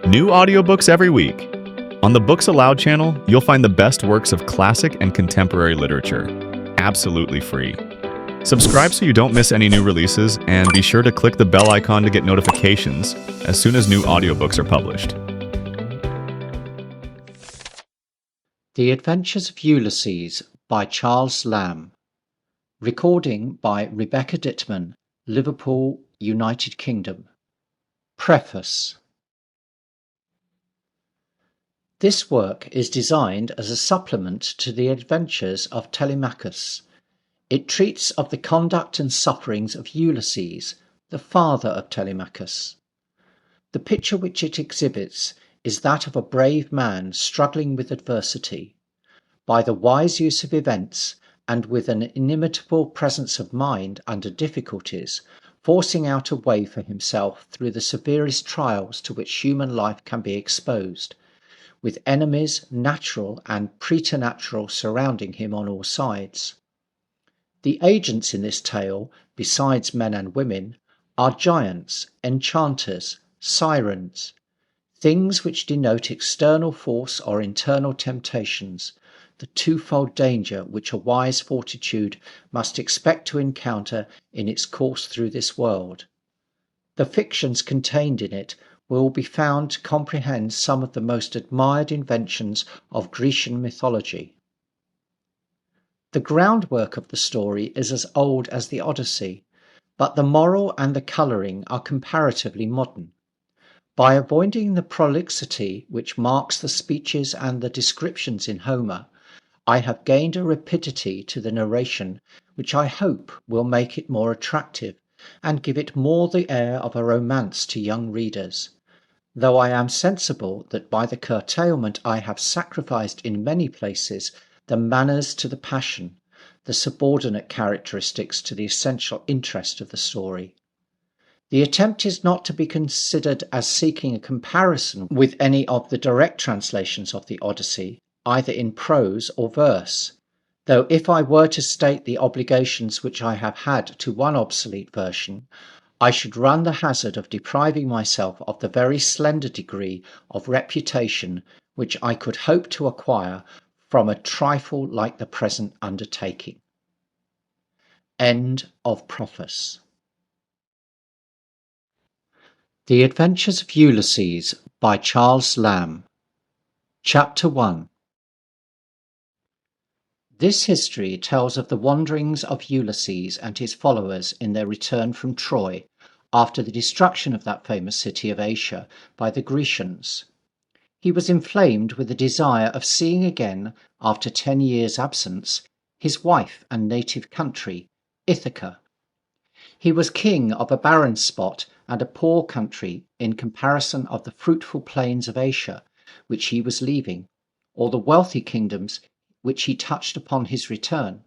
New audiobooks every week. On the Books Aloud channel, you'll find the best works of classic and contemporary literature, absolutely free. Subscribe so you don't miss any new releases, and be sure to click the bell icon to get notifications as soon as new audiobooks are published. The Adventures of Ulysses by Charles Lamb. Recording by Rebecca Dittman, Liverpool, United Kingdom. Preface. This work is designed as a supplement to the adventures of Telemachus. It treats of the conduct and sufferings of Ulysses, the father of Telemachus. The picture which it exhibits is that of a brave man struggling with adversity. By the wise use of events, and with an inimitable presence of mind under difficulties, forcing out a way for himself through the severest trials to which human life can be exposed, with enemies natural and preternatural surrounding him on all sides. The agents in this tale, besides men and women, are giants, enchanters, sirens, things which denote external force or internal temptations, the twofold danger which a wise fortitude must expect to encounter in its course through this world. The fictions contained in it will be found to comprehend some of the most admired inventions of Grecian mythology. The groundwork of the story is as old as the Odyssey, but the moral and the colouring are comparatively modern. By avoiding the prolixity which marks the speeches and the descriptions in Homer, I have gained a rapidity to the narration which I hope will make it more attractive, and give it more the air of a romance to young readers, though I am sensible that by the curtailment I have sacrificed in many places the manners to the passion, the subordinate characteristics to the essential interest of the story. The attempt is not to be considered as seeking a comparison with any of the direct translations of the Odyssey, either in prose or verse, though if I were to state the obligations which I have had to one obsolete version, I should run the hazard of depriving myself of the very slender degree of reputation which I could hope to acquire from a trifle like the present undertaking. End of Preface. The Adventures of Ulysses by Charles Lamb. Chapter 1. This history tells of the wanderings of Ulysses and his followers in their return from Troy, after the destruction of that famous city of Asia by the Grecians. He was inflamed with the desire of seeing again, after 10 years' absence, his wife and native country, Ithaca. He was king of a barren spot and a poor country in comparison of the fruitful plains of Asia, which he was leaving, or the wealthy kingdoms which he touched upon his return.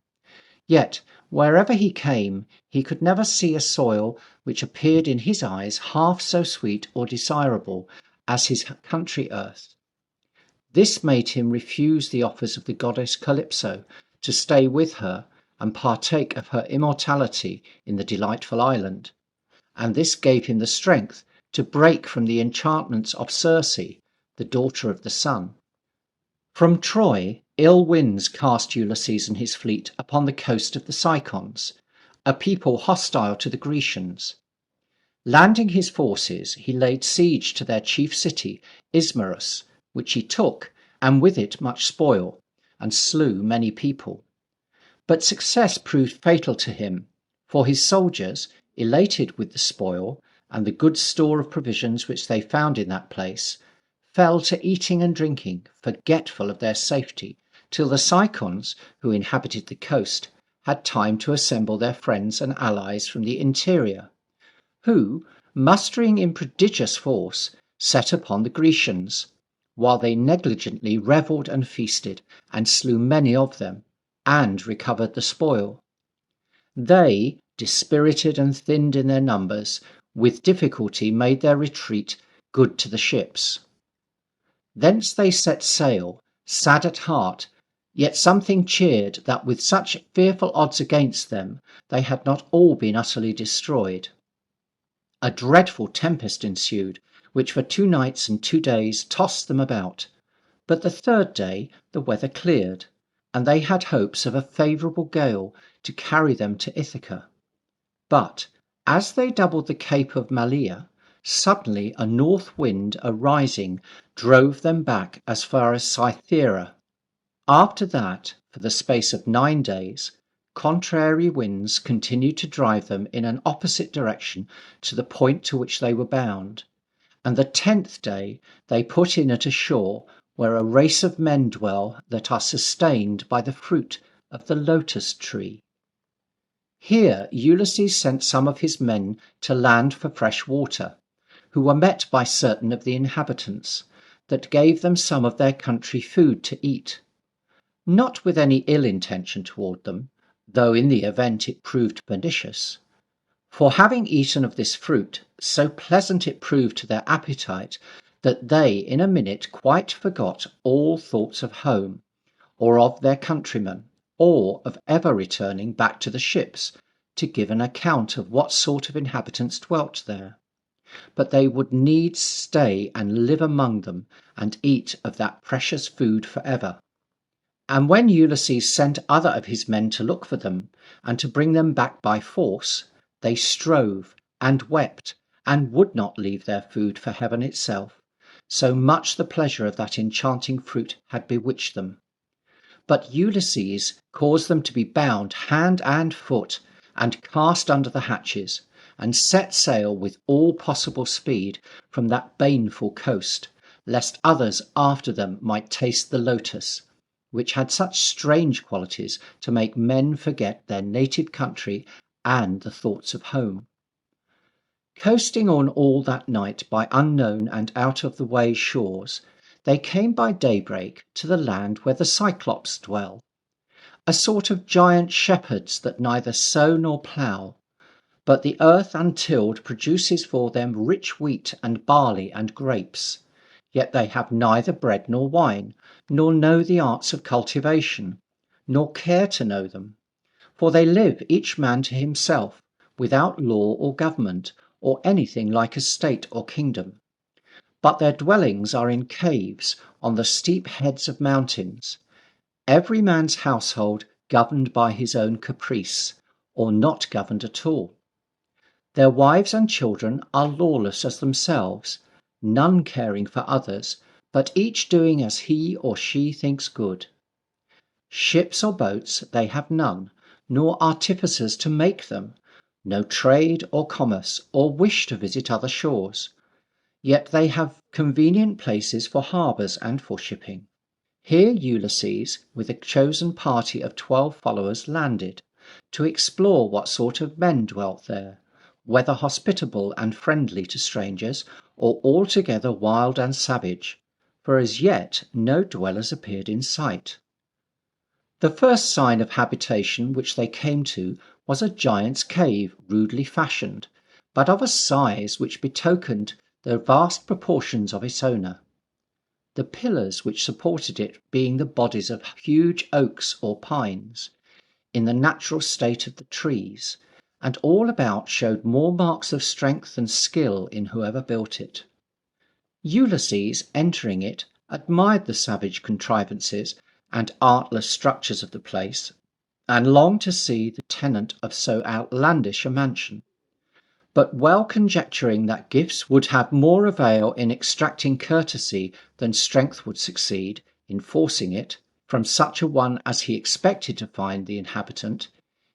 Yet, wherever he came, he could never see a soil which appeared in his eyes half so sweet or desirable as his country earth. This made him refuse the offers of the goddess Calypso to stay with her and partake of her immortality in the delightful island, and this gave him the strength to break from the enchantments of Circe, the daughter of the sun. From Troy, ill winds cast Ulysses and his fleet upon the coast of the Cyclops, a people hostile to the Grecians. Landing his forces, he laid siege to their chief city, Ismarus, which he took, and with it much spoil, and slew many people. But success proved fatal to him, for his soldiers, elated with the spoil and the good store of provisions which they found in that place, fell to eating and drinking, forgetful of their safety, till the Cyclops, who inhabited the coast, had time to assemble their friends and allies from the interior, who, mustering in prodigious force, set upon the Grecians, while they negligently revelled and feasted, and slew many of them, and recovered the spoil. They, dispirited and thinned in their numbers, with difficulty made their retreat good to the ships. Thence they set sail, sad at heart, yet something cheered that with such fearful odds against them, they had not all been utterly destroyed. A dreadful tempest ensued, which for 2 nights and 2 days tossed them about, but the third day the weather cleared, and they had hopes of a favourable gale to carry them to Ithaca. But, as they doubled the Cape of Malea, suddenly a north wind arising drove them back as far as Cythera. After that, for the space of 9 days, contrary winds continued to drive them in an opposite direction to the point to which they were bound, and the 10th day they put in at a shore where a race of men dwell that are sustained by the fruit of the lotus tree. Here Ulysses sent some of his men to land for fresh water, who were met by certain of the inhabitants, that gave them some of their country food to eat, not with any ill intention toward them, though in the event it proved pernicious. For having eaten of this fruit, so pleasant it proved to their appetite, that they in a minute quite forgot all thoughts of home, or of their countrymen, or of ever returning back to the ships to give an account of what sort of inhabitants dwelt there. But they would needs stay and live among them, and eat of that precious food for ever. And when Ulysses sent other of his men to look for them, and to bring them back by force, they strove, and wept, and would not leave their food for heaven itself, so much the pleasure of that enchanting fruit had bewitched them. But Ulysses caused them to be bound hand and foot, and cast under the hatches, and set sail with all possible speed from that baneful coast, lest others after them might taste the lotus, which had such strange qualities to make men forget their native country and the thoughts of home. Coasting on all that night by unknown and out-of-the-way shores, they came by daybreak to the land where the Cyclops dwell, a sort of giant shepherds that neither sow nor plough, but the earth untilled produces for them rich wheat and barley and grapes, yet they have neither bread nor wine, nor know the arts of cultivation, nor care to know them, for they live each man to himself, without law or government, or anything like a state or kingdom. But their dwellings are in caves on the steep heads of mountains, every man's household governed by his own caprice, or not governed at all. Their wives and children are lawless as themselves, none caring for others, but each doing as he or she thinks good. Ships or boats they have none, nor artificers to make them, no trade or commerce, or wish to visit other shores. Yet they have convenient places for harbours and for shipping. Here Ulysses, with a chosen party of 12 followers, landed, to explore what sort of men dwelt there, whether hospitable and friendly to strangers, or altogether wild and savage, for as yet no dwellers appeared in sight. The first sign of habitation which they came to was a giant's cave rudely fashioned, but of a size which betokened the vast proportions of its owner, the pillars which supported it being the bodies of huge oaks or pines, in the natural state of the trees, and all about showed more marks of strength and skill in whoever built it. Ulysses, entering it, admired the savage contrivances and artless structures of the place, and longed to see the tenant of so outlandish a mansion. But well conjecturing that gifts would have more avail in extracting courtesy than strength would succeed in forcing it from such a one as he expected to find the inhabitant,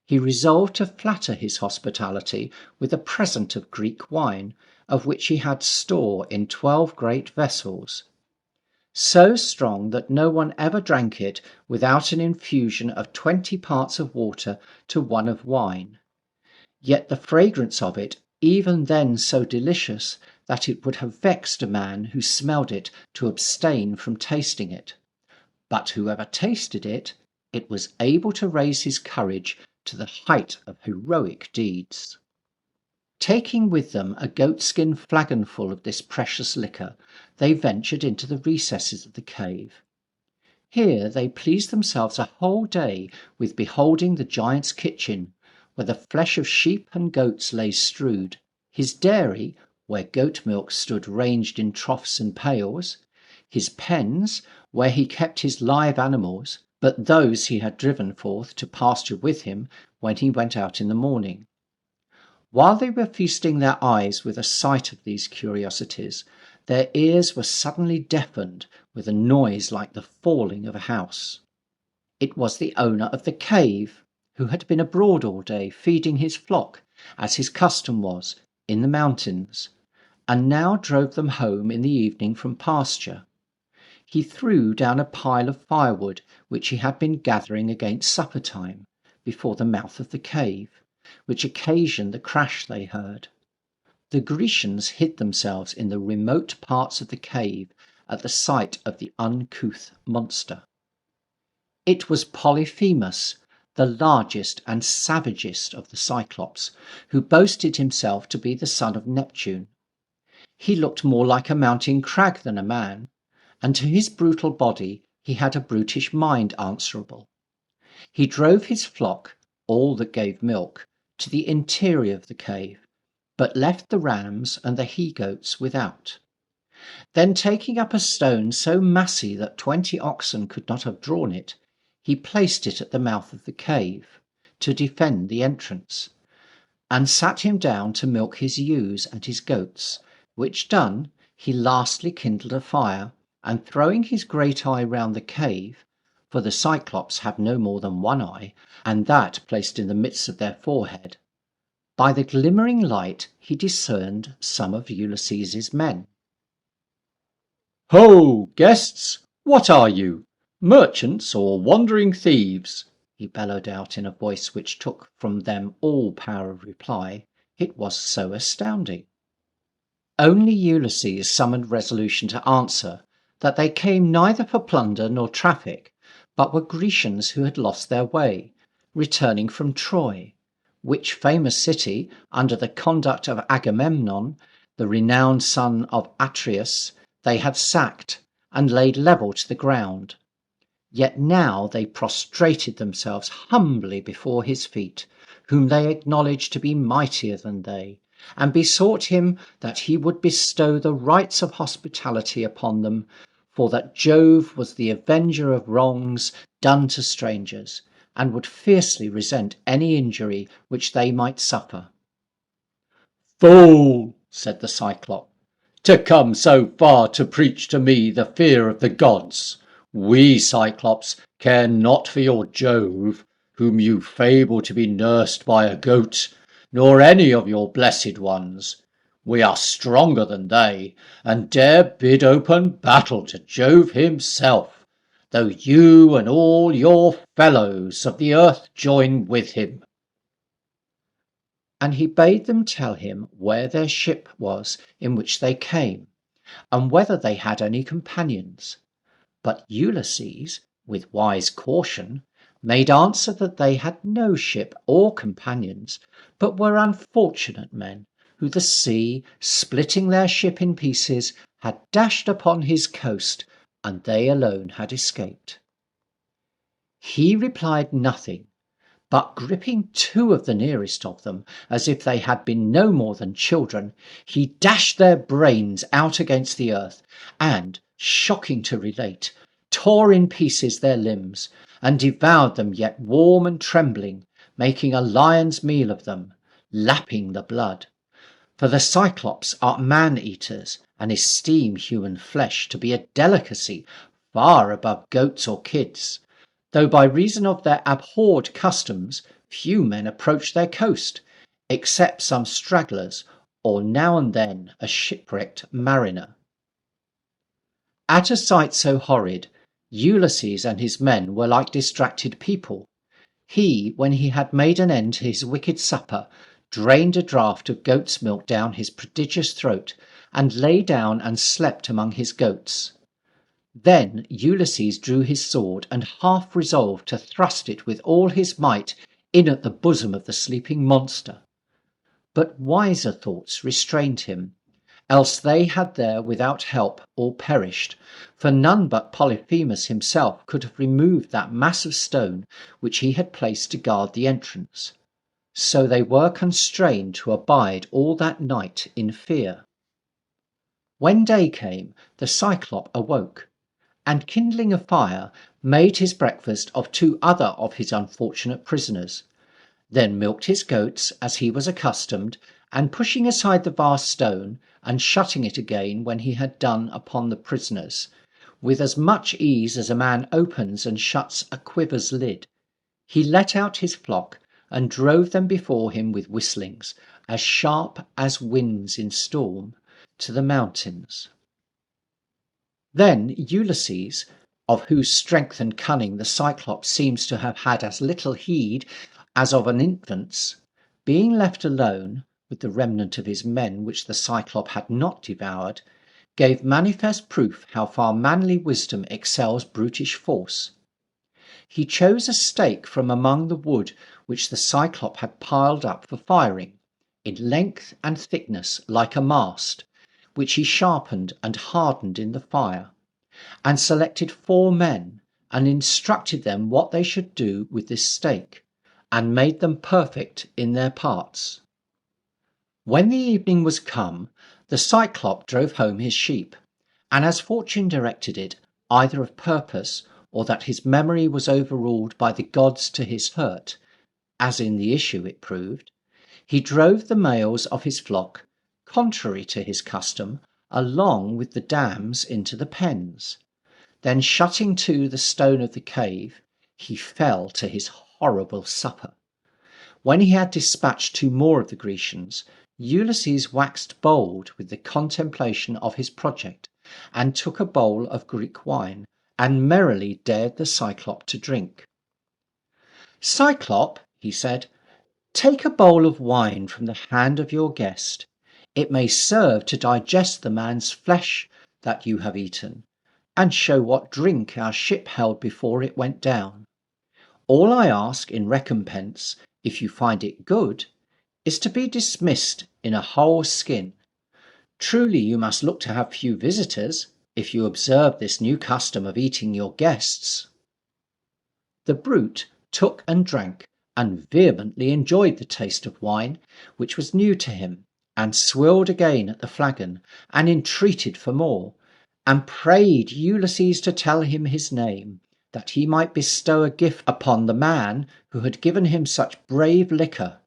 he resolved to flatter his hospitality with a present of Greek wine, of which he had store in 12 great vessels, so strong that no one ever drank it without an infusion of 20 parts of water to 1 of wine. Yet the fragrance of it even then so delicious that it would have vexed a man who smelled it to abstain from tasting it. But whoever tasted it, it was able to raise his courage to the height of heroic deeds. Taking with them a goatskin flagonful of this precious liquor, they ventured into the recesses of the cave. Here they pleased themselves a whole day with beholding the giant's kitchen, where the flesh of sheep and goats lay strewed, his dairy, where goat milk stood ranged in troughs and pails, his pens, where he kept his live animals, but those he had driven forth to pasture with him when he went out in the morning. While they were feasting their eyes with a sight of these curiosities, their ears were suddenly deafened with a noise like the falling of a house. It was the owner of the cave, who had been abroad all day feeding his flock, as his custom was, in the mountains, and now drove them home in the evening from pasture. He threw down a pile of firewood which he had been gathering against supper time, before the mouth of the cave, which occasioned the crash they heard. The Grecians hid themselves in the remote parts of the cave at the sight of the uncouth monster. It was Polyphemus, the largest and savagest of the Cyclops, who boasted himself to be the son of Neptune. He looked more like a mountain crag than a man, and to his brutal body he had a brutish mind answerable. He drove his flock, all that gave milk, to the interior of the cave, but left the rams and the he-goats without. Then taking up a stone so massy that 20 oxen could not have drawn it, he placed it at the mouth of the cave, to defend the entrance, and sat him down to milk his ewes and his goats, which done, he lastly kindled a fire, and throwing his great eye round the cave, for the Cyclops have no more than one eye, and that placed in the midst of their forehead, by the glimmering light he discerned some of Ulysses's men. "Ho, guests! What are you? Merchants or wandering thieves?" he bellowed out in a voice which took from them all power of reply, it was so astounding. Only Ulysses summoned resolution to answer that they came neither for plunder nor traffic, but were Grecians who had lost their way, returning from Troy, which famous city, under the conduct of Agamemnon, the renowned son of Atreus, they had sacked and laid level to the ground. Yet now they prostrated themselves humbly before his feet, whom they acknowledged to be mightier than they, and besought him that he would bestow the rights of hospitality upon them, for that Jove was the avenger of wrongs done to strangers, and would fiercely resent any injury which they might suffer. "Fool," said the Cyclop, "to come so far to preach to me the fear of the gods. We Cyclops care not for your Jove, whom you fable to be nursed by a goat, nor any of your blessed ones. We are stronger than they, and dare bid open battle to Jove himself, though you and all your fellows of the earth join with him." And he bade them tell him where their ship was in which they came, and whether they had any companions. But Ulysses, with wise caution, made answer that they had no ship or companions, but were unfortunate men, who the sea, splitting their ship in pieces, had dashed upon his coast, and they alone had escaped. He replied nothing, but gripping 2 of the nearest of them, as if they had been no more than children, he dashed their brains out against the earth, and, shocking to relate, tore in pieces their limbs, and devoured them yet warm and trembling, making a lion's meal of them, lapping the blood. For the Cyclops are man-eaters, and esteem human flesh to be a delicacy far above goats or kids, though by reason of their abhorred customs few men approach their coast, except some stragglers, or now and then a shipwrecked mariner. At a sight so horrid, Ulysses and his men were like distracted people. He, when he had made an end to his wicked supper, drained a draught of goat's milk down his prodigious throat, and lay down and slept among his goats. Then Ulysses drew his sword, and half resolved to thrust it with all his might in at the bosom of the sleeping monster. But wiser thoughts restrained him, else they had there without help all perished, for none but Polyphemus himself could have removed that mass of stone which he had placed to guard the entrance. so they were constrained to abide all that night in fear. When day came, the Cyclop awoke, and kindling a fire, made his breakfast of two other of his unfortunate prisoners, then milked his goats as he was accustomed, and pushing aside the vast stone, and shutting it again when he had done upon the prisoners, with as much ease as a man opens and shuts a quiver's lid, he let out his flock, and drove them before him with whistlings, as sharp as winds in storm, to the mountains. Then Ulysses, of whose strength and cunning the Cyclops seems to have had as little heed as of an infant's, being left alone, with the remnant of his men which the Cyclop had not devoured, gave manifest proof how far manly wisdom excels brutish force. He chose a stake from among the wood which the Cyclop had piled up for firing, in length and thickness like a mast, which he sharpened and hardened in the fire, and selected 4 men, and instructed them what they should do with this stake, and made them perfect in their parts. When the evening was come, the Cyclop drove home his sheep, and as fortune directed it, either of purpose, or that his memory was overruled by the gods to his hurt, as in the issue it proved, he drove the males of his flock, contrary to his custom, along with the dams into the pens. Then shutting to the stone of the cave, he fell to his horrible supper. When he had dispatched 2 more of the Grecians, Ulysses waxed bold with the contemplation of his project, and took a bowl of Greek wine, and merrily dared the Cyclop to drink. "Cyclop," he said, "take a bowl of wine from the hand of your guest. It may serve to digest the man's flesh that you have eaten, and show what drink our ship held before it went down. All I ask in recompense, if you find it good, is to be dismissed in a whole skin. Truly you must look to have few visitors, if you observe this new custom of eating your guests." The brute took and drank, and vehemently enjoyed the taste of wine, which was new to him, and swilled again at the flagon, and entreated for more, and prayed Ulysses to tell him his name, that he might bestow a gift upon the man who had given him such brave liquor.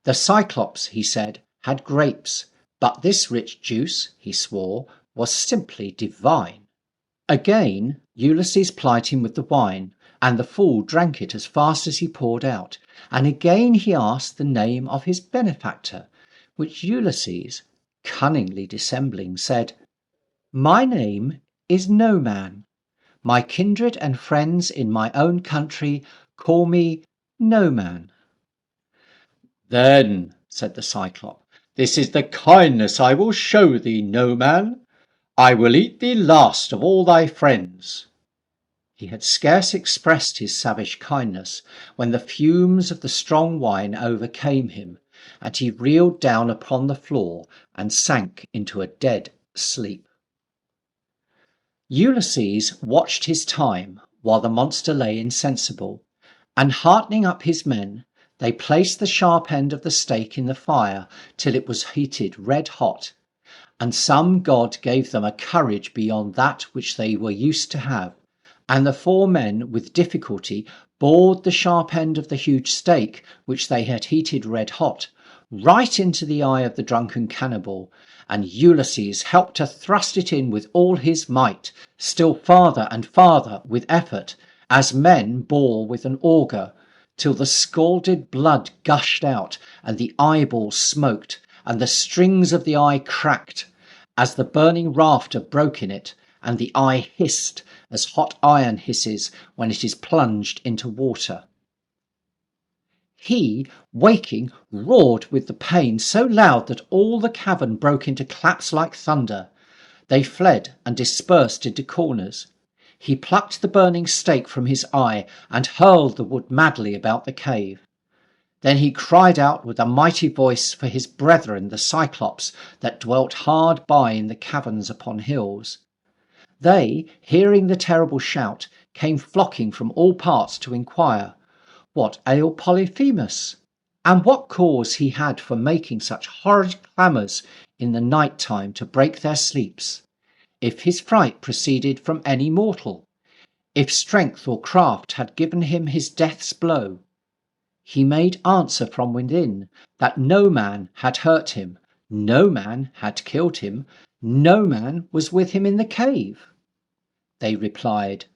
The Cyclops, he said, had grapes, but this rich juice, he swore, was simply divine. Again Ulysses plied him with the wine, and the fool drank it as fast as he poured out, and again he asked the name of his benefactor, which Ulysses, cunningly dissembling, said, "My name is No Man. My kindred and friends in my own country call me No Man." "Then," said the Cyclop, "this is the kindness I will show thee, No Man. I will eat thee last of all thy friends." He had scarce expressed his savage kindness when the fumes of the strong wine overcame him, and he reeled down upon the floor and sank into a dead sleep. Ulysses watched his time while the monster lay insensible, and heartening up his men, they placed the sharp end of the stake in the fire till it was heated red hot, and some god gave them a courage beyond that which they were used to have, and the 4 men with difficulty bored the sharp end of the huge stake, which they had heated red hot, right into the eye of the drunken cannibal, and Ulysses helped to thrust it in with all his might, still farther and farther with effort, as men bore with an auger, till the scalded blood gushed out, and the eyeball smoked, and the strings of the eye cracked, as the burning rafter broke in it, and the eye hissed, as hot iron hisses when it is plunged into water. He, waking, roared with the pain so loud that all the cavern broke into claps like thunder. They fled and dispersed into corners. He plucked the burning stake from his eye, and hurled the wood madly about the cave. Then he cried out with a mighty voice for his brethren the Cyclops, that dwelt hard by in the caverns upon hills. They, hearing the terrible shout, came flocking from all parts to inquire, "What ailed Polyphemus?" and what cause he had for making such horrid clamours in the night time to break their sleeps, if his fright proceeded from any mortal, if strength or craft had given him his death's blow. He made answer from within that no man had hurt him, no man had killed him, no man was with him in the cave. They replied,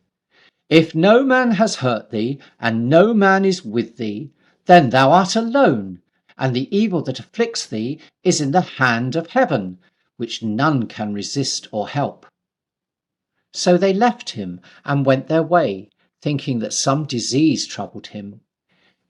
If no man has hurt thee, and no man is with thee, then thou art alone, and the evil that afflicts thee is in the hand of heaven, which none can resist or help. So they left him and went their way, thinking that some disease troubled him.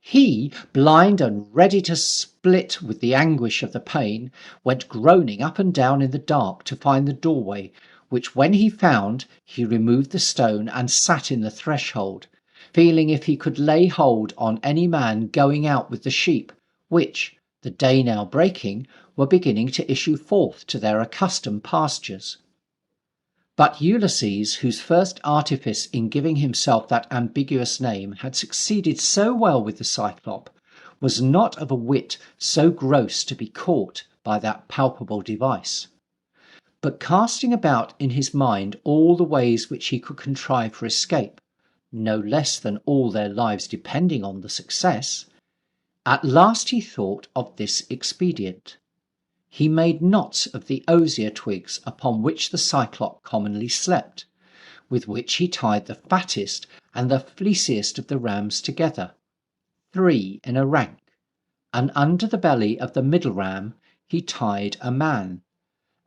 He, blind and ready to split with the anguish of the pain, went groaning up and down in the dark to find the doorway, which when he found, he removed the stone and sat in the threshold, feeling if he could lay hold on any man going out with the sheep, which, the day now breaking, were beginning to issue forth to their accustomed pastures. But Ulysses, whose first artifice in giving himself that ambiguous name had succeeded so well with the Cyclop, was not of a wit so gross to be caught by that palpable device. But casting about in his mind all the ways which he could contrive for escape, no less than all their lives depending on the success, at last he thought of this expedient. He made knots of the osier twigs upon which the Cyclop commonly slept, with which he tied the fattest and the fleeciest of the rams together, 3 in a rank, and under the belly of the middle ram he tied a man,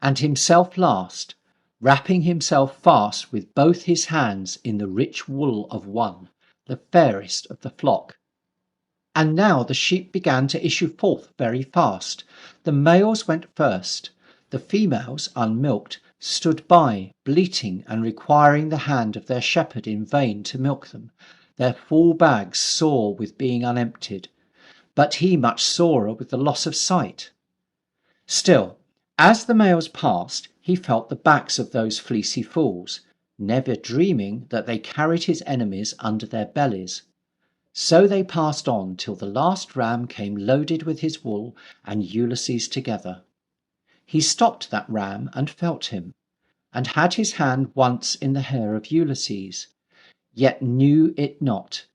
and himself last, wrapping himself fast with both his hands in the rich wool of one, the fairest of the flock. And now the sheep began to issue forth very fast. The males went first. The females, unmilked, stood by, bleating and requiring the hand of their shepherd in vain to milk them, their full bags sore with being unemptied, but he much sorer with the loss of sight. Still, as the males passed, he felt the backs of those fleecy fools, never dreaming that they carried his enemies under their bellies. So they passed on till the last ram came loaded with his wool and Ulysses together. He stopped that ram and felt him, and had his hand once in the hair of Ulysses, yet knew it not,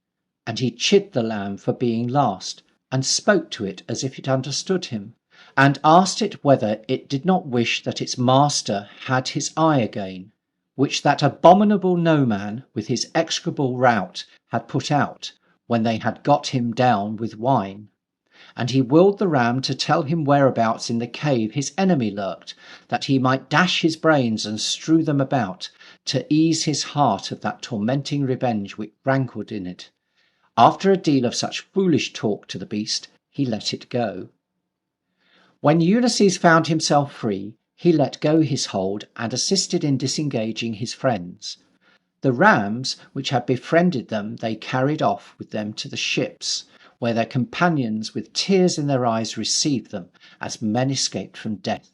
and he chid the lamb for being last, and spoke to it as if it understood him, and asked it whether it did not wish that its master had his eye again, which that abominable no-man with his execrable rout had put out, when they had got him down with wine. And he willed the ram to tell him whereabouts in the cave his enemy lurked, that he might dash his brains and strew them about, to ease his heart of that tormenting revenge which rankled in it. After a deal of such foolish talk to the beast, he let it go. When Ulysses found himself free, he let go his hold and assisted in disengaging his friends. The rams which had befriended them they carried off with them to the ships, where their companions with tears in their eyes received them, as men escaped from death.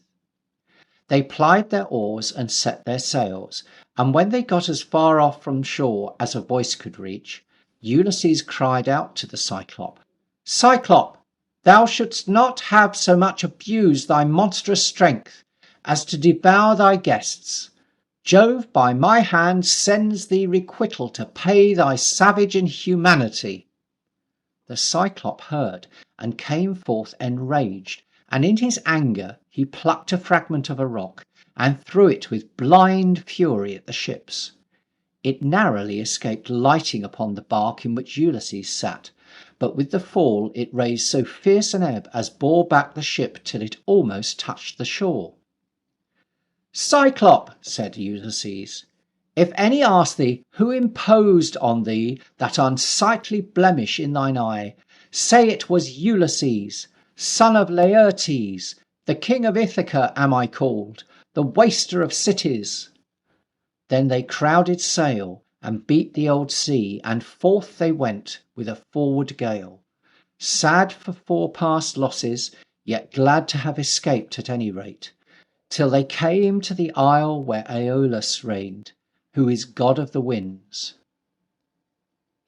They plied their oars and set their sails, and when they got as far off from shore as a voice could reach, Ulysses cried out to the Cyclop, Cyclop, thou shouldst not have so much abused thy monstrous strength as to devour thy guests. Jove by my hand sends thee requital to pay thy savage inhumanity. The Cyclop heard, and came forth enraged, and in his anger he plucked a fragment of a rock, and threw it with blind fury at the ships. It narrowly escaped lighting upon the bark in which Ulysses sat, but with the fall it raised so fierce an ebb as bore back the ship till it almost touched the shore. Cyclop, said Ulysses, if any ask thee who imposed on thee that unsightly blemish in thine eye, say it was Ulysses, son of Laertes, the King of Ithaca am I called, the waster of cities. Then they crowded sail, and beat the old sea, and forth they went with a forward gale, sad for forepast losses, yet glad to have escaped at any rate, till they came to the isle where Aeolus reigned, who is god of the winds.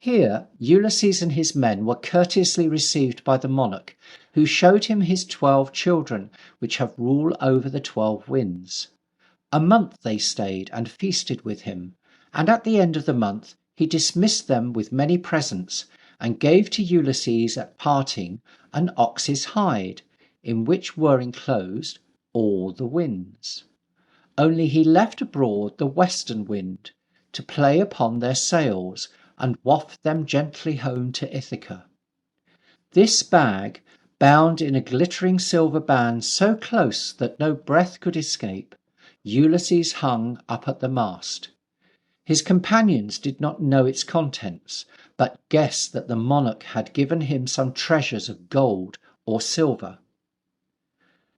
Here Ulysses and his men were courteously received by the monarch, who showed him his 12 children, which have rule over the 12 winds. A month they stayed and feasted with him, and at the end of the month he dismissed them with many presents, and gave to Ulysses at parting an ox's hide, in which were enclosed all the winds. Only he left abroad the western wind, to play upon their sails, and waft them gently home to Ithaca. This bag, bound in a glittering silver band so close that no breath could escape, Ulysses hung up at the mast. His companions did not know its contents, but guessed that the monarch had given him some treasures of gold or silver.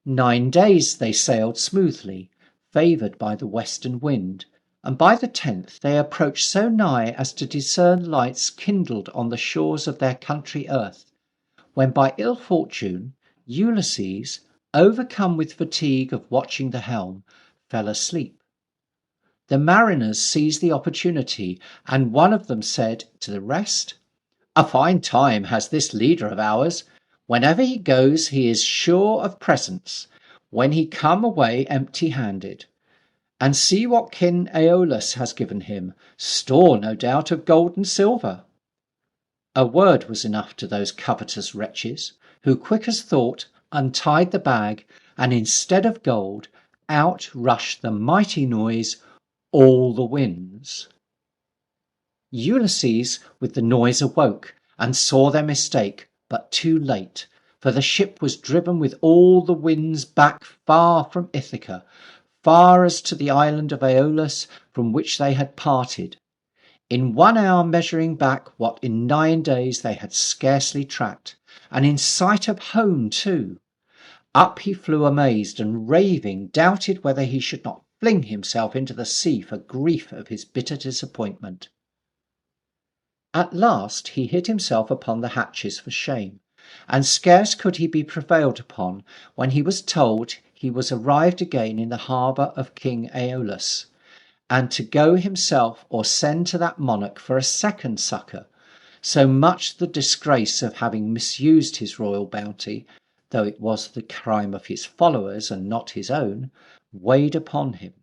9 days they sailed smoothly, favoured by the western wind, and by the 10th they approached so nigh as to discern lights kindled on the shores of their country earth, when by ill fortune Ulysses, overcome with fatigue of watching the helm, fell asleep. The mariners seized the opportunity, and one of them said to the rest, "A fine time has this leader of ours. Whenever he goes he is sure of presents, when he come away empty-handed. And see what King Aeolus has given him, store no doubt of gold and silver." A word was enough to those covetous wretches, who quick as thought untied the bag, and instead of gold, out rushed the mighty noise, all the winds. Ulysses with the noise awoke, and saw their mistake, but too late, for the ship was driven with all the winds back far from Ithaca, far as to the island of Aeolus, from which they had parted, in 1 hour measuring back what in 9 days they had scarcely tracked, and in sight of home too. Up he flew amazed, and raving doubted whether he should not fling himself into the sea for grief of his bitter disappointment. At last he hid himself upon the hatches for shame, and scarce could he be prevailed upon when he was told he was arrived again in the harbour of King Aeolus, and to go himself or send to that monarch for a second succour, so much the disgrace of having misused his royal bounty, though it was the crime of his followers and not his own, weighed upon him.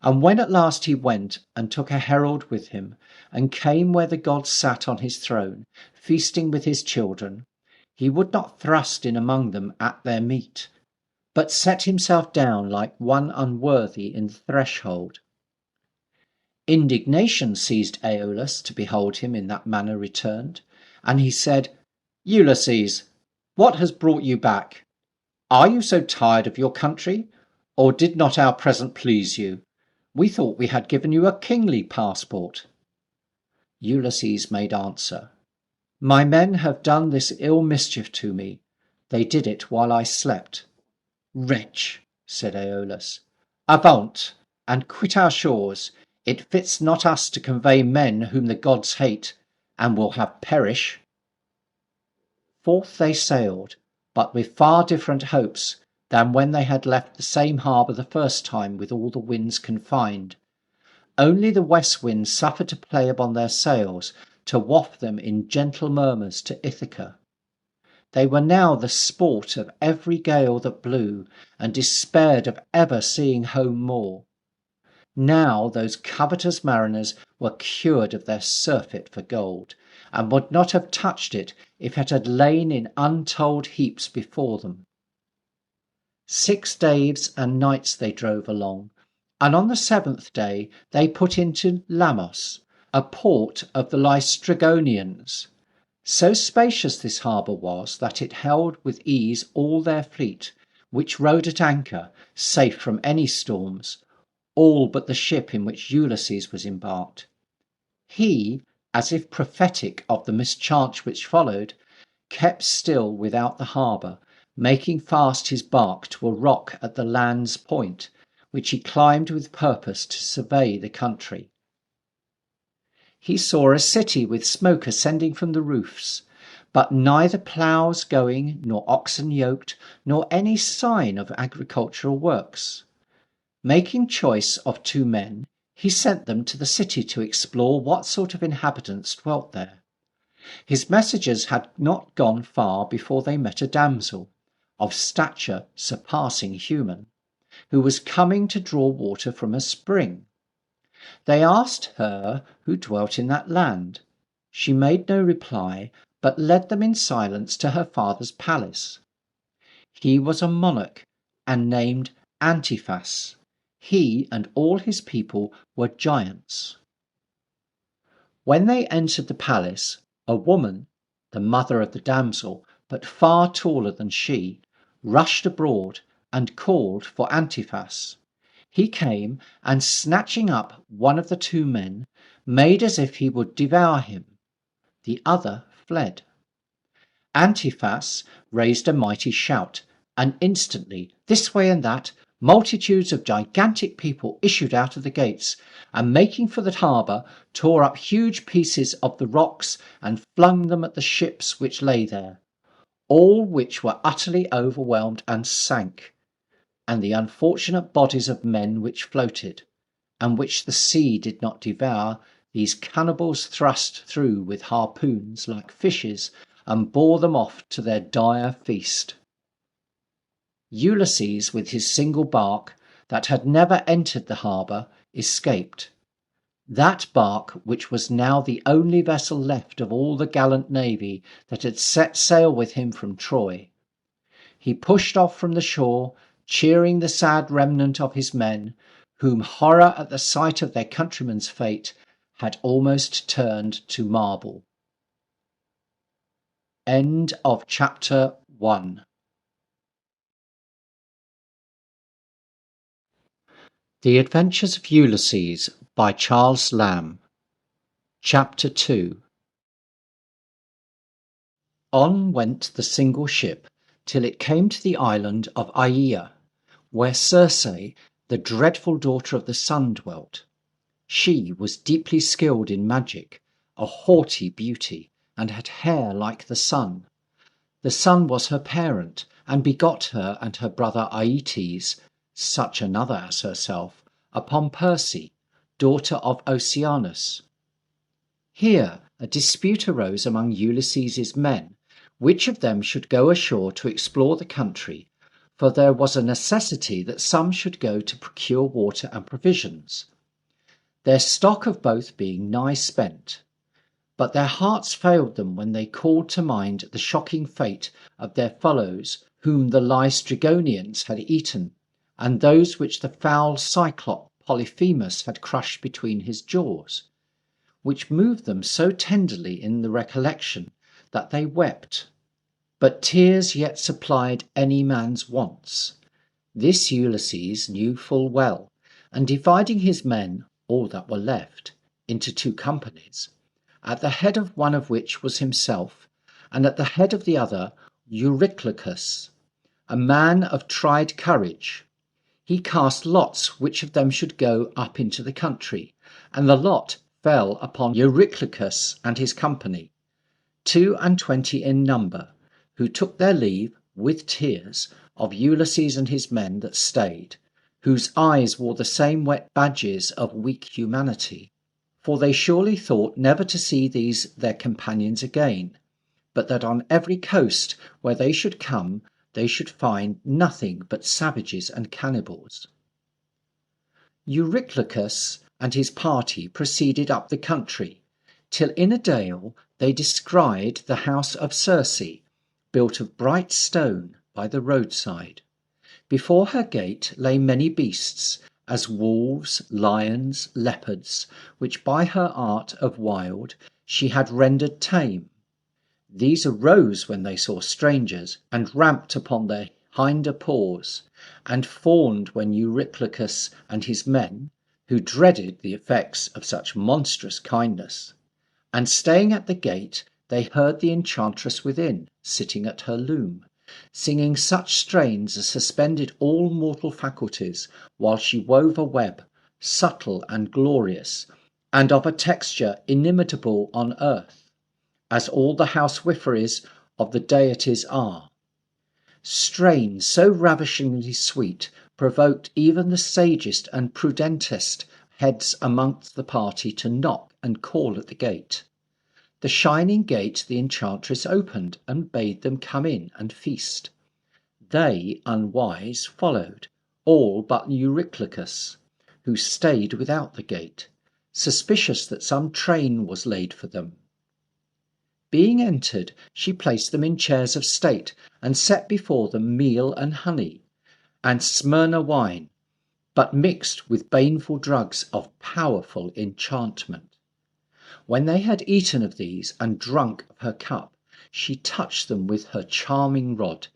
And when at last he went and took a herald with him, and came where the god sat on his throne, feasting with his children, he would not thrust in among them at their meat, but set himself down like one unworthy in the threshold. Indignation seized Aeolus to behold him in that manner returned, and he said, "Ulysses, what has brought you back? Are you so tired of your country, or did not our present please you? We thought we had given you a kingly passport." Ulysses made answer, "My men have done this ill mischief to me. They did it while I slept." "Wretch," said Aeolus, "avaunt, and quit our shores. It fits not us to convey men whom the gods hate, and will have perish." Forth they sailed, but with far different hopes than when they had left the same harbour the first time with all the winds confined. Only the west wind suffered to play upon their sails, to waft them in gentle murmurs to Ithaca. They were now the sport of every gale that blew, and despaired of ever seeing home more. Now those covetous mariners were cured of their surfeit for gold, and would not have touched it if it had lain in untold heaps before them. 6 days and nights they drove along, and on the 7th day they put into Lamos, a port of the Laestrygonians. So spacious this harbour was that it held with ease all their fleet, which rode at anchor, safe from any storms, all but the ship in which Ulysses was embarked. He, as if prophetic of the mischance which followed, kept still without the harbour, making fast his bark to a rock at the land's point, which he climbed with purpose to survey the country. He saw a city with smoke ascending from the roofs, but neither ploughs going, nor oxen yoked, nor any sign of agricultural works. Making choice of 2 men, he sent them to the city to explore what sort of inhabitants dwelt there. His messengers had not gone far before they met a damsel, of stature surpassing human, who was coming to draw water from a spring. They asked her who dwelt in that land. She made no reply, but led them in silence to her father's palace. He was a monarch, and named Antiphas. He and all his people were giants. When they entered the palace, a woman, the mother of the damsel, but far taller than she, rushed abroad and called for Antiphas. He came, and snatching up one of the two men, made as if he would devour him. The other fled. Antiphas raised a mighty shout, and instantly, this way and that, multitudes of gigantic people issued out of the gates, and making for the harbour, tore up huge pieces of the rocks and flung them at the ships which lay there, all which were utterly overwhelmed and sank, and the unfortunate bodies of men which floated, and which the sea did not devour, these cannibals thrust through with harpoons like fishes, and bore them off to their dire feast. Ulysses, with his single bark, that had never entered the harbour, escaped. That bark, which was now the only vessel left of all the gallant navy that had set sail with him from Troy. He pushed off from the shore, cheering the sad remnant of his men, whom horror at the sight of their countryman's fate had almost turned to marble. End of chapter 1. The Adventures of Ulysses by Charles Lamb. Chapter 2. On went the single ship till it came to the island of Aea, where Circe, the dreadful daughter of the sun, dwelt. She was deeply skilled in magic, a haughty beauty, and had hair like the sun. The sun was her parent, and begot her and her brother Aeetes, such another as herself, upon Perse, daughter of Oceanus. Here a dispute arose among Ulysses's men, which of them should go ashore to explore the country, for there was a necessity that some should go to procure water and provisions, their stock of both being nigh spent. But their hearts failed them when they called to mind the shocking fate of their fellows whom the Laestrygonians had eaten, and those which the foul Cyclops Polyphemus had crushed between his jaws, which moved them so tenderly in the recollection that they wept. But tears yet supplied any man's wants. This Ulysses knew full well, and dividing his men, all that were left, into two companies, at the head of one of which was himself, and at the head of the other Eurylochus, a man of tried courage, he cast lots which of them should go up into the country, and the lot fell upon Eurylochus and his company, 22 in number, who took their leave, with tears, of Ulysses and his men that stayed, whose eyes wore the same wet badges of weak humanity. For they surely thought never to see these their companions again, but that on every coast where they should come they should find nothing but savages and cannibals. Eurylochus and his party proceeded up the country, till in a dale they descried the house of Circe, built of bright stone by the roadside. Before her gate lay many beasts, as wolves, lions, leopards, which by her art of wild she had rendered tame. These arose when they saw strangers, and ramped upon their hinder paws, and fawned when Eurylochus and his men, who dreaded the effects of such monstrous kindness. And staying at the gate, they heard the enchantress within, sitting at her loom, singing such strains as suspended all mortal faculties, while she wove a web, subtle and glorious, and of a texture inimitable on earth, as all the housewiferys of the deities are. Strains so ravishingly sweet provoked even the sagest and prudentest heads amongst the party to knock and call at the gate. The shining gate the enchantress opened and bade them come in and feast. They, unwise, followed, all but Euryclicus, who stayed without the gate, suspicious that some train was laid for them. Being entered, she placed them in chairs of state, and set before them meal and honey, and Smyrna wine, but mixed with baneful drugs of powerful enchantment. When they had eaten of these and drunk of her cup, she touched them with her charming rod,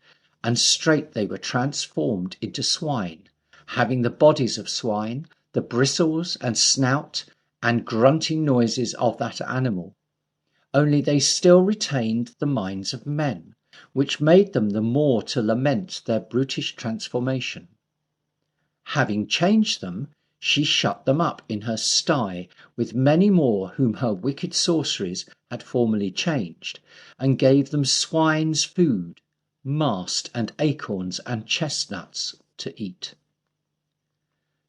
and straight they were transformed into swine, having the bodies of swine, the bristles and snout and grunting noises of that animal. Only they still retained the minds of men, which made them the more to lament their brutish transformation. Having changed them, she shut them up in her sty with many more whom her wicked sorceries had formerly changed, and gave them swine's food, mast and acorns and chestnuts to eat.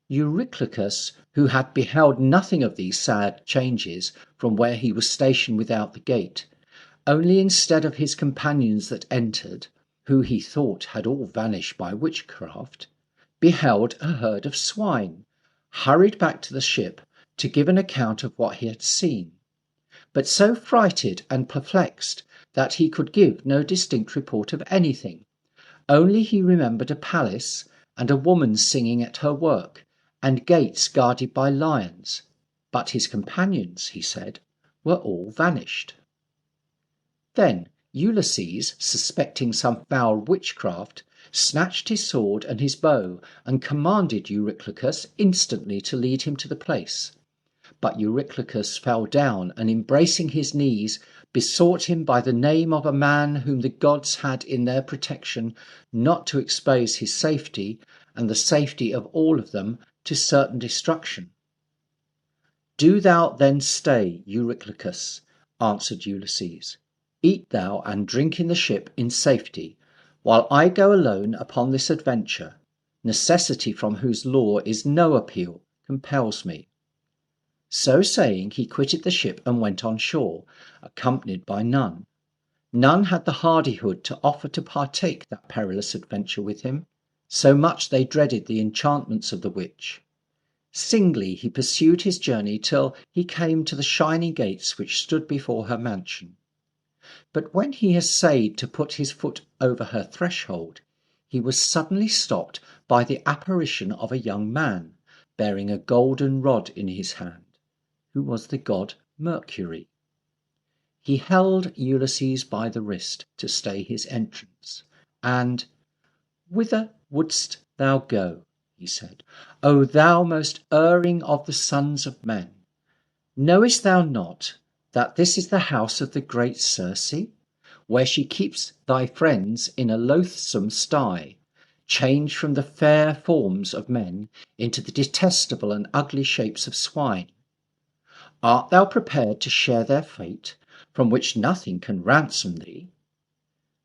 Euryclicus, who had beheld nothing of these sad changes from where he was stationed without the gate, only instead of his companions that entered, who he thought had all vanished by witchcraft, beheld a herd of swine, hurried back to the ship to give an account of what he had seen, but so frighted and perplexed that he could give no distinct report of anything. Only he remembered a palace, and a woman singing at her work, and gates guarded by lions, but his companions, he said, were all vanished. Then Ulysses, suspecting some foul witchcraft, snatched his sword and his bow, and commanded Euryclicus instantly to lead him to the place. But Euryclicus fell down, and embracing his knees, besought him by the name of a man whom the gods had in their protection not to expose his safety, and the safety of all of them, to certain destruction. Do thou then stay, Euryclicus, answered Ulysses. Eat thou and drink in the ship in safety, while I go alone upon this adventure. Necessity, from whose law is no appeal, compels me. So saying, he quitted the ship and went on shore, accompanied by none. None had the hardihood to offer to partake that perilous adventure with him, so much they dreaded the enchantments of the witch. Singly he pursued his journey till he came to the shining gates which stood before her mansion. But when he essayed to put his foot over her threshold, he was suddenly stopped by the apparition of a young man, bearing a golden rod in his hand, who was the god Mercury. He held Ulysses by the wrist to stay his entrance, and, "Whither wouldst thou go?" he said, "O thou most erring of the sons of men? Knowest thou not that this is the house of the great Circe, where she keeps thy friends in a loathsome sty, changed from the fair forms of men into the detestable and ugly shapes of swine? Art thou prepared to share their fate, from which nothing can ransom thee?"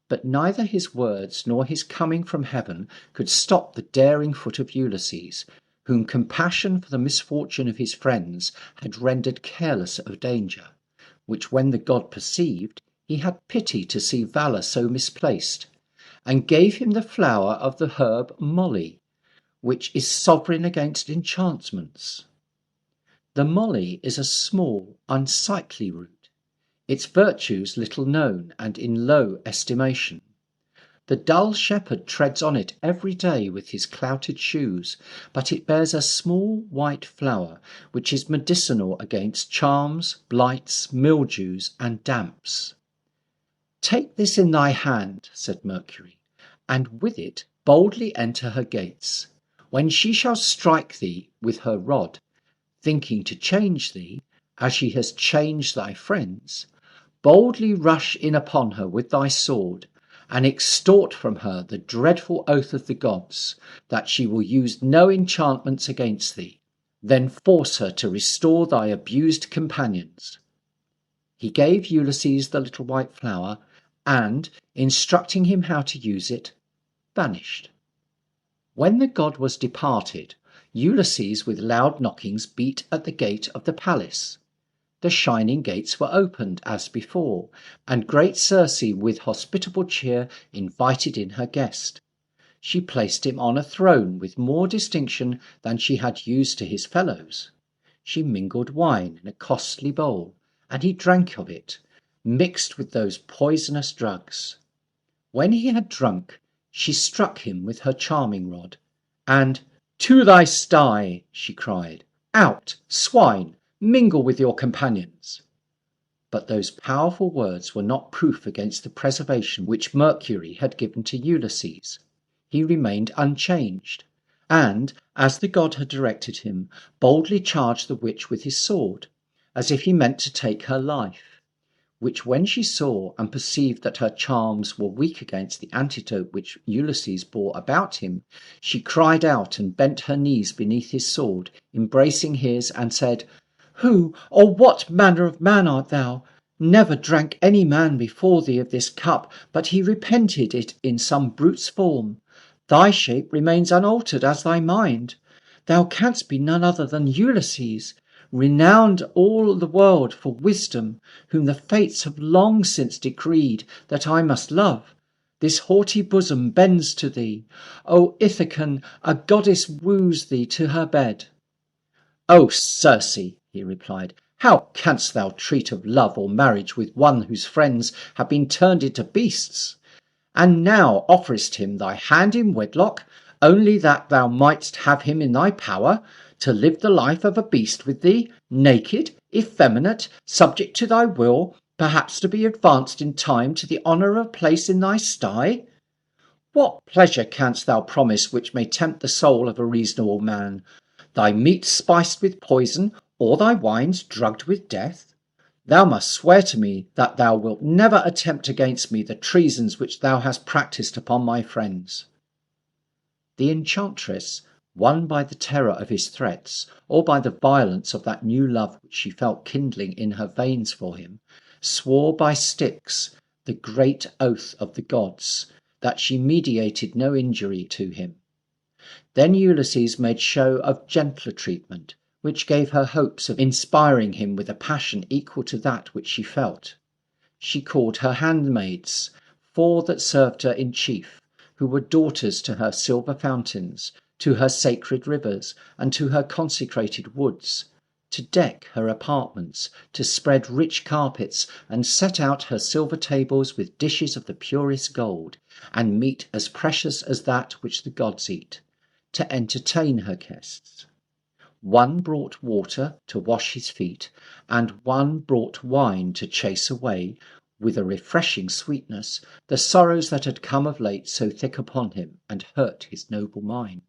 But neither his words nor his coming from heaven could stop the daring foot of Ulysses, whom compassion for the misfortune of his friends had rendered careless of danger, which when the god perceived, he had pity to see valour so misplaced, and gave him the flower of the herb moly, which is sovereign against enchantments. The moly is a small, unsightly root, its virtues little known and in low estimation. The dull shepherd treads on it every day with his clouted shoes, but it bears a small white flower, which is medicinal against charms, blights, mildews, and damps. "Take this in thy hand," said Mercury, "and with it boldly enter her gates. When she shall strike thee with her rod, thinking to change thee, as she has changed thy friends, boldly rush in upon her with thy sword, and extort from her the dreadful oath of the gods, that she will use no enchantments against thee. Then force her to restore thy abused companions." He gave Ulysses the little white flower, and, instructing him how to use it, vanished. When the god was departed, Ulysses with loud knockings beat at the gate of the palace. the shining gates were opened as before, and great Circe with hospitable cheer invited in her guest. She placed him on a throne with more distinction than she had used to his fellows. She mingled wine in a costly bowl, and he drank of it, mixed with those poisonous drugs. When he had drunk, she struck him with her charming rod, and "To thy sty!" she cried. "Out, swine, mingle with your companions." But those powerful words were not proof against the preservation which Mercury had given to Ulysses. He remained unchanged, and, as the god had directed him, boldly charged the witch with his sword, as if he meant to take her life, which when she saw and perceived that her charms were weak against the antidote which Ulysses bore about him, she cried out and bent her knees beneath his sword, embracing his, and said, "Who or what manner of man art thou? Never drank any man before thee of this cup, but he repented it in some brute's form. Thy shape remains unaltered as thy mind. Thou canst be none other than Ulysses, renowned all the world for wisdom, whom the fates have long since decreed that I must love. This haughty bosom bends to thee. O Ithacan, a goddess woos thee to her bed." "O Circe," he replied, "how canst thou treat of love or marriage with one whose friends have been turned into beasts? And now offerest him thy hand in wedlock, only that thou mightst have him in thy power, to live the life of a beast with thee, naked, effeminate, subject to thy will, perhaps to be advanced in time to the honour of a place in thy sty? What pleasure canst thou promise which may tempt the soul of a reasonable man? Thy meat spiced with poison, or thy wines drugged with death? Thou must swear to me that thou wilt never attempt against me the treasons which thou hast practised upon my friends." The enchantress, won by the terror of his threats, or by the violence of that new love which she felt kindling in her veins for him, swore by Styx, the great oath of the gods, that she meditated no injury to him. Then Ulysses made show of gentler treatment, which gave her hopes of inspiring him with a passion equal to that which she felt. She called her handmaids, 4 that served her in chief, who were daughters to her silver fountains, to her sacred rivers, and to her consecrated woods, to deck her apartments, to spread rich carpets, and set out her silver tables with dishes of the purest gold, and meat as precious as that which the gods eat, to entertain her guests. One brought water to wash his feet, and one brought wine to chase away, with a refreshing sweetness, the sorrows that had come of late so thick upon him, and hurt his noble mind.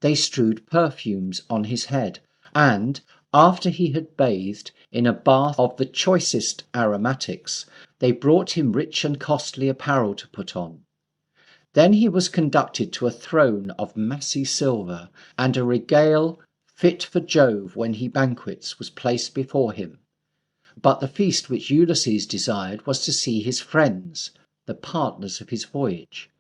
They strewed perfumes on his head, and, after he had bathed in a bath of the choicest aromatics, they brought him rich and costly apparel to put on. Then he was conducted to a throne of massy silver, and a regale fit for Jove when he banquets was placed before him. But the feast which Ulysses desired was to see his friends, the partners of his voyage,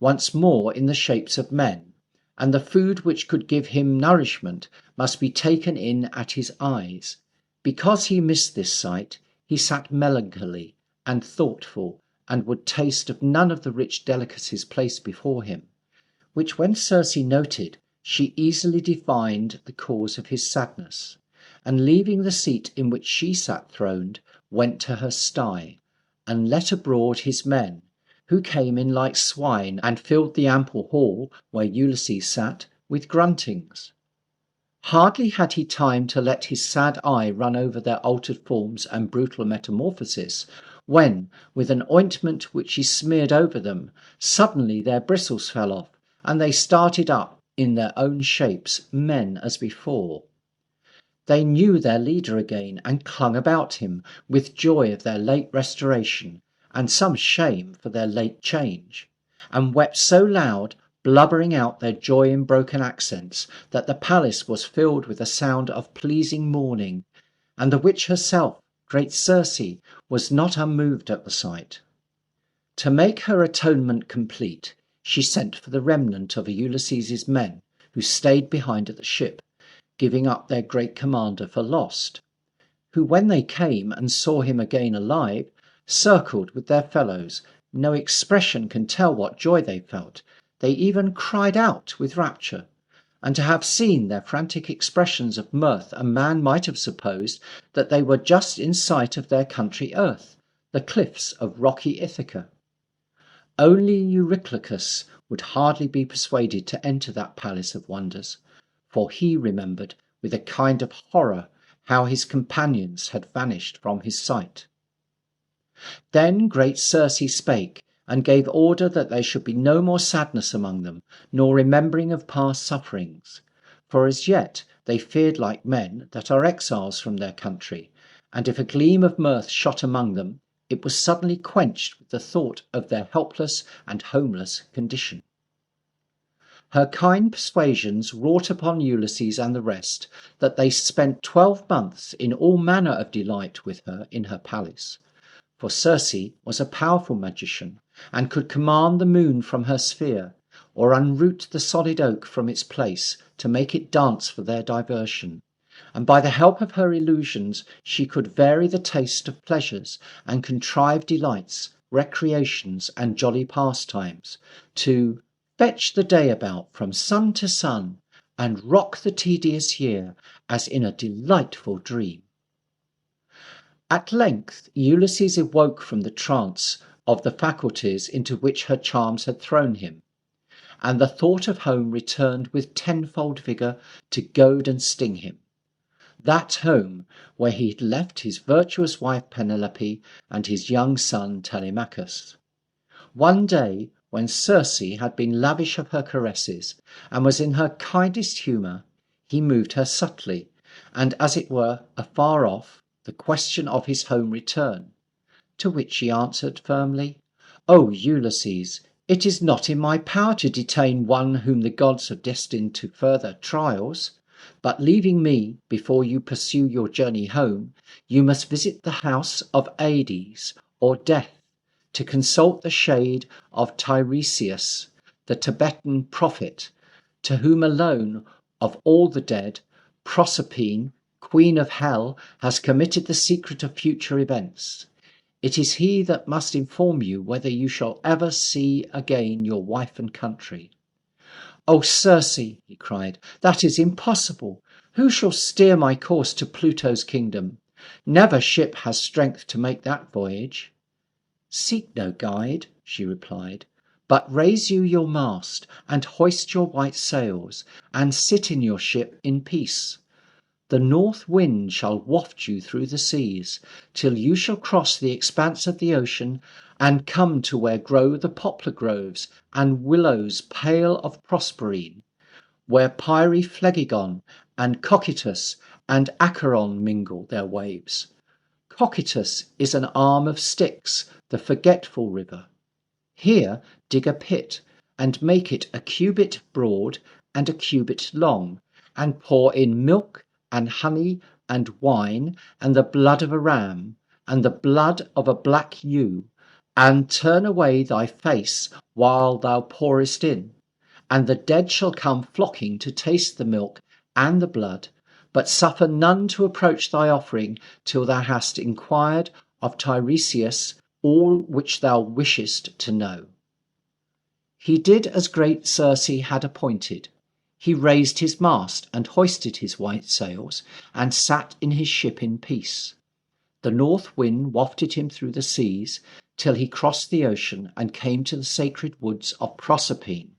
once more in the shapes of men, and the food which could give him nourishment must be taken in at his eyes. Because he missed this sight, he sat melancholy and thoughtful, and would taste of none of the rich delicacies placed before him, which when Circe noted, she easily divined the cause of his sadness, and leaving the seat in which she sat throned, went to her sty, and let abroad his men, who came in like swine, and filled the ample hall where Ulysses sat with gruntings. Hardly had he time to let his sad eye run over their altered forms and brutal metamorphosis, when, with an ointment which he smeared over them, suddenly their bristles fell off, and they started up in their own shapes, men as before. They knew their leader again, and clung about him, with joy of their late restoration, and some shame for their late change, and wept so loud, blubbering out their joy in broken accents, that the palace was filled with a sound of pleasing mourning, and the witch herself, great Circe, was not unmoved at the sight. To make her atonement complete, she sent for the remnant of Ulysses's men, who stayed behind at the ship, giving up their great commander for lost, who, when they came and saw him again alive, circled with their fellows. No expression can tell what joy they felt. They even cried out with rapture. And to have seen their frantic expressions of mirth, a man might have supposed that they were just in sight of their country earth, the cliffs of rocky Ithaca. Only Eurylochus would hardly be persuaded to enter that palace of wonders, for he remembered with a kind of horror how his companions had vanished from his sight. Then great Circe spake, and gave order that there should be no more sadness among them, nor remembering of past sufferings. For as yet they feared like men that are exiles from their country, and if a gleam of mirth shot among them, it was suddenly quenched with the thought of their helpless and homeless condition. Her kind persuasions wrought upon Ulysses and the rest, that they spent 12 months in all manner of delight with her in her palace. For Circe was a powerful magician, and could command the moon from her sphere, or unroot the solid oak from its place, to make it dance for their diversion. And by the help of her illusions she could vary the taste of pleasures, and contrive delights, recreations, and jolly pastimes, to fetch the day about from sun to sun, and rock the tedious year as in a delightful dream. At length Ulysses awoke from the trance of the faculties into which her charms had thrown him, and the thought of home returned with tenfold vigour to goad and sting him. That home where he had left his virtuous wife Penelope and his young son Telemachus. One day, when Circe had been lavish of her caresses, and was in her kindest humour, he moved her subtly, and as it were afar off, the question of his home return, to which she answered firmly, "O Ulysses, it is not in my power to detain one whom the gods have destined to further trials, but leaving me, before you pursue your journey home, you must visit the house of Hades, or Death, to consult the shade of Tiresias, the Tibetan prophet, to whom alone of all the dead, Proserpine, Queen of Hell, has committed the secret of future events. It is he that must inform you whether you shall ever see again your wife and country." "O Circe," he cried, "that is impossible. Who shall steer my course to Pluto's kingdom? Never ship has strength to make that voyage." "Seek no guide," she replied, "but raise you your mast, and hoist your white sails, and sit in your ship in peace. The north wind shall waft you through the seas, till you shall cross the expanse of the ocean, and come to where grow the poplar groves and willows pale of Proserpine, where Pyriphleggon and Cocytus and Acheron mingle their waves. Cocytus is an arm of Styx, the forgetful river. Here dig a pit, and make it a cubit broad and a cubit long, and pour in milk and honey and wine, and the blood of a ram, and the blood of a black ewe, and turn away thy face while thou pourest in, and the dead shall come flocking to taste the milk and the blood, but suffer none to approach thy offering till thou hast inquired of Tiresias all which thou wishest to know." He did as great Circe had appointed. He raised his mast and hoisted his white sails, and sat in his ship in peace. The north wind wafted him through the seas, till he crossed the ocean and came to the sacred woods of Proserpine.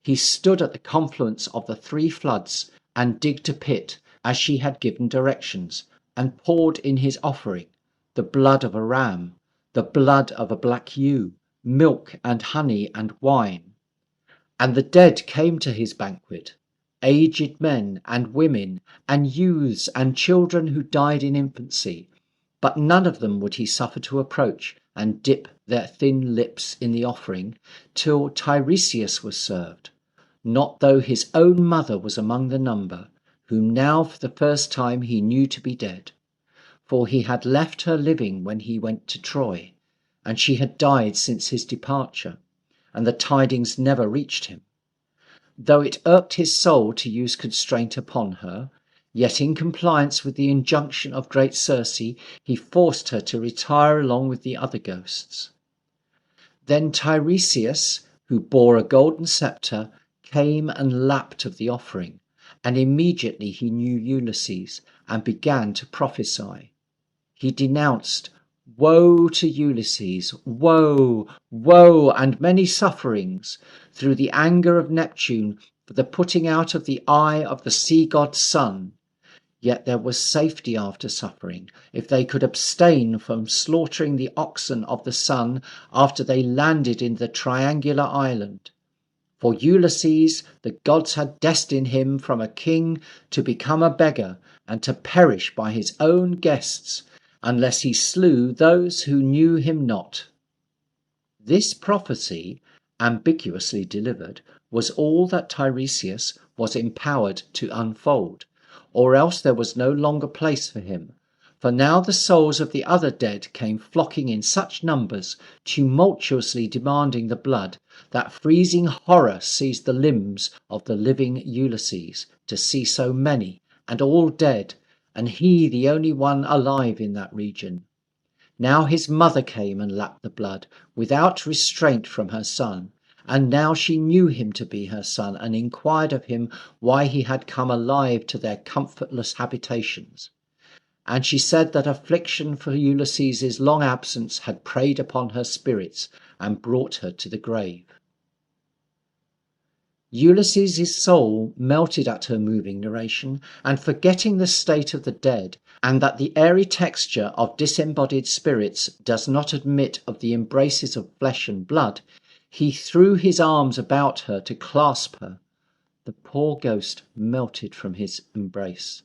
He stood at the confluence of the 3 floods, and digged a pit, as she had given directions, and poured in his offering, the blood of a ram, the blood of a black ewe, milk and honey and wine. And the dead came to his banquet, aged men and women, and youths and children who died in infancy, but none of them would he suffer to approach and dip their thin lips in the offering till Tiresias was served, not though his own mother was among the number, whom now for the first time he knew to be dead. For he had left her living when he went to Troy, and she had died since his departure, and the tidings never reached him. Though it irked his soul to use constraint upon her, Yet in compliance with the injunction of great Circe, he forced her to retire along with the other ghosts. Then Tiresias, who bore a golden sceptre, came and lapped of the offering, and immediately he knew Ulysses and began to prophesy. He denounced, "Woe to Ulysses! Woe, woe, and many sufferings, through the anger of Neptune for the putting out of the eye of the sea god's son. Yet there was safety after suffering, if they could abstain from slaughtering the oxen of the sun after they landed in the triangular island. For Ulysses, the gods had destined him from a king to become a beggar and to perish by his own guests, unless he slew those who knew him not." This prophecy, ambiguously delivered, was all that Tiresias was empowered to unfold, or else there was no longer place for him, for now the souls of the other dead came flocking in such numbers, tumultuously demanding the blood, that freezing horror seized the limbs of the living Ulysses, to see so many, and all dead, and he the only one alive in that region. Now his mother came and lapped the blood, without restraint from her son, and now she knew him to be her son, and inquired of him why he had come alive to their comfortless habitations. And she said that affliction for Ulysses's long absence had preyed upon her spirits and brought her to the grave. Ulysses's soul melted at her moving narration, and forgetting the state of the dead, and that the airy texture of disembodied spirits does not admit of the embraces of flesh and blood, he threw his arms about her to clasp her. The poor ghost melted from his embrace,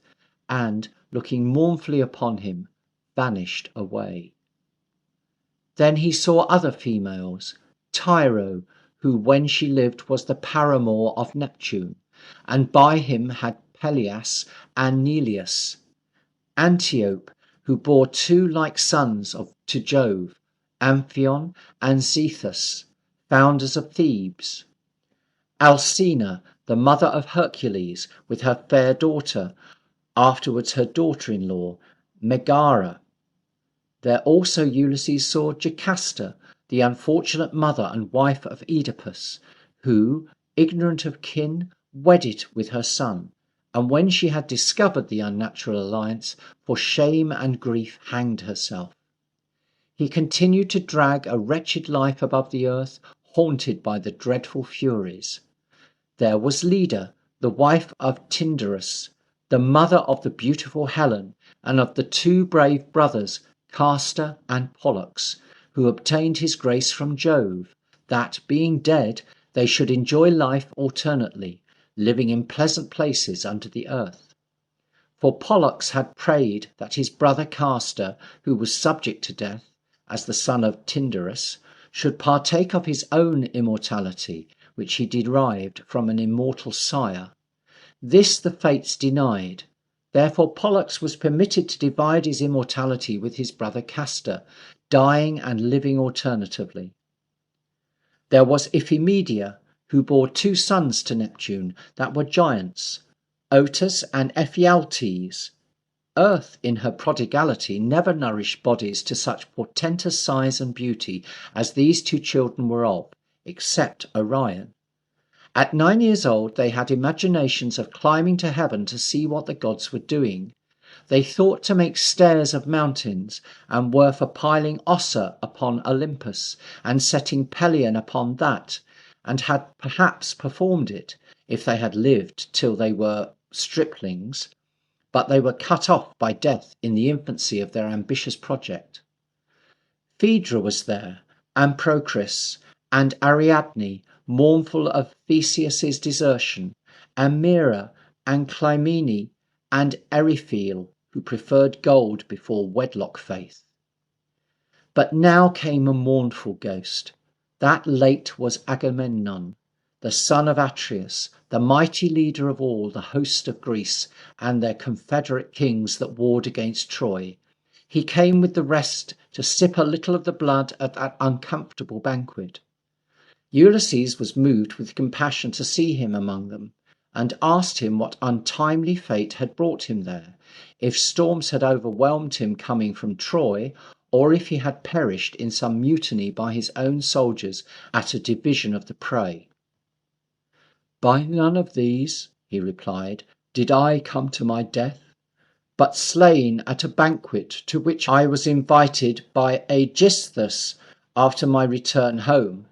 and, looking mournfully upon him, vanished away. Then he saw other females, Tyro, who when she lived was the paramour of Neptune, and by him had Peleus and Neleus, Antiope, who bore two like sons to Jove, Amphion and Zethus, founders of Thebes, Alcina, the mother of Hercules, with her fair daughter, afterwards her daughter-in-law, Megara. There also Ulysses saw Jocasta, the unfortunate mother and wife of Oedipus, who, ignorant of kin, wedded with her son, and when she had discovered the unnatural alliance, for shame and grief hanged herself. He continued to drag a wretched life above the earth, haunted by the dreadful Furies. There was Leda, the wife of Tyndarus, the mother of the beautiful Helen, and of the two brave brothers, Castor and Pollux, who obtained his grace from Jove, that, being dead, they should enjoy life alternately, living in pleasant places under the earth. For Pollux had prayed that his brother Castor, who was subject to death, as the son of Tyndarus, should partake of his own immortality, which he derived from an immortal sire. This the Fates denied. Therefore Pollux was permitted to divide his immortality with his brother Castor, dying and living alternatively. There was Iphimedia, who bore two sons to Neptune that were giants, Otus and Ephialtes. Earth, in her prodigality, never nourished bodies to such portentous size and beauty as these two children were of, except Orion. At 9 years old they had imaginations of climbing to heaven to see what the gods were doing. They thought to make stairs of mountains, and were for piling Ossa upon Olympus, and setting Pelion upon that, and had perhaps performed it, if they had lived till they were striplings, but they were cut off by death in the infancy of their ambitious project. Phaedra was there, and Procris, and Ariadne, mournful of Theseus's desertion, and Myrrha, and Clymene, and Eriphyle, who preferred gold before wedlock faith. But now came a mournful ghost. That late was Agamemnon, the son of Atreus, the mighty leader of all the host of Greece and their confederate kings that warred against Troy. He came with the rest to sip a little of the blood at that uncomfortable banquet. Ulysses was moved with compassion to see him among them, and asked him what untimely fate had brought him there, if storms had overwhelmed him coming from Troy, or if he had perished in some mutiny by his own soldiers at a division of the prey. "By none of these," he replied, "did I come to my death, but slain at a banquet to which I was invited by Aegisthus after my return home.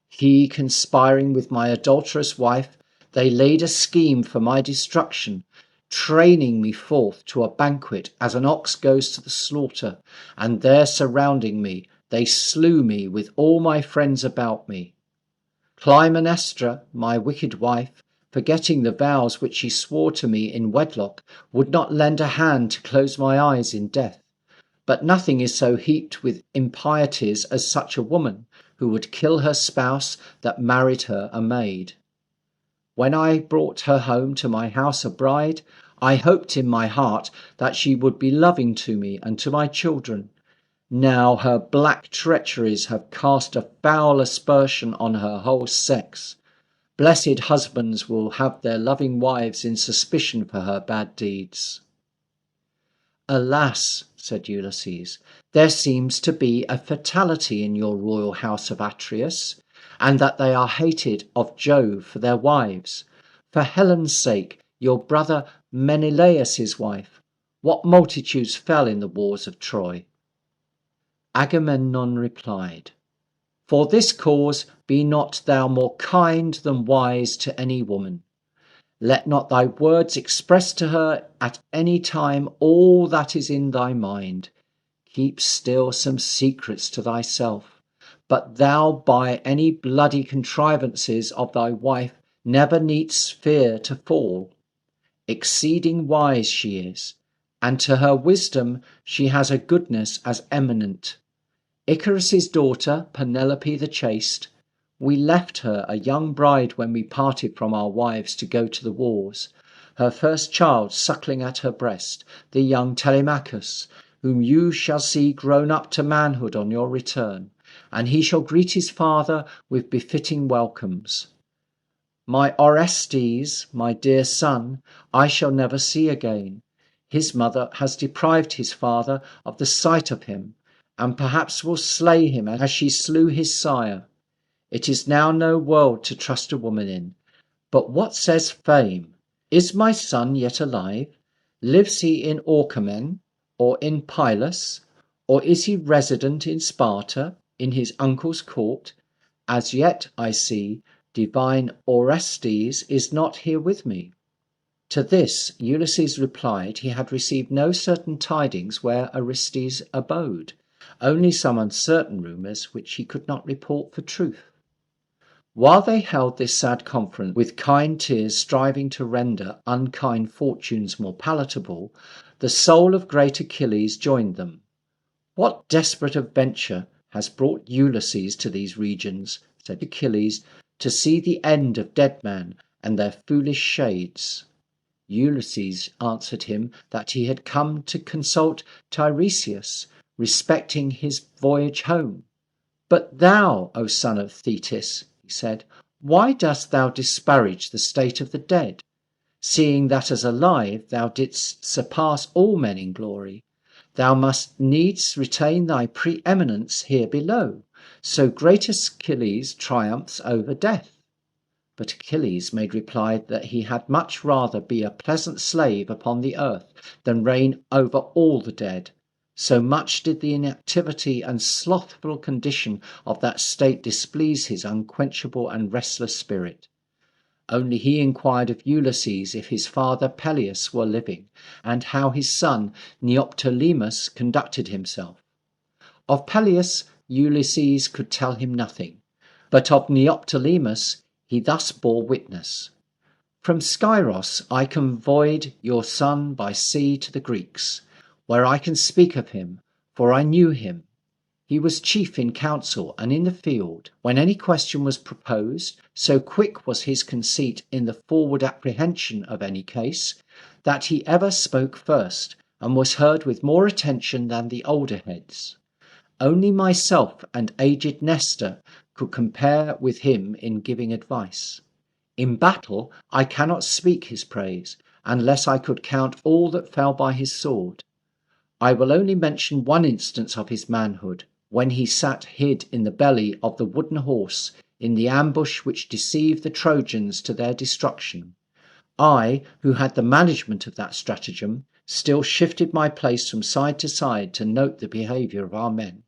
He conspiring with my adulterous wife, they laid a scheme for my destruction, training me forth to a banquet as an ox goes to the slaughter, and there surrounding me, they slew me with all my friends about me. Clytemnestra, my wicked wife, forgetting the vows which she swore to me in wedlock, would not lend a hand to close my eyes in death. But nothing is so heaped with impieties as such a woman, who would kill her spouse that married her a maid. When I brought her home to my house a bride, I hoped in my heart that she would be loving to me and to my children. Now her black treacheries have cast a foul aspersion on her whole sex. Blessed husbands will have their loving wives in suspicion for her bad deeds." "Alas," said Ulysses, "there seems to be a fatality in your royal house of Atreus, and that they are hated of Jove for their wives. For Helen's sake, your brother Menelaus's wife, what multitudes fell in the wars of Troy?" Agamemnon replied, "For this cause be not thou more kind than wise to any woman. Let not thy words express to her at any time all that is in thy mind. Keep still some secrets to thyself. But thou by any bloody contrivances of thy wife never needst fear to fall. Exceeding wise she is, and to her wisdom she has a goodness as eminent. Icarus's daughter, Penelope the chaste, we left her a young bride when we parted from our wives to go to the wars, her first child suckling at her breast, the young Telemachus, whom you shall see grown up to manhood on your return, and he shall greet his father with befitting welcomes. My Orestes, my dear son, I shall never see again. His mother has deprived his father of the sight of him, and perhaps will slay him as she slew his sire. It is now no world to trust a woman in. But what says fame? Is my son yet alive? Lives he in Orchomen, or in Pylus, or is he resident in Sparta, in his uncle's court? As yet, I see, divine Orestes is not here with me." To this Ulysses replied he had received no certain tidings where Orestes abode, only some uncertain rumours which he could not report for truth. While they held this sad conference, with kind tears striving to render unkind fortunes more palatable, the soul of great Achilles joined them. "What desperate adventure has brought Ulysses to these regions," said Achilles, "to see the end of dead men and their foolish shades?" Ulysses answered him that he had come to consult Tiresias respecting his voyage home. "But thou, O son of Thetis," he said, "why dost thou disparage the state of the dead, seeing that as alive thou didst surpass all men in glory? Thou must needs retain thy preeminence here below, so great Achilles triumphs over death." But Achilles made reply that he had much rather be a pleasant slave upon the earth than reign over all the dead. So much did the inactivity and slothful condition of that state displease his unquenchable and restless spirit. Only he inquired of Ulysses if his father Peleus were living, and how his son Neoptolemus conducted himself. Of Peleus Ulysses could tell him nothing, but of Neoptolemus he thus bore witness: "From Scyros I convoyed your son by sea to the Greeks, where I can speak of him, for I knew him. He was chief in council and in the field. When any question was proposed, so quick was his conceit in the forward apprehension of any case, that he ever spoke first, and was heard with more attention than the older heads. Only myself and aged Nestor could compare with him in giving advice. In battle I cannot speak his praise, unless I could count all that fell by his sword. I will only mention one instance of his manhood, when he sat hid in the belly of the wooden horse in the ambush which deceived the Trojans to their destruction. I, who had the management of that stratagem, still shifted my place from side to side to note the behaviour of our men.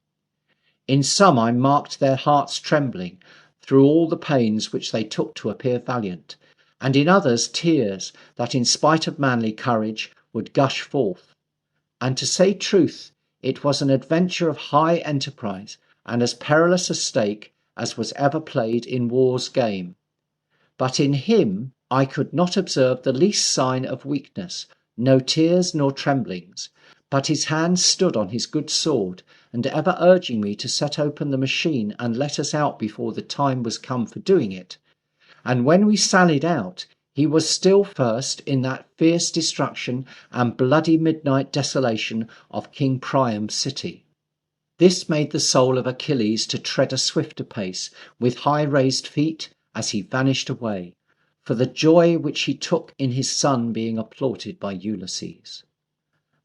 In some I marked their hearts trembling through all the pains which they took to appear valiant, and in others tears that, in spite of manly courage, would gush forth. And to say truth, it was an adventure of high enterprise, and as perilous a stake as was ever played in war's game. But in him I could not observe the least sign of weakness, no tears nor tremblings, but his hand stood on his good sword, and ever urging me to set open the machine and let us out before the time was come for doing it. And when we sallied out, he was still first in that fierce destruction and bloody midnight desolation of King Priam's city. This made the soul of Achilles to tread a swifter pace, with high raised feet, as he vanished away, for the joy which he took in his son being applauded by Ulysses.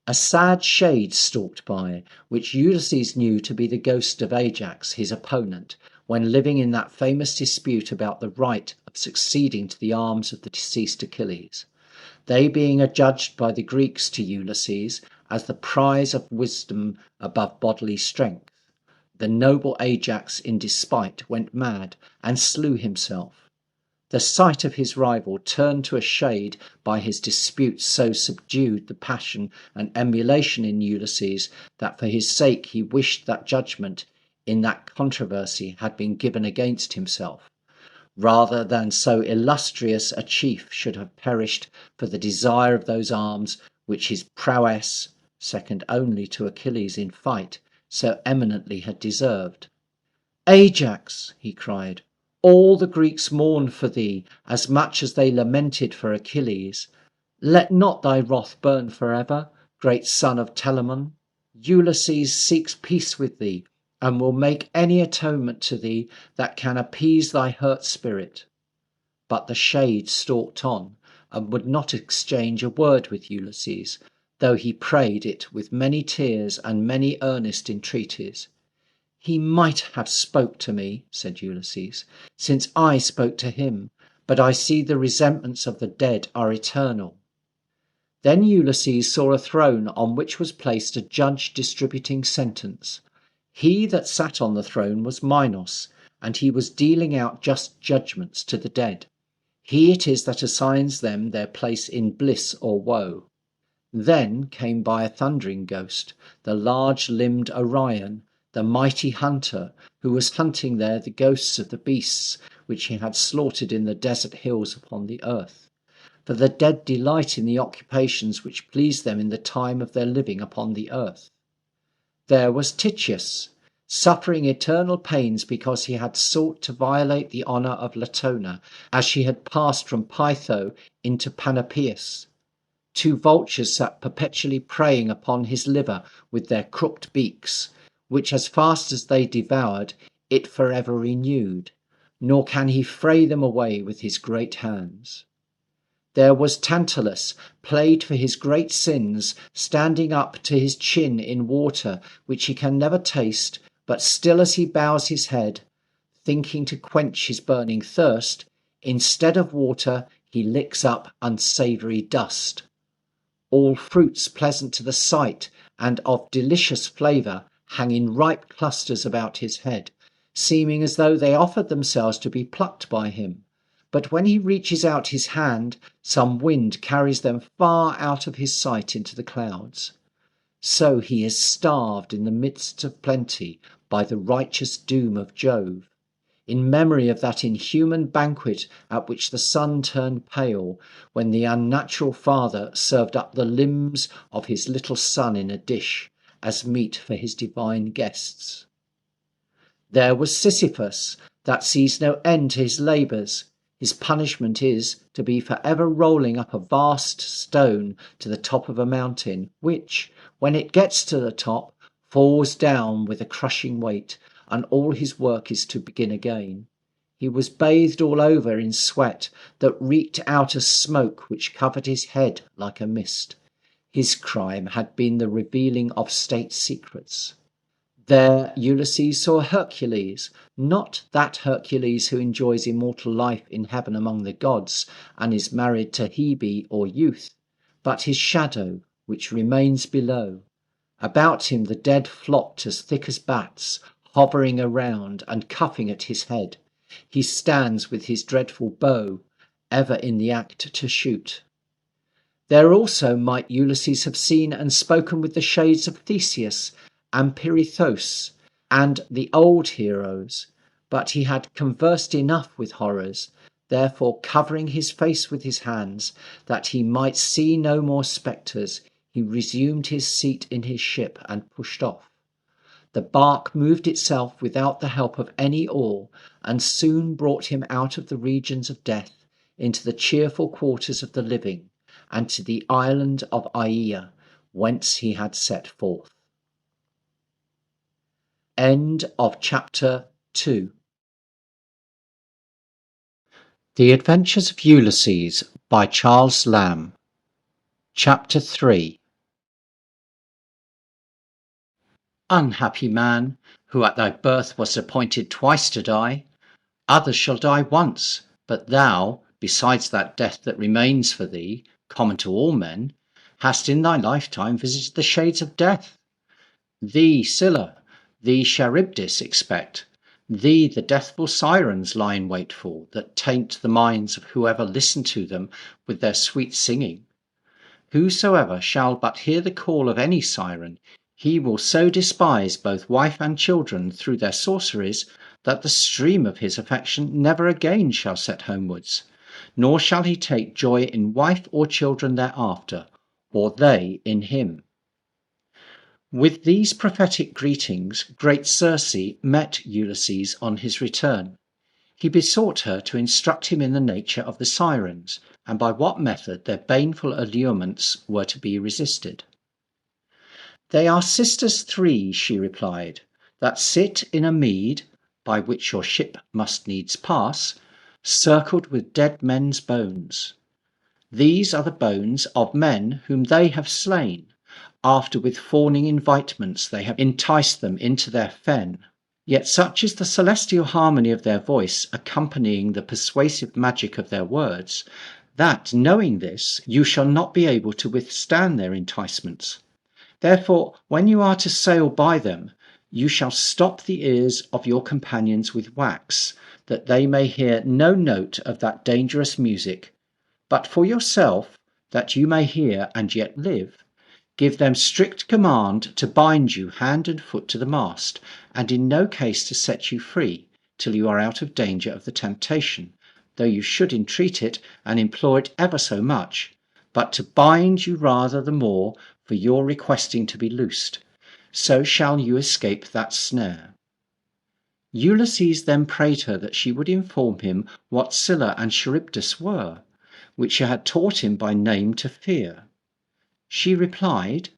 A sad shade stalked by, which Ulysses knew to be the ghost of Ajax, his opponent, when living in that famous dispute about the right of succeeding to the arms of the deceased Achilles, they being adjudged by the Greeks to Ulysses as the prize of wisdom above bodily strength. The noble Ajax in despite went mad and slew himself. The sight of his rival turned to a shade by his disputes so subdued the passion and emulation in Ulysses that for his sake he wished that judgment in that controversy had been given against himself, rather than so illustrious a chief should have perished for the desire of those arms which his prowess, second only to Achilles in fight, so eminently had deserved. "Ajax," he cried, "all the Greeks mourn for thee as much as they lamented for Achilles. Let not thy wrath burn for ever, great son of Telamon. Ulysses seeks peace with thee, and will make any atonement to thee that can appease thy hurt spirit." But the shade stalked on, and would not exchange a word with Ulysses, though he prayed it with many tears and many earnest entreaties. "He might have spoke to me," said Ulysses, "since I spoke to him, but I see the resentments of the dead are eternal." Then Ulysses saw a throne on which was placed a judge distributing sentence. He that sat on the throne was Minos, and he was dealing out just judgments to the dead. He it is that assigns them their place in bliss or woe. Then came by a thundering ghost, the large-limbed Orion, the mighty hunter, who was hunting there the ghosts of the beasts which he had slaughtered in the desert hills upon the earth. For the dead delight in the occupations which please them in the time of their living upon the earth. There was Tityus, suffering eternal pains because he had sought to violate the honour of Latona, as she had passed from Pytho into Panopeus. Two vultures sat perpetually preying upon his liver with their crooked beaks, which as fast as they devoured, it for ever renewed, nor can he fray them away with his great hands. There was Tantalus, plagued for his great sins, standing up to his chin in water which he can never taste, but still as he bows his head, thinking to quench his burning thirst, instead of water he licks up unsavoury dust. All fruits pleasant to the sight and of delicious flavour hang in ripe clusters about his head, seeming as though they offered themselves to be plucked by him. But when he reaches out his hand, some wind carries them far out of his sight into the clouds. So he is starved in the midst of plenty by the righteous doom of Jove, in memory of that inhuman banquet at which the sun turned pale, when the unnatural father served up the limbs of his little son in a dish, as meat for his divine guests. There was Sisyphus, that sees no end to his labours. His punishment is to be for ever rolling up a vast stone to the top of a mountain, which, when it gets to the top, falls down with a crushing weight, and all his work is to begin again. He was bathed all over in sweat that reeked out a smoke which covered his head like a mist. His crime had been the revealing of state secrets. There Ulysses saw Hercules, not that Hercules who enjoys immortal life in heaven among the gods and is married to Hebe or Youth, but his shadow, which remains below. About him the dead flocked as thick as bats, hovering around and cuffing at his head. He stands with his dreadful bow, ever in the act to shoot. There also might Ulysses have seen and spoken with the shades of Theseus and Pirithous and the old heroes, but he had conversed enough with horrors, therefore covering his face with his hands, that he might see no more spectres, he resumed his seat in his ship and pushed off. The bark moved itself without the help of any oar, and soon brought him out of the regions of death into the cheerful quarters of the living, and to the island of Aeaea, whence he had set forth. End of chapter 2. The Adventures of Ulysses by Charles Lamb. Chapter 3. Unhappy man, who at thy birth was appointed twice to die, others shall die once, but thou, besides that death that remains for thee, common to all men, hast in thy lifetime visited the shades of death. Thee Scylla, thee Charybdis expect, thee the deathful Sirens lie in wait for, that taint the minds of whoever listen to them with their sweet singing. Whosoever shall but hear the call of any siren, he will so despise both wife and children through their sorceries, that the stream of his affection never again shall set homewards, nor shall he take joy in wife or children thereafter, or they in him. With these prophetic greetings, great Circe met Ulysses on his return. He besought her to instruct him in the nature of the Sirens, and by what method their baneful allurements were to be resisted. They are sisters three, she replied, that sit in a mead, by which your ship must needs pass, circled with dead men's bones. These are the bones of men whom they have slain, after with fawning invitements they have enticed them into their fen. Yet such is the celestial harmony of their voice accompanying the persuasive magic of their words, that, knowing this, you shall not be able to withstand their enticements. Therefore, when you are to sail by them, you shall stop the ears of your companions with wax, that they may hear no note of that dangerous music. But for yourself, that you may hear and yet live, give them strict command to bind you hand and foot to the mast, and in no case to set you free, till you are out of danger of the temptation, though you should entreat it and implore it ever so much, but to bind you rather the more for your requesting to be loosed. So shall you escape that snare. Ulysses then prayed her that she would inform him what Scylla and Charybdis were, which she had taught him by name to fear. She replied,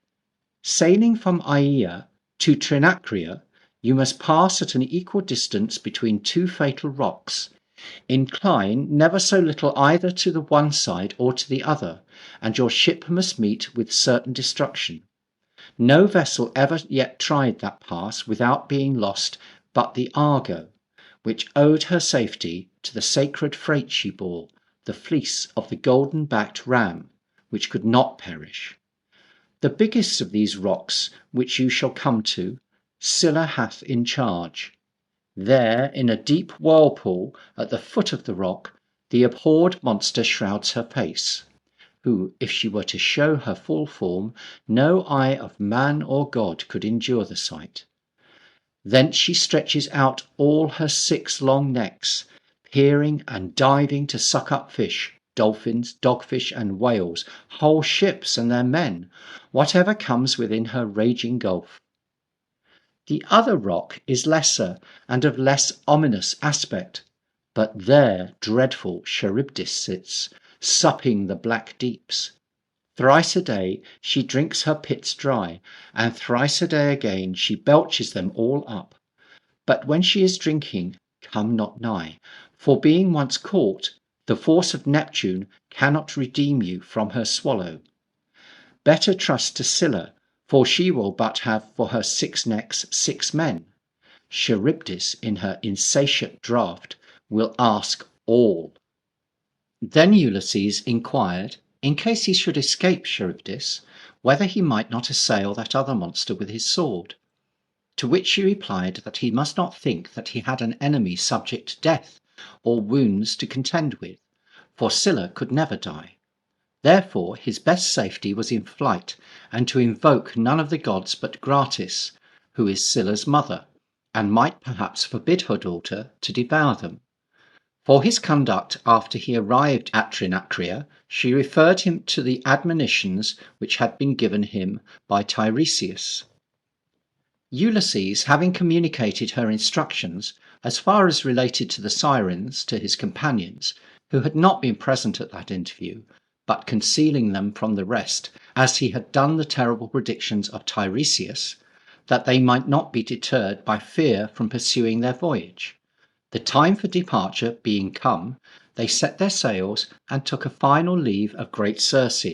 sailing from Aeaea to Trinacria, you must pass at an equal distance between two fatal rocks. Incline never so little either to the one side or to the other, and your ship must meet with certain destruction. No vessel ever yet tried that pass without being lost but the Argo, which owed her safety to the sacred freight she bore, the fleece of the golden-backed ram, which could not perish. The biggest of these rocks, which you shall come to, Scylla hath in charge. There, in a deep whirlpool at the foot of the rock, the abhorred monster shrouds her face, who, if she were to show her full form, no eye of man or god could endure the sight. Thence she stretches out all her 6 long necks, peering and diving to suck up fish, dolphins, dogfish, and whales, whole ships and their men, whatever comes within her raging gulf. The other rock is lesser and of less ominous aspect, but there dreadful Charybdis sits, supping the black deeps. Thrice a day she drinks her pits dry, and thrice a day again she belches them all up. But when she is drinking, come not nigh, For being once caught, the force of Neptune cannot redeem you from her swallow. Better trust to Scylla, for she will but have for her 6 necks 6 men. Charybdis, in her insatiate draught, will ask all. Then Ulysses inquired, in case he should escape Charybdis, whether he might not assail that other monster with his sword. To which she replied that he must not think that he had an enemy subject to death, or wounds to contend with, for Scylla could never die. Therefore his best safety was in flight, and to invoke none of the gods but Gratis, who is Scylla's mother, and might perhaps forbid her daughter to devour them. For his conduct after he arrived at Trinacria, she referred him to the admonitions which had been given him by Tiresias. Ulysses, having communicated her instructions, as far as related to the Sirens, to his companions, who had not been present at that interview, but concealing them from the rest, as he had done the terrible predictions of Tiresias, that they might not be deterred by fear from pursuing their voyage. The time for departure being come, they set their sails and took a final leave of great Circe,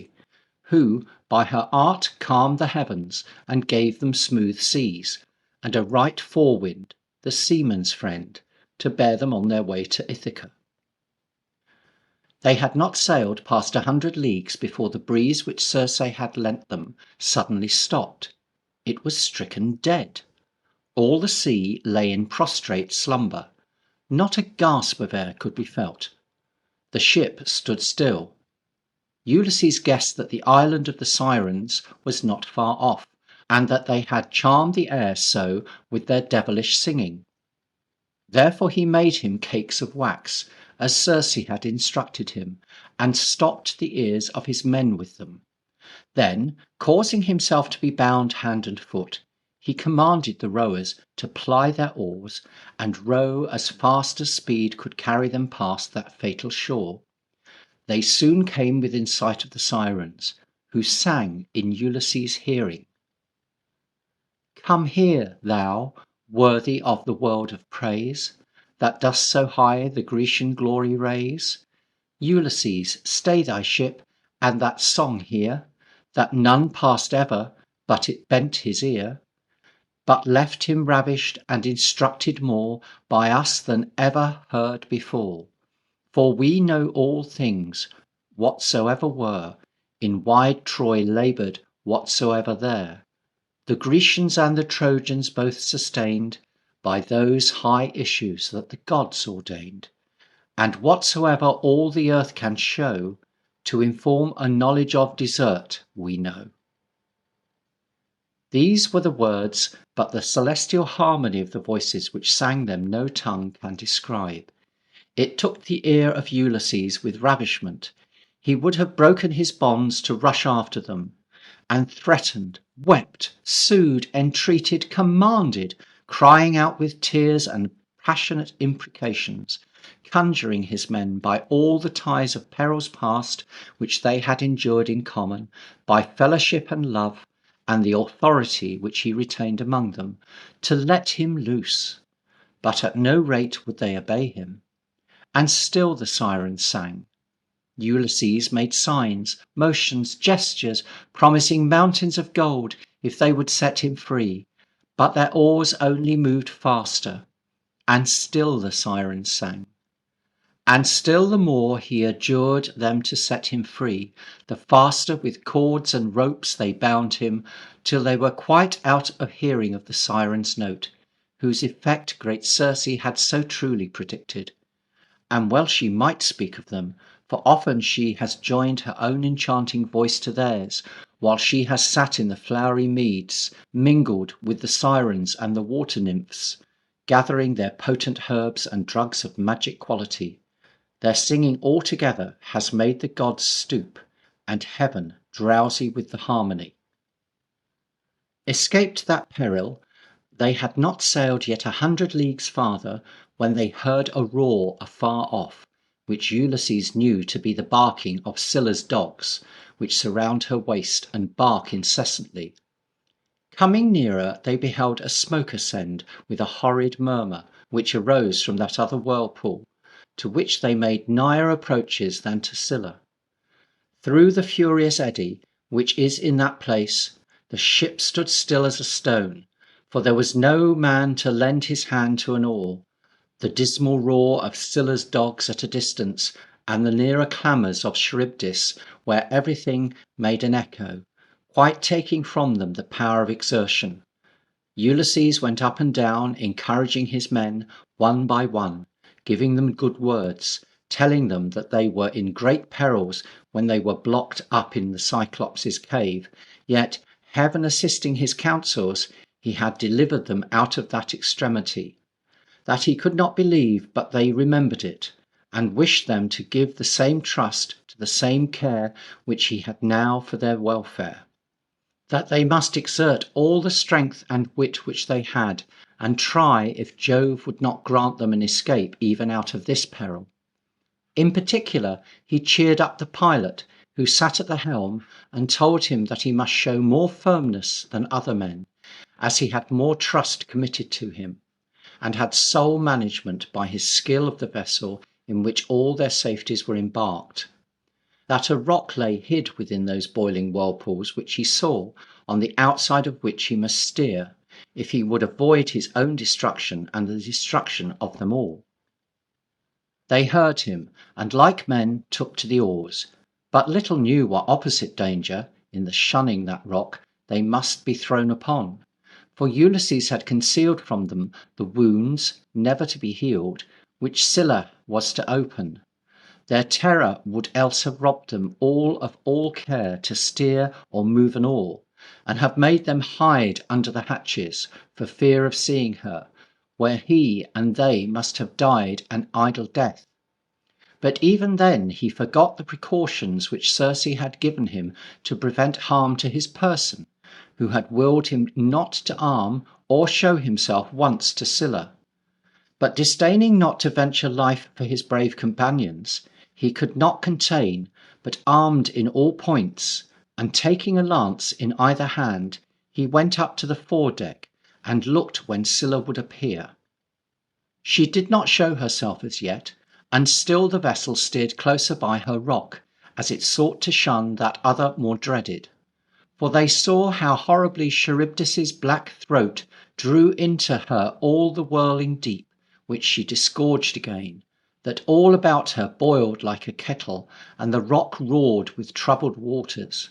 who by her art calmed the heavens and gave them smooth seas, and a right forewind, the seaman's friend, to bear them on their way to Ithaca. They had not sailed past 100 leagues before the breeze which Circe had lent them suddenly stopped. It was stricken dead. All the sea lay in prostrate slumber. Not a gasp of air could be felt. The ship stood still. Ulysses guessed that the island of the Sirens was not far off, and that they had charmed the air so with their devilish singing. Therefore he made him cakes of wax, as Circe had instructed him, and stopped the ears of his men with them. Then, causing himself to be bound hand and foot, he commanded the rowers to ply their oars and row as fast as speed could carry them past that fatal shore. They soon came within sight of the Sirens, who sang in Ulysses' hearing. Come here, thou, worthy of the world of praise, that dost so high the Grecian glory raise. Ulysses, stay thy ship, and that song hear, that none passed ever, but it bent his ear, but left him ravished and instructed more by us than ever heard before. For we know all things, whatsoever were, in wide Troy laboured whatsoever there. The Grecians and the Trojans both sustained by those high issues that the gods ordained, and whatsoever all the earth can show, to inform a knowledge of desert we know. These were the words, but the celestial harmony of the voices which sang them no tongue can describe. It took the ear of Ulysses with ravishment. He would have broken his bonds to rush after them, and threatened, wept, sued, entreated, commanded, crying out with tears and passionate imprecations, conjuring his men by all the ties of perils past which they had endured in common, by fellowship and love, and the authority which he retained among them, to let him loose. But at no rate would they obey him. And still the Sirens sang. Ulysses made signs, motions, gestures, promising mountains of gold if they would set him free, but their oars only moved faster, and still the Sirens sang. And still the more he adjured them to set him free, the faster with cords and ropes they bound him, till they were quite out of hearing of the Sirens' note, whose effect great Circe had so truly predicted. And well she might speak of them, for often she has joined her own enchanting voice to theirs, while she has sat in the flowery meads, mingled with the Sirens and the water nymphs, gathering their potent herbs and drugs of magic quality. Their singing altogether has made the gods stoop, and heaven drowsy with the harmony. Escaped that peril, they had not sailed yet 100 leagues farther, when they heard a roar afar off, which Ulysses knew to be the barking of Scylla's dogs, which surround her waist and bark incessantly. Coming nearer, they beheld a smoke ascend with a horrid murmur, which arose from that other whirlpool, to which they made nigher approaches than to Scylla. Through the furious eddy, which is in that place, the ship stood still as a stone, for there was no man to lend his hand to an oar. The dismal roar of Scylla's dogs at a distance, and the nearer clamours of Charybdis, where everything made an echo, quite taking from them the power of exertion. Ulysses went up and down, encouraging his men one by one, giving them good words, telling them that they were in great perils when they were blocked up in the Cyclops' cave, yet, heaven assisting his counsels, he had delivered them out of that extremity. That he could not believe, but they remembered it, and wished them to give the same trust to the same care which he had now for their welfare. That they must exert all the strength and wit which they had, and try if Jove would not grant them an escape even out of this peril. In particular, he cheered up the pilot, who sat at the helm, and told him that he must show more firmness than other men, as he had more trust committed to him, and had sole management by his skill of the vessel in which all their safeties were embarked. That a rock lay hid within those boiling whirlpools which he saw, on the outside of which he must steer, if he would avoid his own destruction and the destruction of them all. They heard him, and like men took to the oars, but little knew what opposite danger, in the shunning that rock, they must be thrown upon. For Ulysses had concealed from them the wounds, never to be healed, which Scylla was to open. Their terror would else have robbed them all of all care to steer or move an oar, and have made them hide under the hatches, for fear of seeing her, where he and they must have died an idle death. But even then he forgot the precautions which Circe had given him to prevent harm to his person, who had willed him not to arm or show himself once to Scylla. But disdaining not to venture life for his brave companions, he could not contain, but armed in all points, and taking a lance in either hand, he went up to the foredeck, and looked when Scylla would appear. She did not show herself as yet, and still the vessel steered closer by her rock, as it sought to shun that other more dreaded. For they saw how horribly Charybdis' black throat drew into her all the whirling deep, which she disgorged again, that all about her boiled like a kettle, and the rock roared with troubled waters,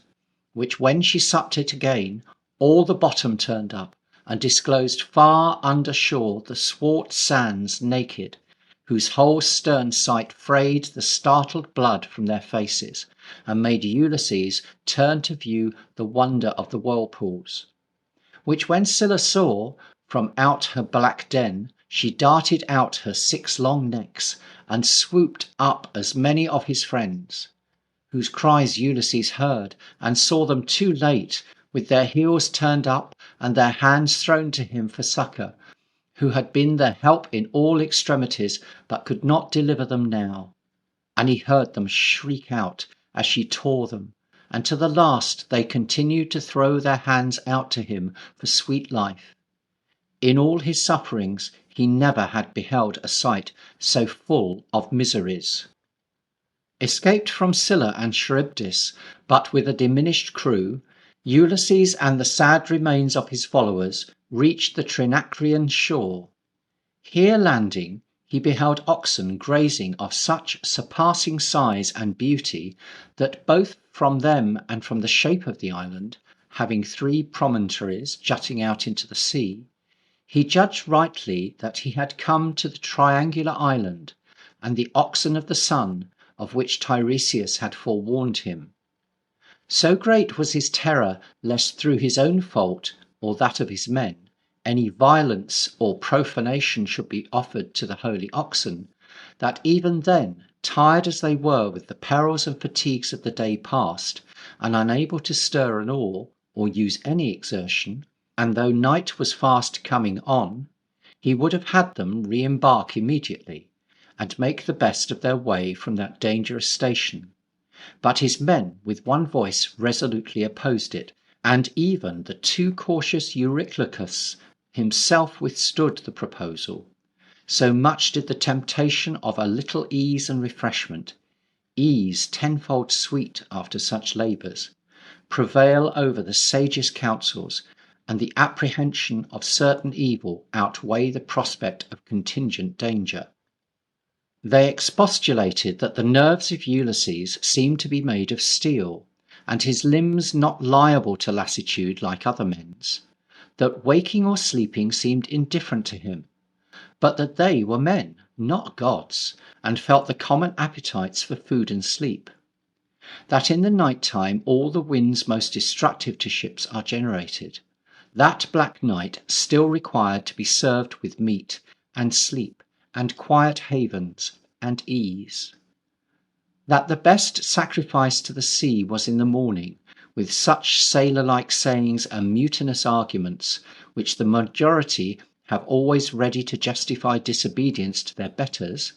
which when she supped it again, all the bottom turned up, and disclosed far under shore the swart sands naked, whose whole stern sight frayed the startled blood from their faces, and made Ulysses turn to view the wonder of the whirlpools. Which when Scylla saw, from out her black den, she darted out her 6 long necks, and swooped up as many of his friends, whose cries Ulysses heard, and saw them too late, with their heels turned up, and their hands thrown to him for succour, who had been their help in all extremities, but could not deliver them now. And he heard them shriek out as she tore them, and to the last they continued to throw their hands out to him for sweet life. In all his sufferings he never had beheld a sight so full of miseries. Escaped from Scylla and Charybdis, but with a diminished crew, Ulysses and the sad remains of his followers reached the Trinacrian shore. Here landing, he beheld oxen grazing of such surpassing size and beauty that both from them and from the shape of the island, having 3 promontories jutting out into the sea, he judged rightly that he had come to the triangular island, and the oxen of the sun, of which Tiresias had forewarned him. So great was his terror lest through his own fault, or that of his men, any violence or profanation should be offered to the holy oxen, that even then, tired as they were with the perils and fatigues of the day past, and unable to stir an oar, or use any exertion, and though night was fast coming on, he would have had them re-embark immediately, and make the best of their way from that dangerous station. But his men with one voice resolutely opposed it, and even the too cautious Eurylochus himself withstood the proposal, So much did the temptation of a little ease and refreshment, ease tenfold sweet after such labours, prevail over the sagest counsels, and the apprehension of certain evil outweigh the prospect of contingent danger. They expostulated that the nerves of Ulysses seemed to be made of steel, and his limbs not liable to lassitude like other men's, that waking or sleeping seemed indifferent to him, but that they were men, not gods, and felt the common appetites for food and sleep. That in the night time all the winds most destructive to ships are generated. That black night still required to be served with meat, and sleep, and quiet havens, and ease. That the best sacrifice to the sea was in the morning, with such sailor-like sayings and mutinous arguments, which the majority have always ready to justify disobedience to their betters,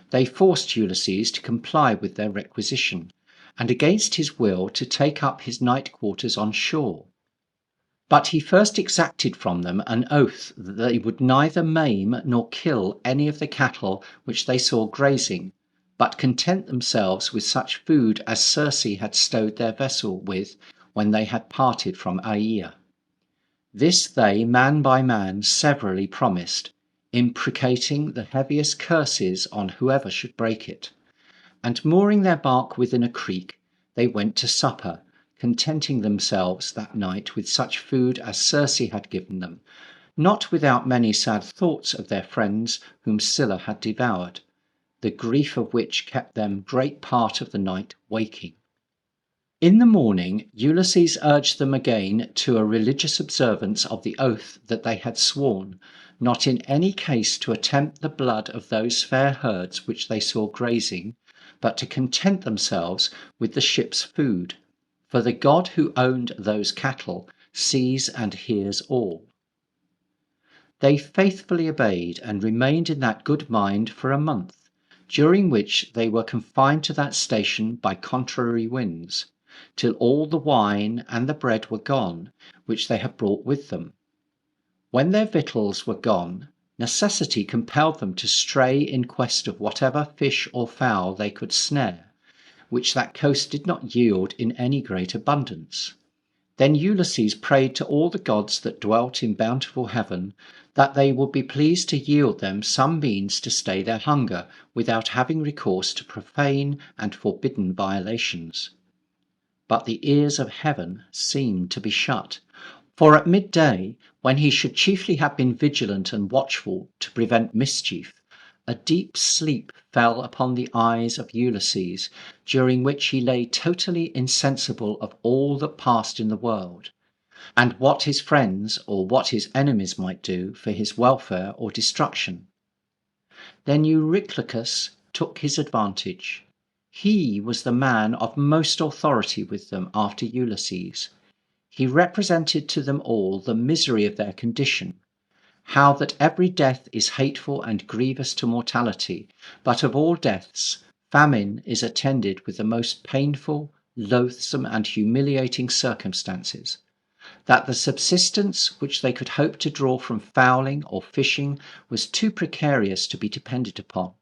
they forced Ulysses to comply with their requisition, and against his will to take up his night quarters on shore. But he first exacted from them an oath that they would neither maim nor kill any of the cattle which they saw grazing, but content themselves with such food as Circe had stowed their vessel with when they had parted from Aea. This they, man by man, severally promised, imprecating the heaviest curses on whoever should break it. And mooring their bark within a creek, they went to supper, contenting themselves that night with such food as Circe had given them, not without many sad thoughts of their friends whom Scylla had devoured, the grief of which kept them great part of the night waking. In the morning Ulysses urged them again to a religious observance of the oath that they had sworn, not in any case to attempt the blood of those fair herds which they saw grazing, but to content themselves with the ship's food, for the god who owned those cattle sees and hears all. They faithfully obeyed and remained in that good mind for a month, during which they were confined to that station by contrary winds, till all the wine and the bread were gone, which they had brought with them. When their victuals were gone, necessity compelled them to stray in quest of whatever fish or fowl they could snare, which that coast did not yield in any great abundance. Then Ulysses prayed to all the gods that dwelt in bountiful heaven that they would be pleased to yield them some means to stay their hunger without having recourse to profane and forbidden violations. But the ears of heaven seemed to be shut, for at midday, when he should chiefly have been vigilant and watchful to prevent mischief, a deep sleep fell upon the eyes of Ulysses, during which he lay totally insensible of all that passed in the world, and what his friends or what his enemies might do for his welfare or destruction. Then Eurylochus took his advantage. He was the man of most authority with them after Ulysses. He represented to them all the misery of their condition, how that every death is hateful and grievous to mortality, but of all deaths, famine is attended with the most painful, loathsome, and humiliating circumstances, that the subsistence which they could hope to draw from fowling or fishing was too precarious to be depended upon,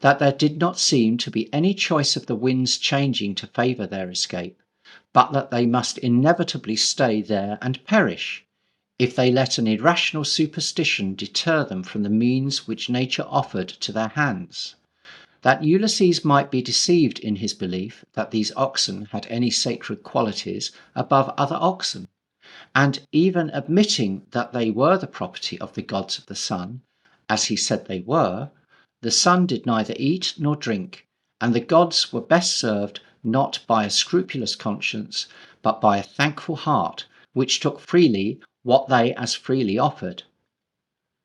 that there did not seem to be any choice of the winds changing to favour their escape, but that they must inevitably stay there and perish, if they let an irrational superstition deter them from the means which nature offered to their hands. That Ulysses might be deceived in his belief that these oxen had any sacred qualities above other oxen, and even admitting that they were the property of the gods of the sun, as he said they were, the sun did neither eat nor drink, and the gods were best served not by a scrupulous conscience, but by a thankful heart, which took freely what they as freely offered.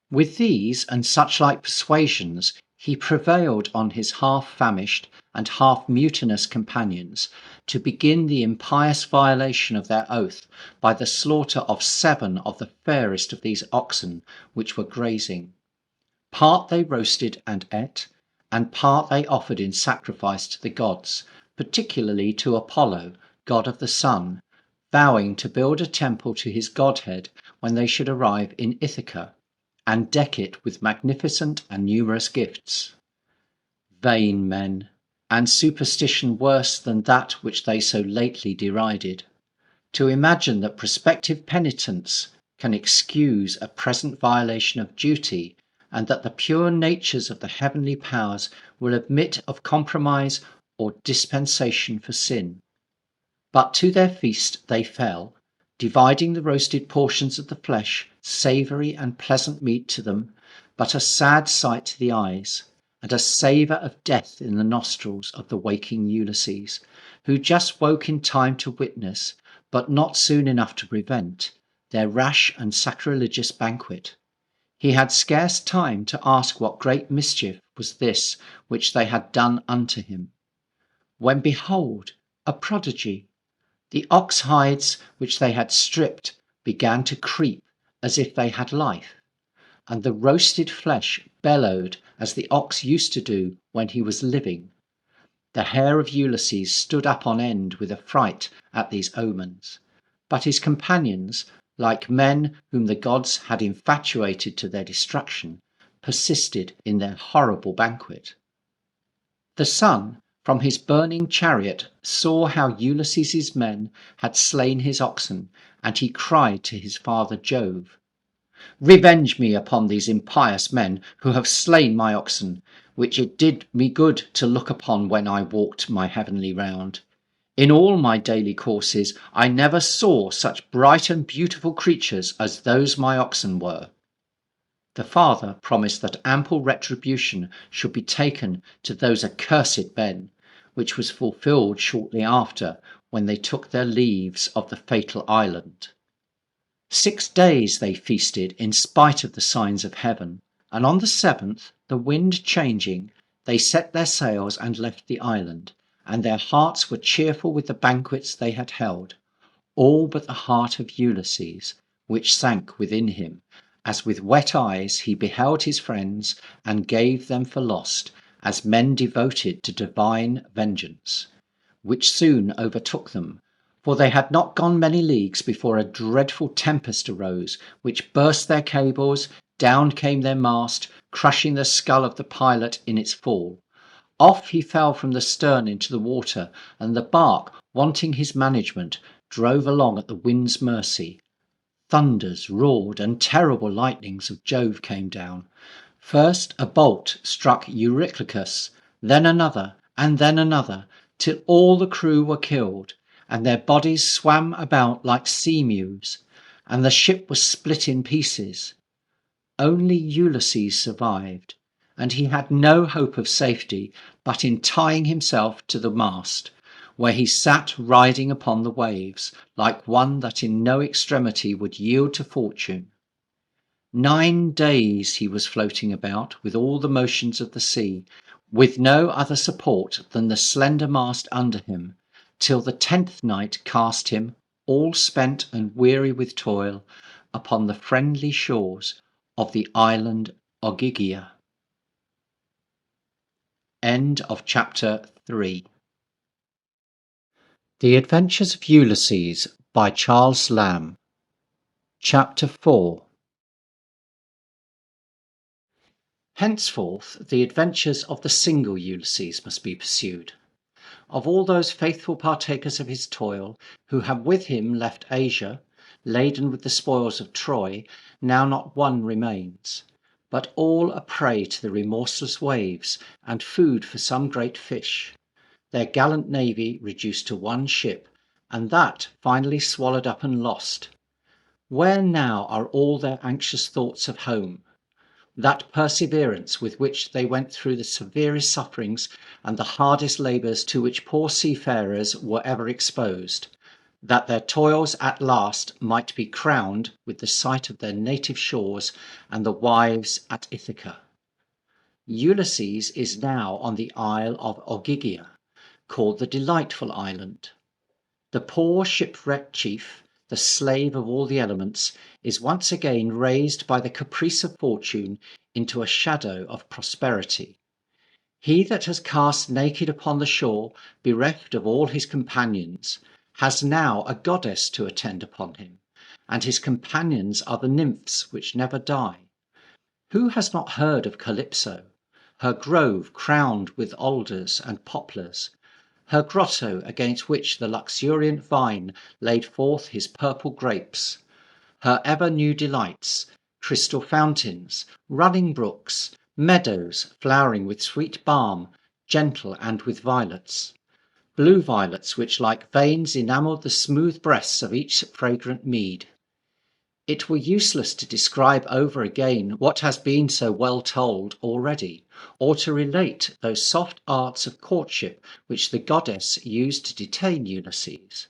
With these and such like persuasions he prevailed on his half-famished and half-mutinous companions to begin the impious violation of their oath by the slaughter of 7 of the fairest of these oxen which were grazing. Part they roasted and ate, and part they offered in sacrifice to the gods, particularly to Apollo, god of the sun, vowing to build a temple to his godhead when they should arrive in Ithaca, and deck it with magnificent and numerous gifts. Vain men, and superstition worse than that which they so lately derided. To imagine that prospective penitence can excuse a present violation of duty, and that the pure natures of the heavenly powers will admit of compromise or dispensation for sin. But to their feast they fell, dividing the roasted portions of the flesh, savoury and pleasant meat to them, but a sad sight to the eyes, and a savour of death in the nostrils of the waking Ulysses, who just woke in time to witness, but not soon enough to prevent, their rash and sacrilegious banquet. He had scarce time to ask what great mischief was this which they had done unto him, when behold, a prodigy! The ox hides which they had stripped began to creep as if they had life, and the roasted flesh bellowed as the ox used to do when he was living. The hair of Ulysses stood up on end with affright at these omens, but his companions, like men whom the gods had infatuated to their destruction, persisted in their horrible banquet. The sun, from his burning chariot, saw how Ulysses's men had slain his oxen, and he cried to his father Jove, "Revenge me upon these impious men who have slain my oxen, which it did me good to look upon when I walked my heavenly round. In all my daily courses I never saw such bright and beautiful creatures as those my oxen were." The father promised that ample retribution should be taken to those accursed men, which was fulfilled shortly after, when they took their leaves of the fatal island. 6 days they feasted in spite of the signs of heaven, and on the 7th, the wind changing, they set their sails and left the island, and their hearts were cheerful with the banquets they had held, all but the heart of Ulysses, which sank within him, as with wet eyes he beheld his friends and gave them for lost, as men devoted to divine vengeance, which soon overtook them, for they had not gone many leagues before a dreadful tempest arose, which burst their cables, down came their mast, crushing the skull of the pilot in its fall. Off he fell from the stern into the water, and the bark, wanting his management, drove along at the wind's mercy. Thunders roared, and terrible lightnings of Jove came down. First a bolt struck Euryclus, then another, and then another, till all the crew were killed, and their bodies swam about like sea mews, and the ship was split in pieces. Only Ulysses survived, and he had no hope of safety but in tying himself to the mast, where he sat riding upon the waves, like one that in no extremity would yield to fortune. 9 days he was floating about with all the motions of the sea, with no other support than the slender mast under him, till the 10th night cast him, all spent and weary with toil, upon the friendly shores of the island Ogygia. End of chapter 3. The Adventures of Ulysses by Charles Lamb. Chapter 4. Henceforth the adventures of the single Ulysses must be pursued. Of all those faithful partakers of his toil, who have with him left Asia, laden with the spoils of Troy, now not one remains, but all a prey to the remorseless waves, and food for some great fish. Their gallant navy reduced to one ship, and that finally swallowed up and lost. Where now are all their anxious thoughts of home? That perseverance with which they went through the severest sufferings and the hardest labours to which poor seafarers were ever exposed, that their toils at last might be crowned with the sight of their native shores and the wives at Ithaca. Ulysses is now on the isle of Ogygia, called the Delightful Island. The poor shipwrecked chief, the slave of all the elements, is once again raised by the caprice of fortune into a shadow of prosperity. He that has cast naked upon the shore, bereft of all his companions, has now a goddess to attend upon him, and his companions are the nymphs which never die. Who has not heard of Calypso, her grove crowned with alders and poplars, her grotto against which the luxuriant vine laid forth his purple grapes, her ever new delights, crystal fountains, running brooks, meadows flowering with sweet balm, gentle and with violets, blue violets which like veins enamelled the smooth breasts of each fragrant mead. It were useless to describe over again what has been so well told already, or to relate those soft arts of courtship which the goddess used to detain Ulysses,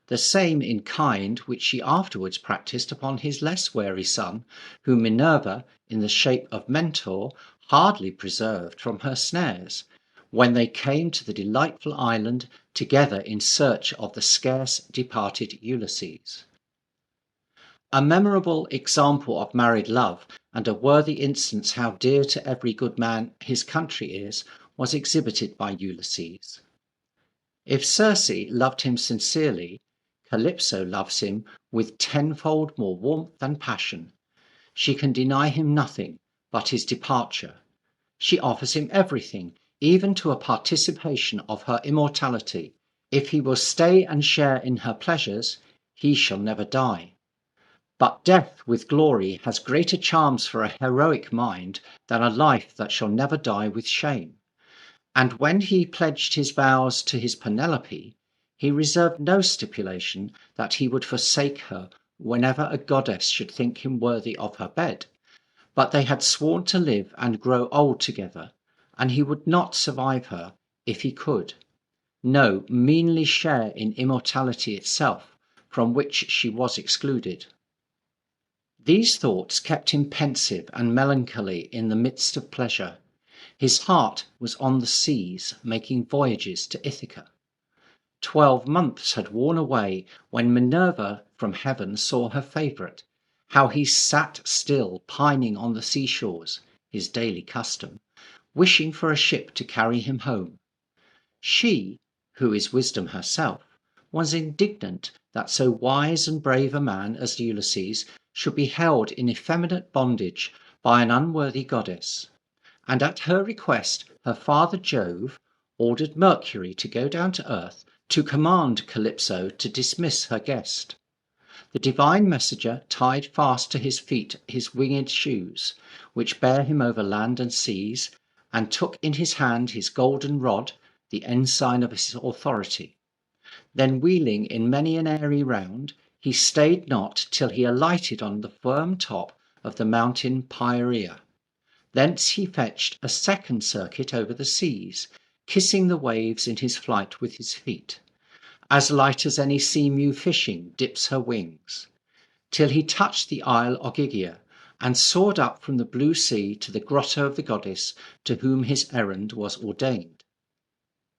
the same in kind which she afterwards practised upon his less wary son, whom Minerva, in the shape of Mentor, hardly preserved from her snares, when they came to the delightful island together in search of the scarce departed Ulysses. A memorable example of married love, and a worthy instance how dear to every good man his country is, was exhibited by Ulysses. If Circe loved him sincerely, Calypso loves him with tenfold more warmth and passion. She can deny him nothing but his departure. She offers him everything, even to a participation of her immortality. If he will stay and share in her pleasures, he shall never die. But death with glory has greater charms for a heroic mind than a life that shall never die with shame. And when he pledged his vows to his Penelope, he reserved no stipulation that he would forsake her whenever a goddess should think him worthy of her bed, but they had sworn to live and grow old together, and he would not survive her if he could, no, meanly share in immortality itself, from which she was excluded. These thoughts kept him pensive and melancholy in the midst of pleasure. His heart was on the seas, making voyages to Ithaca. 12 months had worn away when Minerva from heaven saw her favourite, how he sat still pining on the seashores, his daily custom, wishing for a ship to carry him home. She, who is wisdom herself, was indignant that so wise and brave a man as Ulysses should be held in effeminate bondage by an unworthy goddess, and at her request her father Jove ordered Mercury to go down to earth to command Calypso to dismiss her guest. The divine messenger tied fast to his feet his winged shoes, which bear him over land and seas, and took in his hand his golden rod, the ensign of his authority. Then wheeling in many an airy round, he stayed not till he alighted on the firm top of the mountain Pieria. Thence he fetched a second circuit over the seas, kissing the waves in his flight with his feet, as light as any sea-mew fishing dips her wings, till he touched the isle Ogygia, and soared up from the blue sea to the grotto of the goddess to whom his errand was ordained.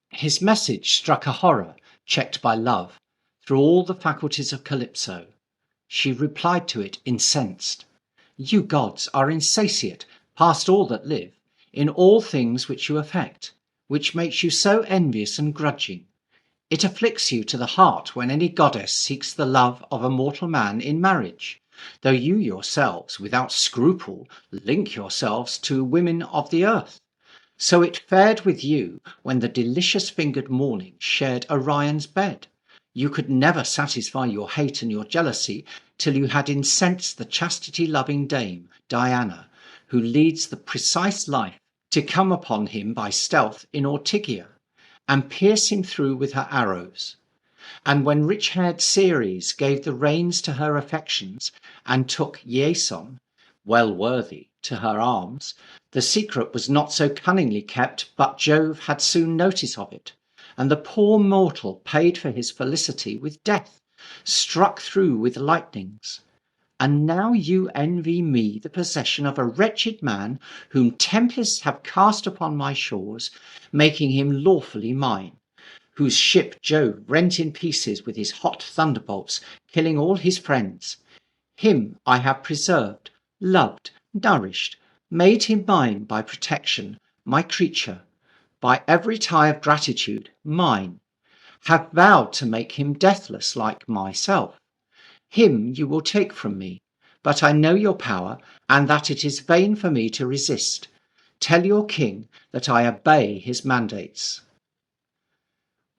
His message struck a horror, checked by love, through all the faculties of Calypso. She replied to it incensed. You gods are insatiate, past all that live, in all things which you affect, which makes you so envious and grudging. It afflicts you to the heart when any goddess seeks the love of a mortal man in marriage, though you yourselves, without scruple, link yourselves to women of the earth. So it fared with you when the delicious-fingered morning shared Orion's bed. You could never satisfy your hate and your jealousy till you had incensed the chastity-loving dame, Diana, who leads the precise life, to come upon him by stealth in Ortygia, and pierce him through with her arrows. And when rich-haired Ceres gave the reins to her affections, and took Iason, well worthy, to her arms, the secret was not so cunningly kept but Jove had soon notice of it, and the poor mortal paid for his felicity with death, struck through with lightnings. And now you envy me the possession of a wretched man whom tempests have cast upon my shores, making him lawfully mine, whose ship Jove rent in pieces with his hot thunderbolts, killing all his friends. Him I have preserved, loved, nourished, made him mine by protection, my creature, by every tie of gratitude, mine, have vowed to make him deathless like myself. Him you will take from me, But I know your power, and that it is vain for me to resist. Tell your king that I obey his mandates."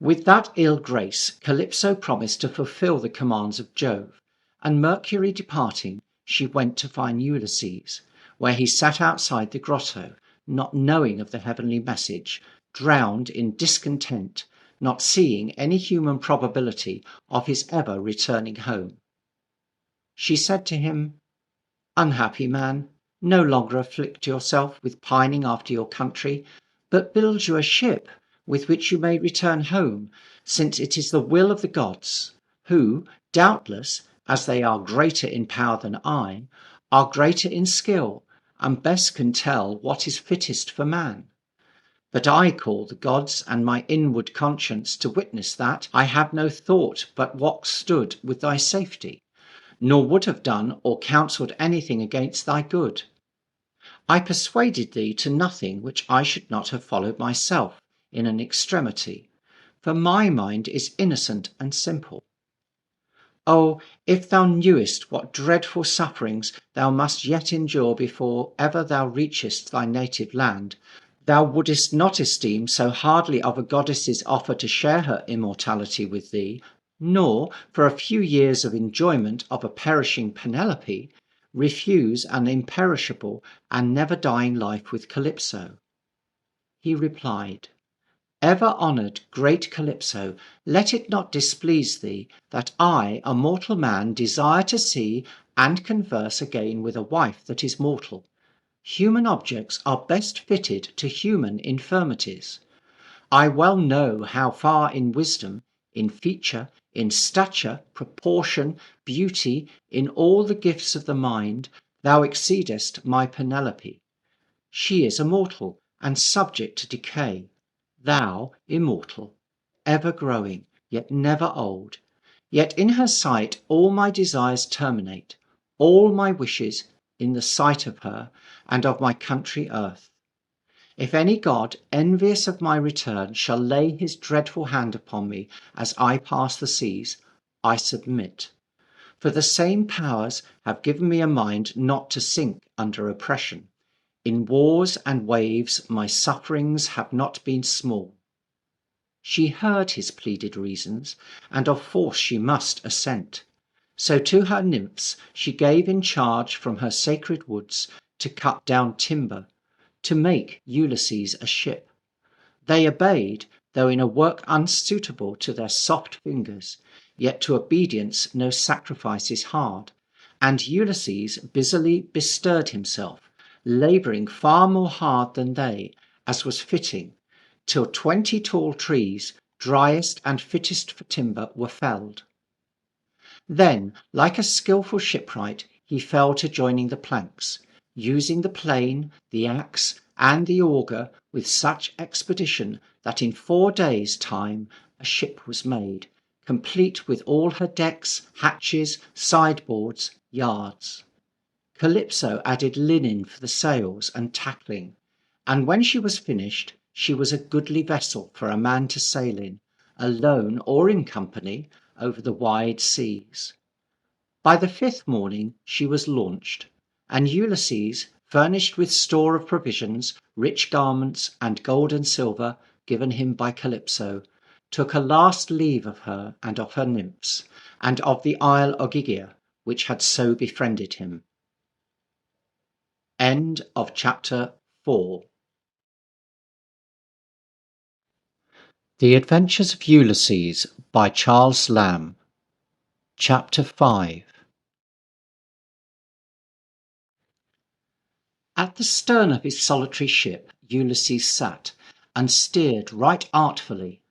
With that ill grace, Calypso promised to fulfil the commands of Jove, and Mercury departing, she went to find Ulysses, where he sat outside the grotto, not knowing of the heavenly message, drowned in discontent, not seeing any human probability of his ever returning home. She said to him, "Unhappy man, no longer afflict yourself with pining after your country, but build you a ship with which you may return home, since it is the will of the gods, who, doubtless, as they are greater in power than I, are greater in skill, and best can tell what is fittest for man. But I call the gods and my inward conscience to witness that I have no thought but what stood with thy safety, nor would have done or counselled anything against thy good. I persuaded thee to nothing which I should not have followed myself in an extremity, for my mind is innocent and simple. Oh, if thou knewest what dreadful sufferings thou must yet endure before ever thou reachest thy native land, thou wouldest not esteem so hardly of a goddess's offer to share her immortality with thee, nor, for a few years of enjoyment of a perishing Penelope, refuse an imperishable and never dying life with Calypso." He replied, "Ever honoured great Calypso, let it not displease thee that I, a mortal man, desire to see and converse again with a wife that is mortal. Human objects are best fitted to human infirmities. I well know how far in wisdom, in feature, in stature, proportion, beauty, in all the gifts of the mind, thou exceedest my Penelope. She is a mortal, and subject to decay; thou immortal, ever growing, yet never old. Yet in her sight all my desires terminate, all my wishes, in the sight of her, and of my country earth. If any god, envious of my return, shall lay his dreadful hand upon me as I pass the seas, I submit. For the same powers have given me a mind not to sink under oppression. In wars and waves my sufferings have not been small." She heard his pleaded reasons, and of force she must assent. So to her nymphs she gave in charge from her sacred woods to cut down timber, to make Ulysses a ship. They obeyed, though in a work unsuitable to their soft fingers, yet to obedience no sacrifice is hard, and Ulysses busily bestirred himself, labouring far more hard than they, as was fitting, till 20 tall trees, driest and fittest for timber, were felled. Then, like a skilful shipwright, he fell to joining the planks, using the plane, the axe, and the auger with such expedition that in 4 days' time a ship was made, complete with all her decks, hatches, sideboards, yards. Calypso added linen for the sails and tackling, and when she was finished, she was a goodly vessel for a man to sail in, alone or in company, over the wide seas. By the 5th morning she was launched, and Ulysses, furnished with store of provisions, rich garments, and gold and silver, given him by Calypso, took a last leave of her and of her nymphs, and of the isle Ogygia, which had so befriended him. End of chapter 4. The Adventures of Ulysses by Charles Lamb. Chapter 5. At the stern of his solitary ship Ulysses sat, and steered right artfully.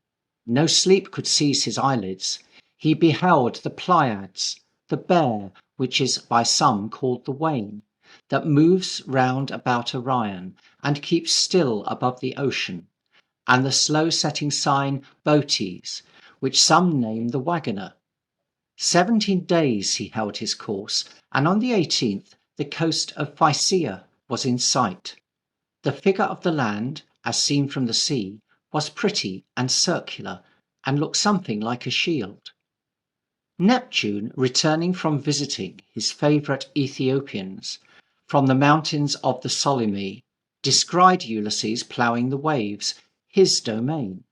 No sleep could seize his eyelids. He beheld the Pleiades, the Bear, which is by some called the Wain, that moves round about Orion, and keeps still above the ocean, and the slow-setting sign Bootes, which some name the Wagoner. 17 days he held his course, and on the 18th the coast of Phrygia was in sight. The figure of the land, as seen from the sea, was pretty and circular, and looked something like a shield. Neptune, returning from visiting his favourite Ethiopians from the mountains of the Solymi, descried Ulysses ploughing the waves, his domain.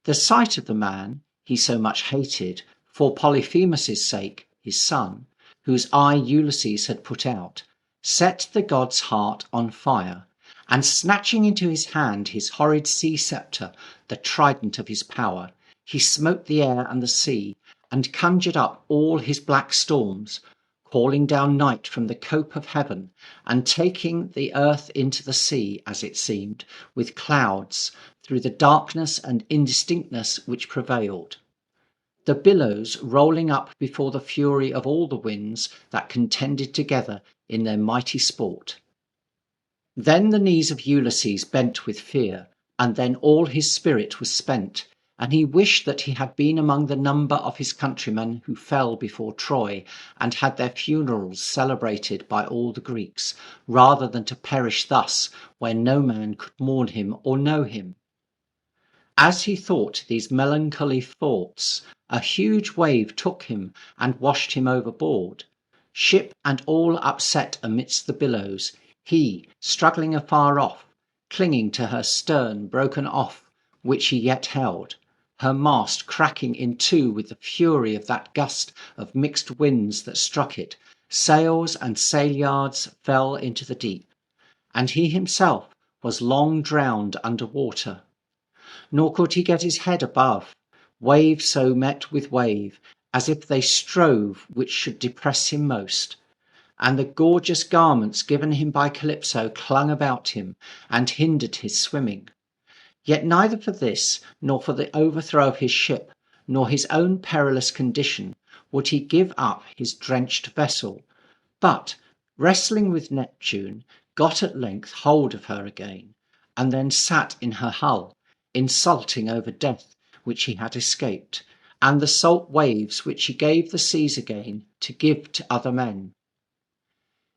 The sight of the man he so much hated, for Polyphemus' sake, his son, whose eye Ulysses had put out, set the god's heart on fire, and snatching into his hand his horrid sea sceptre, the trident of his power, he smote the air and the sea, and conjured up all his black storms, calling down night from the cope of heaven, and taking the earth into the sea, as it seemed, with clouds, through the darkness and indistinctness which prevailed. The billows rolling up before the fury of all the winds that contended together in their mighty sport. Then the knees of Ulysses bent with fear, and then all his spirit was spent, and he wished that he had been among the number of his countrymen who fell before Troy, and had their funerals celebrated by all the Greeks, rather than to perish thus, where no man could mourn him or know him. As he thought these melancholy thoughts, a huge wave took him and washed him overboard. Ship and all upset amidst the billows, he, struggling afar off, clinging to her stern broken off, which he yet held, her mast cracking in two with the fury of that gust of mixed winds that struck it, sails and sail-yards fell into the deep, and he himself was long drowned under water. Nor could he get his head above. Wave so met with wave, as if they strove which should depress him most. And the gorgeous garments given him by Calypso clung about him, and hindered his swimming. Yet neither for this, nor for the overthrow of his ship, nor his own perilous condition, would he give up his drenched vessel, but, wrestling with Neptune, got at length hold of her again, and then sat in her hull, insulting over death which he had escaped, and the salt waves which he gave the seas again to give to other men.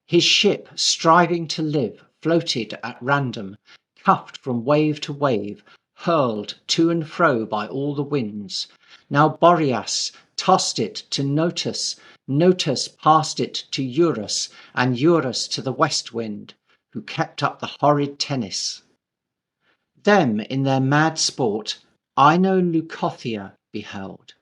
His ship, striving to live, floated at random, cuffed from wave to wave, hurled to and fro by all the winds. Now Boreas tossed it to Notus, Notus passed it to Eurus, and Eurus to the west wind, who kept up the horrid tennis. Them in their mad sport Ino Leucothea beheld.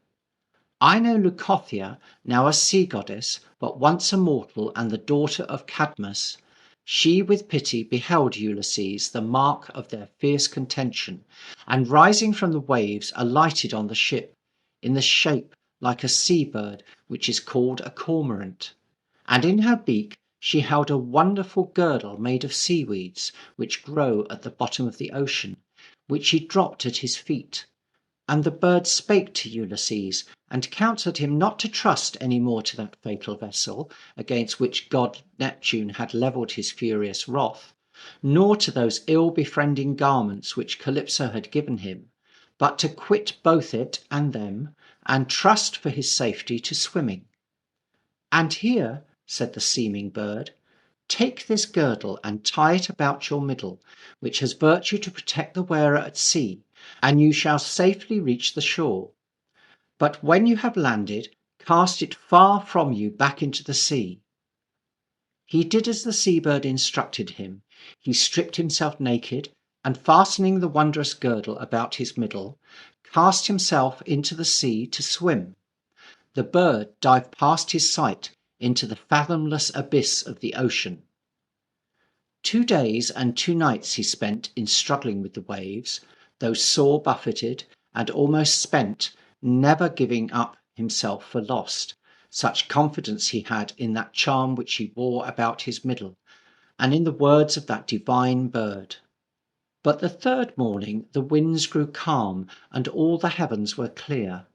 Ino Leucothea, now a sea goddess, but once a mortal and the daughter of Cadmus, she with pity beheld Ulysses, the mark of their fierce contention, and rising from the waves alighted on the ship, in the shape like a sea-bird, which is called a cormorant. And in her beak she held a wonderful girdle made of seaweeds, which grow at the bottom of the ocean, which she dropped at his feet. And the bird spake to Ulysses, and counselled him not to trust any more to that fatal vessel, against which god Neptune had levelled his furious wrath, nor to those ill-befriending garments which Calypso had given him, but to quit both it and them, and trust for his safety to swimming. And here, said the seeming bird, take this girdle and tie it about your middle, which has virtue to protect the wearer at sea, and you shall safely reach the shore. But when you have landed, cast it far from you back into the sea. He did as the sea-bird instructed him. He stripped himself naked, and fastening the wondrous girdle about his middle, cast himself into the sea to swim. The bird dived past his sight into the fathomless abyss of the ocean. 2 days and 2 nights he spent in struggling with the waves, though sore buffeted and almost spent, never giving up himself for lost. Such confidence he had in that charm which he wore about his middle, and in the words of that divine bird. But the 3rd morning the winds grew calm, and all the heavens were clear.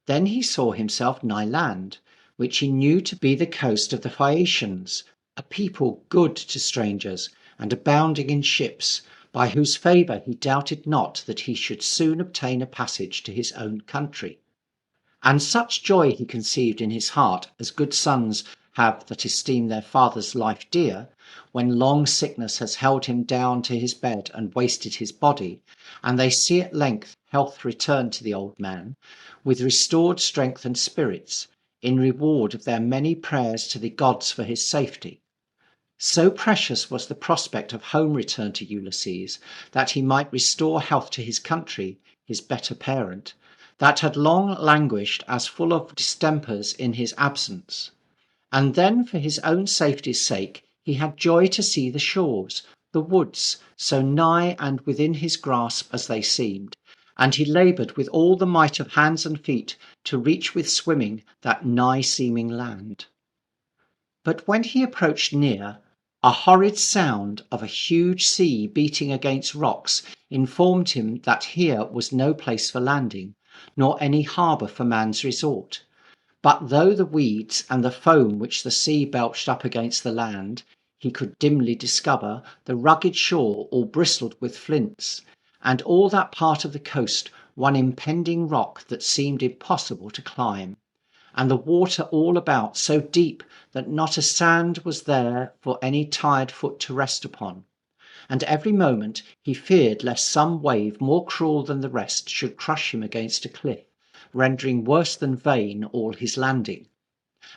Then he saw himself nigh land, which he knew to be the coast of the Phaeacians, a people good to strangers, and abounding in ships, by whose favour he doubted not that he should soon obtain a passage to his own country. And such joy he conceived in his heart as good sons have that esteem their father's life dear, when long sickness has held him down to his bed and wasted his body, and they see at length health returned to the old man, with restored strength and spirits, in reward of their many prayers to the gods for his safety. So precious was the prospect of home return to Ulysses, that he might restore health to his country, his better parent, that had long languished as full of distempers in his absence. And then for his own safety's sake he had joy to see the shores, the woods, so nigh and within his grasp as they seemed, and he laboured with all the might of hands and feet to reach with swimming that nigh-seeming land. But when he approached near, a horrid sound of a huge sea beating against rocks informed him that here was no place for landing, nor any harbour for man's resort. But though the weeds and the foam which the sea belched up against the land, he could dimly discover the rugged shore all bristled with flints, and all that part of the coast one impending rock that seemed impossible to climb, and the water all about so deep that not a sand was there for any tired foot to rest upon, and every moment he feared lest some wave more cruel than the rest should crush him against a cliff, rendering worse than vain all his landing.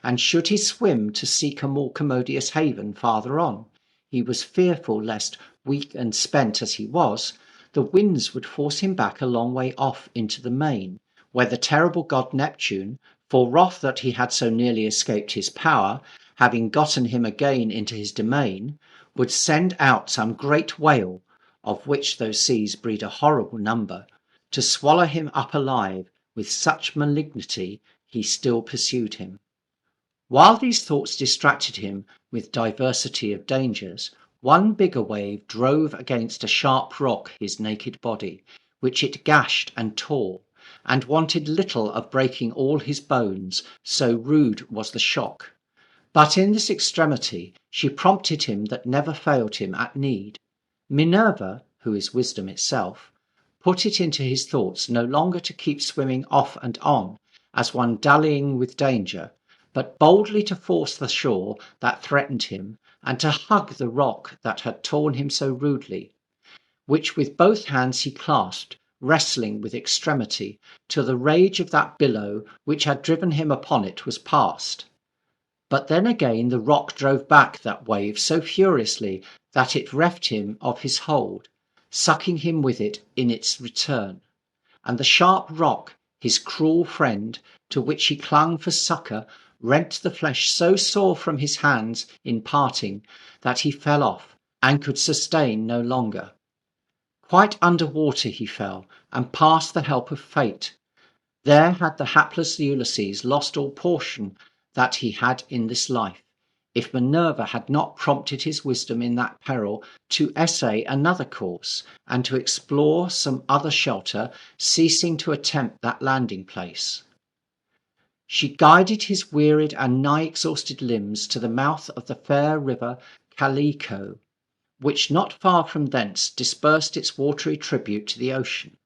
And should he swim to seek a more commodious haven farther on, he was fearful lest, weak and spent as he was, the winds would force him back a long way off into the main, where the terrible god Neptune, for wrath that he had so nearly escaped his power, having gotten him again into his domain, would send out some great whale, of which those seas breed a horrible number, to swallow him up alive. With such malignity he still pursued him. While these thoughts distracted him with diversity of dangers, one bigger wave drove against a sharp rock his naked body, which it gashed and tore, and wanted little of breaking all his bones, so rude was the shock. But in this extremity she prompted him that never failed him at need. Minerva, who is wisdom itself, put it into his thoughts no longer to keep swimming off and on, as one dallying with danger, but boldly to force the shore that threatened him, and to hug the rock that had torn him so rudely, which with both hands he clasped, wrestling with extremity, till the rage of that billow which had driven him upon it was past. But then again the rock drove back that wave so furiously that it reft him of his hold, sucking him with it in its return, and the sharp rock, his cruel friend, to which he clung for succour, rent the flesh so sore from his hands in parting that he fell off, and could sustain no longer. Quite under water he fell, and past the help of fate. There had the hapless Ulysses lost all portion that he had in this life, if Minerva had not prompted his wisdom in that peril to essay another course, and to explore some other shelter, ceasing to attempt that landing place. She guided his wearied and nigh exhausted limbs to the mouth of the fair river Calypso, which not far from thence dispersed its watery tribute to the ocean.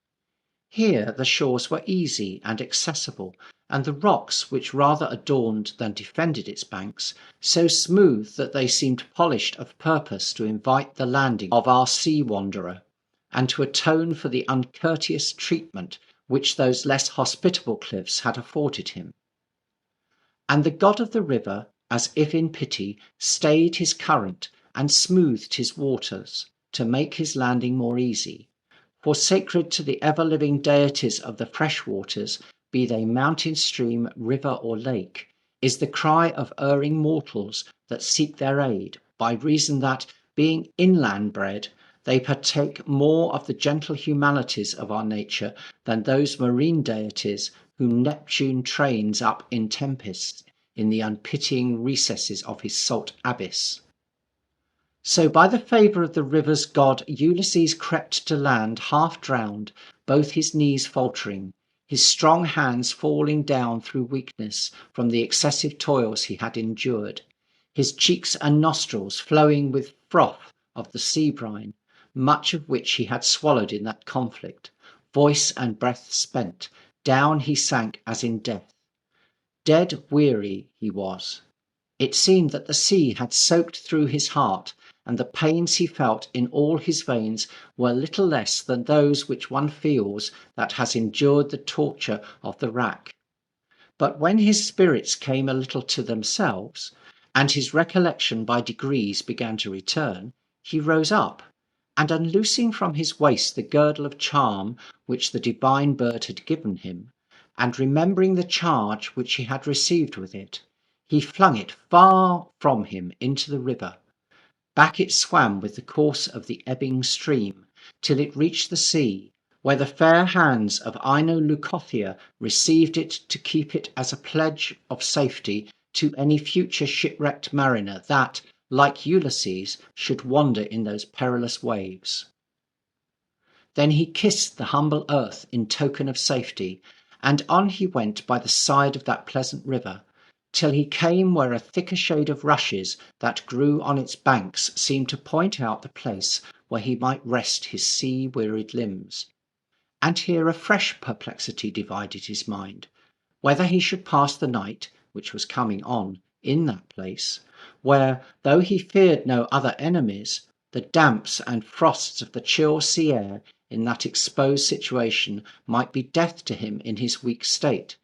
Here the shores were easy and accessible, and the rocks, which rather adorned than defended its banks, so smooth that they seemed polished of purpose to invite the landing of our sea-wanderer, and to atone for the uncourteous treatment which those less hospitable cliffs had afforded him. And the god of the river, as if in pity, stayed his current, and smoothed his waters, to make his landing more easy. For sacred to the ever-living deities of the fresh waters, be they mountain stream, river, or lake, is the cry of erring mortals that seek their aid, by reason that, being inland bred, they partake more of the gentle humanities of our nature than those marine deities whom Neptune trains up in tempests in the unpitying recesses of his salt abyss. So by the favour of the river's god Ulysses crept to land half drowned, both his knees faltering, his strong hands falling down through weakness from the excessive toils he had endured, his cheeks and nostrils flowing with froth of the sea brine, much of which he had swallowed in that conflict, voice and breath spent, down he sank as in death. Dead weary he was. It seemed that the sea had soaked through his heart, and the pains he felt in all his veins were little less than those which one feels that has endured the torture of the rack. But when his spirits came a little to themselves, and his recollection by degrees began to return, he rose up, and unloosing from his waist the girdle of charm which the divine bird had given him, and remembering the charge which he had received with it, he flung it far from him into the river. Back it swam with the course of the ebbing stream, till it reached the sea, where the fair hands of Ino Leucothea received it to keep it as a pledge of safety to any future shipwrecked mariner that, like Ulysses, should wander in those perilous waves. Then he kissed the humble earth in token of safety, and on he went by the side of that pleasant river, till he came where a thicker shade of rushes that grew on its banks seemed to point out the place where he might rest his sea-wearied limbs. And here a fresh perplexity divided his mind, whether he should pass the night, which was coming on, in that place, where, though he feared no other enemies, the damps and frosts of the chill sea air in that exposed situation might be death to him in his weak state,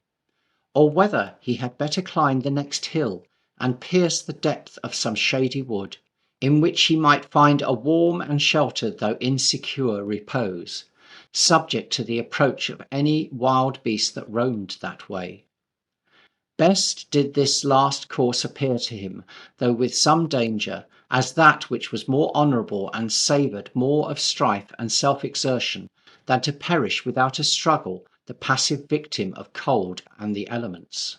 or whether he had better climb the next hill and pierce the depth of some shady wood, in which he might find a warm and sheltered though insecure repose, subject to the approach of any wild beast that roamed that way. Best did this last course appear to him, though with some danger, as that which was more honourable and savoured more of strife and self-exertion than to perish without a struggle, the passive victim of cold and the elements.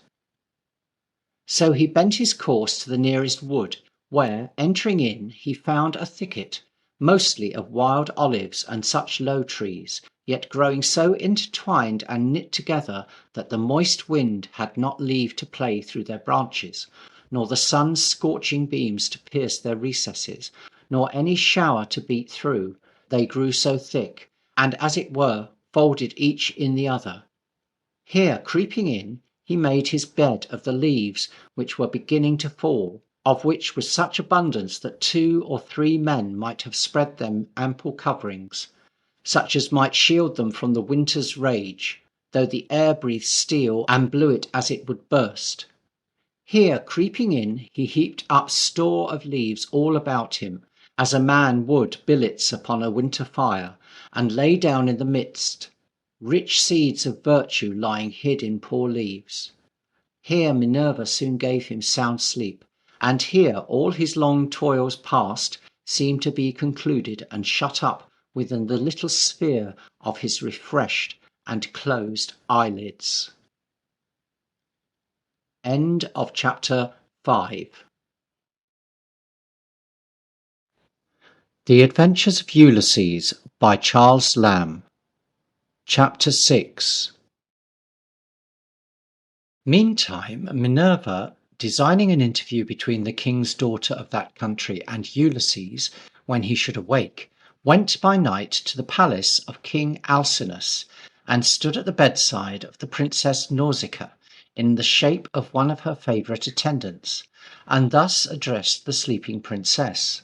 So he bent his course to the nearest wood, where, entering in, he found a thicket, mostly of wild olives and such low trees, yet growing so intertwined and knit together that the moist wind had not leave to play through their branches, nor the sun's scorching beams to pierce their recesses, nor any shower to beat through, they grew so thick, and as it were folded each in the other. Here, creeping in, he made his bed of the leaves which were beginning to fall, of which was such abundance that 2 or 3 men might have spread them ample coverings, such as might shield them from the winter's rage, though the air breathed steel and blew it as it would burst. Here, creeping in, he heaped up store of leaves all about him, as a man would billets upon a winter fire, and lay down in the midst, rich seeds of virtue lying hid in poor leaves. Here Minerva soon gave him sound sleep, and here all his long toils past seemed to be concluded and shut up within the little sphere of his refreshed and closed eyelids. End of chapter 5. The Adventures of Ulysses by Charles Lamb. Chapter 6. Meantime, Minerva, designing an interview between the king's daughter of that country and Ulysses, when he should awake, went by night to the palace of King Alcinous, and stood at the bedside of the Princess Nausicaa, in the shape of one of her favourite attendants, and thus addressed the sleeping princess.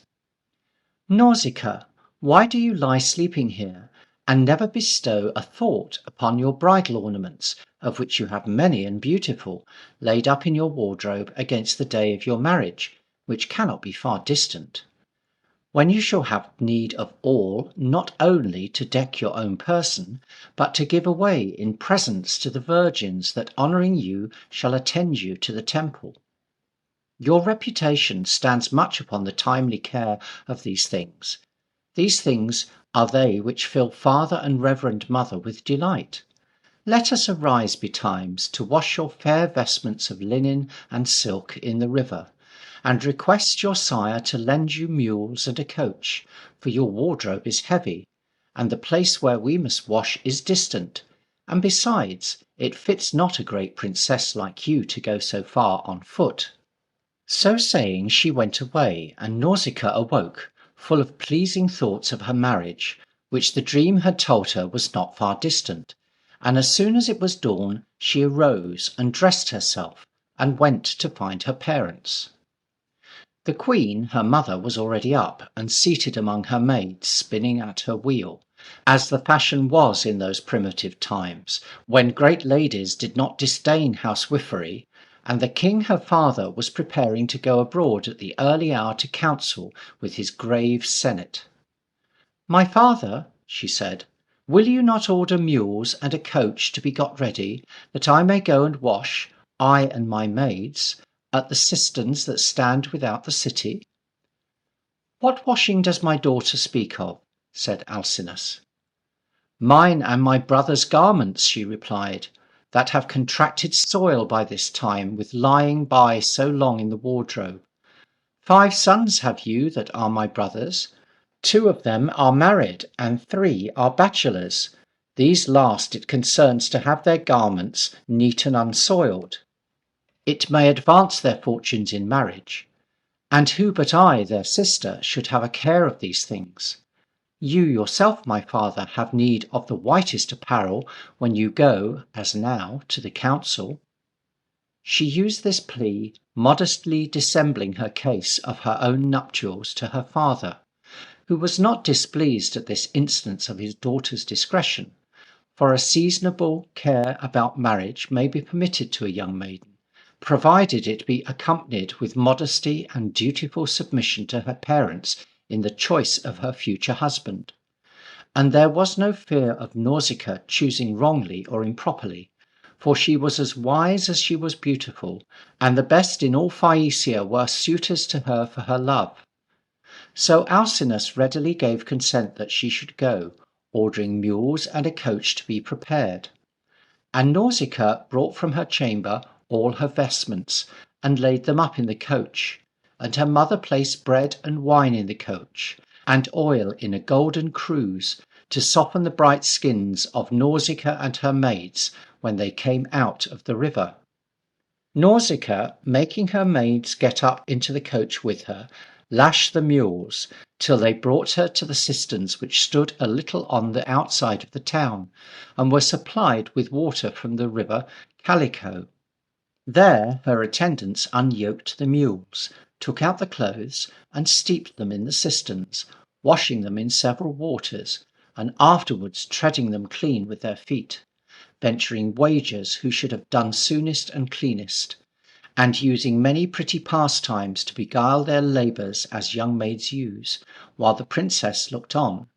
Nausicaa, why do you lie sleeping here, and never bestow a thought upon your bridal ornaments, of which you have many and beautiful, laid up in your wardrobe against the day of your marriage, which cannot be far distant? When you shall have need of all, not only to deck your own person, but to give away in presents to the virgins that honouring you shall attend you to the temple. Your reputation stands much upon the timely care of these things. These things are they which fill father and reverend mother with delight. Let us arise betimes to wash your fair vestments of linen and silk in the river, and request your sire to lend you mules and a coach, for your wardrobe is heavy, and the place where we must wash is distant, and besides, it fits not a great princess like you to go so far on foot. So saying, she went away, and Nausicaa awoke, full of pleasing thoughts of her marriage, which the dream had told her was not far distant, and as soon as it was dawn, she arose and dressed herself, and went to find her parents. The queen, her mother, was already up, and seated among her maids, spinning at her wheel, as the fashion was in those primitive times, when great ladies did not disdain housewifery, and the king her father was preparing to go abroad at the early hour to council with his grave senate. "My father," she said, "will you not order mules and a coach to be got ready, that I may go and wash, I and my maids, at the cisterns that stand without the city?" "What washing does my daughter speak of?" said Alcinous. "Mine and my brother's garments," she replied, "that have contracted soil by this time with lying by so long in the wardrobe. 5 sons have you that are my brothers. 2 of them are married, and 3 are bachelors. These last it concerns to have their garments neat and unsoiled. It may advance their fortunes in marriage. And who but I, their sister, should have a care of these things? You yourself, my father, have need of the whitest apparel when you go, as now, to the council." She used this plea, modestly dissembling her case of her own nuptials to her father, who was not displeased at this instance of his daughter's discretion, for a seasonable care about marriage may be permitted to a young maiden, provided it be accompanied with modesty and dutiful submission to her parents in the choice of her future husband. And there was no fear of Nausicaa choosing wrongly or improperly, for she was as wise as she was beautiful, and the best in all Phaeacia were suitors to her for her love. So Alcinous readily gave consent that she should go, ordering mules and a coach to be prepared. And Nausicaa brought from her chamber all her vestments, and laid them up in the coach. And her mother placed bread and wine in the coach, and oil in a golden cruse, to soften the bright skins of Nausicaa and her maids when they came out of the river. Nausicaa, making her maids get up into the coach with her, lashed the mules, till they brought her to the cisterns which stood a little on the outside of the town, and were supplied with water from the river Calypso. There her attendants unyoked the mules, took out the clothes, and steeped them in the cisterns, washing them in several waters, and afterwards treading them clean with their feet, venturing wagers who should have done soonest and cleanest, and using many pretty pastimes to beguile their labours as young maids use, while the princess looked on.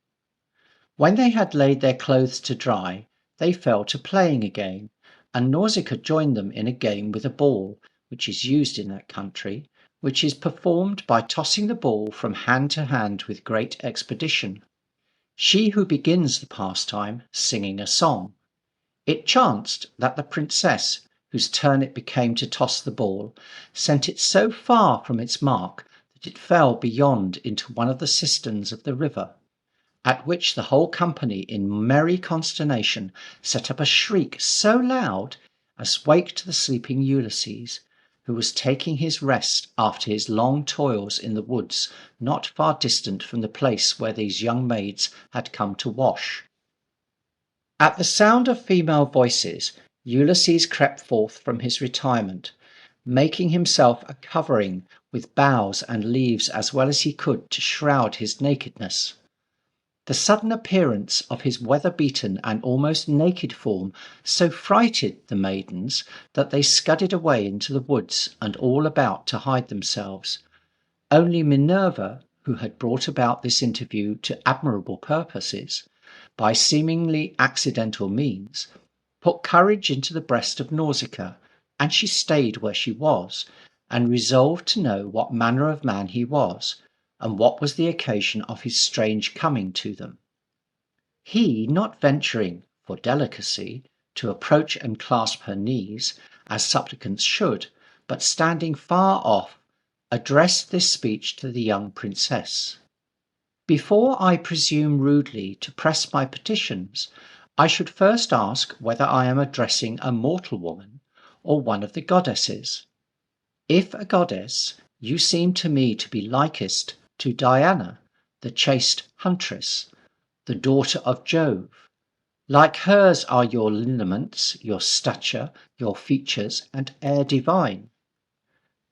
When they had laid their clothes to dry, they fell to playing again, and Nausicaa joined them in a game with a ball, which is used in that country, which is performed by tossing the ball from hand to hand with great expedition. She who begins the pastime singing a song. It chanced that the princess, whose turn it became to toss the ball, sent it so far from its mark that it fell beyond into one of the cisterns of the river, at which the whole company in merry consternation set up a shriek so loud as waked the sleeping Ulysses, who was taking his rest after his long toils in the woods not far distant from the place where these young maids had come to wash. At the sound of female voices, Ulysses crept forth from his retirement, making himself a covering with boughs and leaves as well as he could to shroud his nakedness. The sudden appearance of his weather-beaten and almost naked form so frighted the maidens that they scudded away into the woods and all about to hide themselves. Only Minerva, who had brought about this interview to admirable purposes, by seemingly accidental means, put courage into the breast of Nausicaa, and she stayed where she was, and resolved to know what manner of man he was, and what was the occasion of his strange coming to them. He, not venturing, for delicacy, to approach and clasp her knees, as supplicants should, but standing far off, addressed this speech to the young princess. "Before I presume rudely to press my petitions, I should first ask whether I am addressing a mortal woman or one of the goddesses. If a goddess, you seem to me to be likest to Diana, the chaste huntress, the daughter of Jove. Like hers are your lineaments, your stature, your features, and air divine.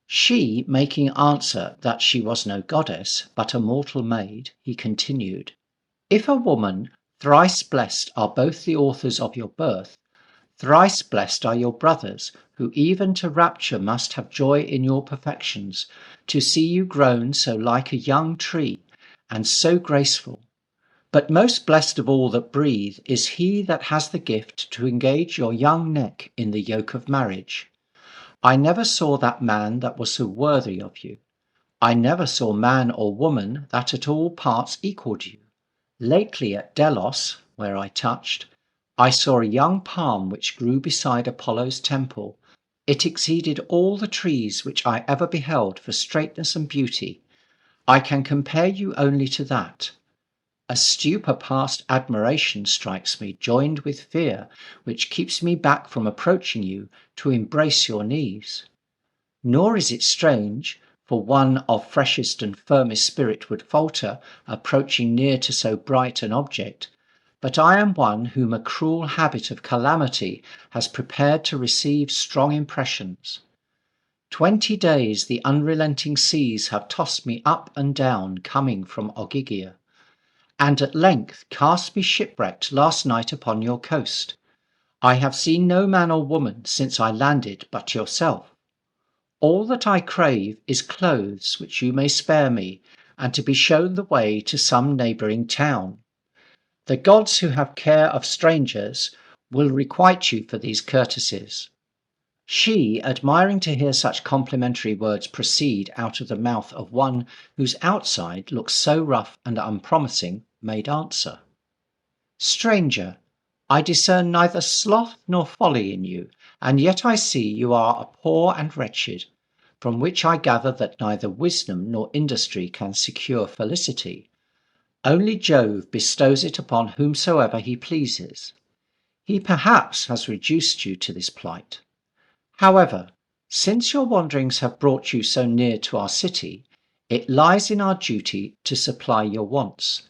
She, making answer that she was no goddess, but a mortal maid, he continued, If a woman, thrice blessed are both the authors of your birth, thrice blessed are your brothers, who even to rapture must have joy in your perfections, to see you grown so like a young tree, and so graceful. But most blessed of all that breathe is he that has the gift to engage your young neck in the yoke of marriage. I never saw that man that was so worthy of you. I never saw man or woman that at all parts equalled you. Lately at Delos, where I touched, I saw a young palm which grew beside Apollo's temple. It exceeded all the trees which I ever beheld for straightness and beauty. I can compare you only to that. A stupor past admiration strikes me, joined with fear, which keeps me back from approaching you to embrace your knees. Nor is it strange, for one of freshest and firmest spirit would falter, approaching near to so bright an object. But I am one whom a cruel habit of calamity has prepared to receive strong impressions. 20 days the unrelenting seas have tossed me up and down, coming from Ogygia, and at length cast me shipwrecked last night upon your coast. I have seen no man or woman since I landed but yourself. All that I crave is clothes which you may spare me, and to be shown the way to some neighbouring town. The gods who have care of strangers will requite you for these courtesies. She, admiring to hear such complimentary words proceed out of the mouth of one whose outside looks so rough and unpromising, made answer, Stranger, I discern neither sloth nor folly in you, and yet I see you are a poor and wretched, from which I gather that neither wisdom nor industry can secure felicity. Only Jove bestows it upon whomsoever he pleases. He perhaps has reduced you to this plight. However, since your wanderings have brought you so near to our city, it lies in our duty to supply your wants.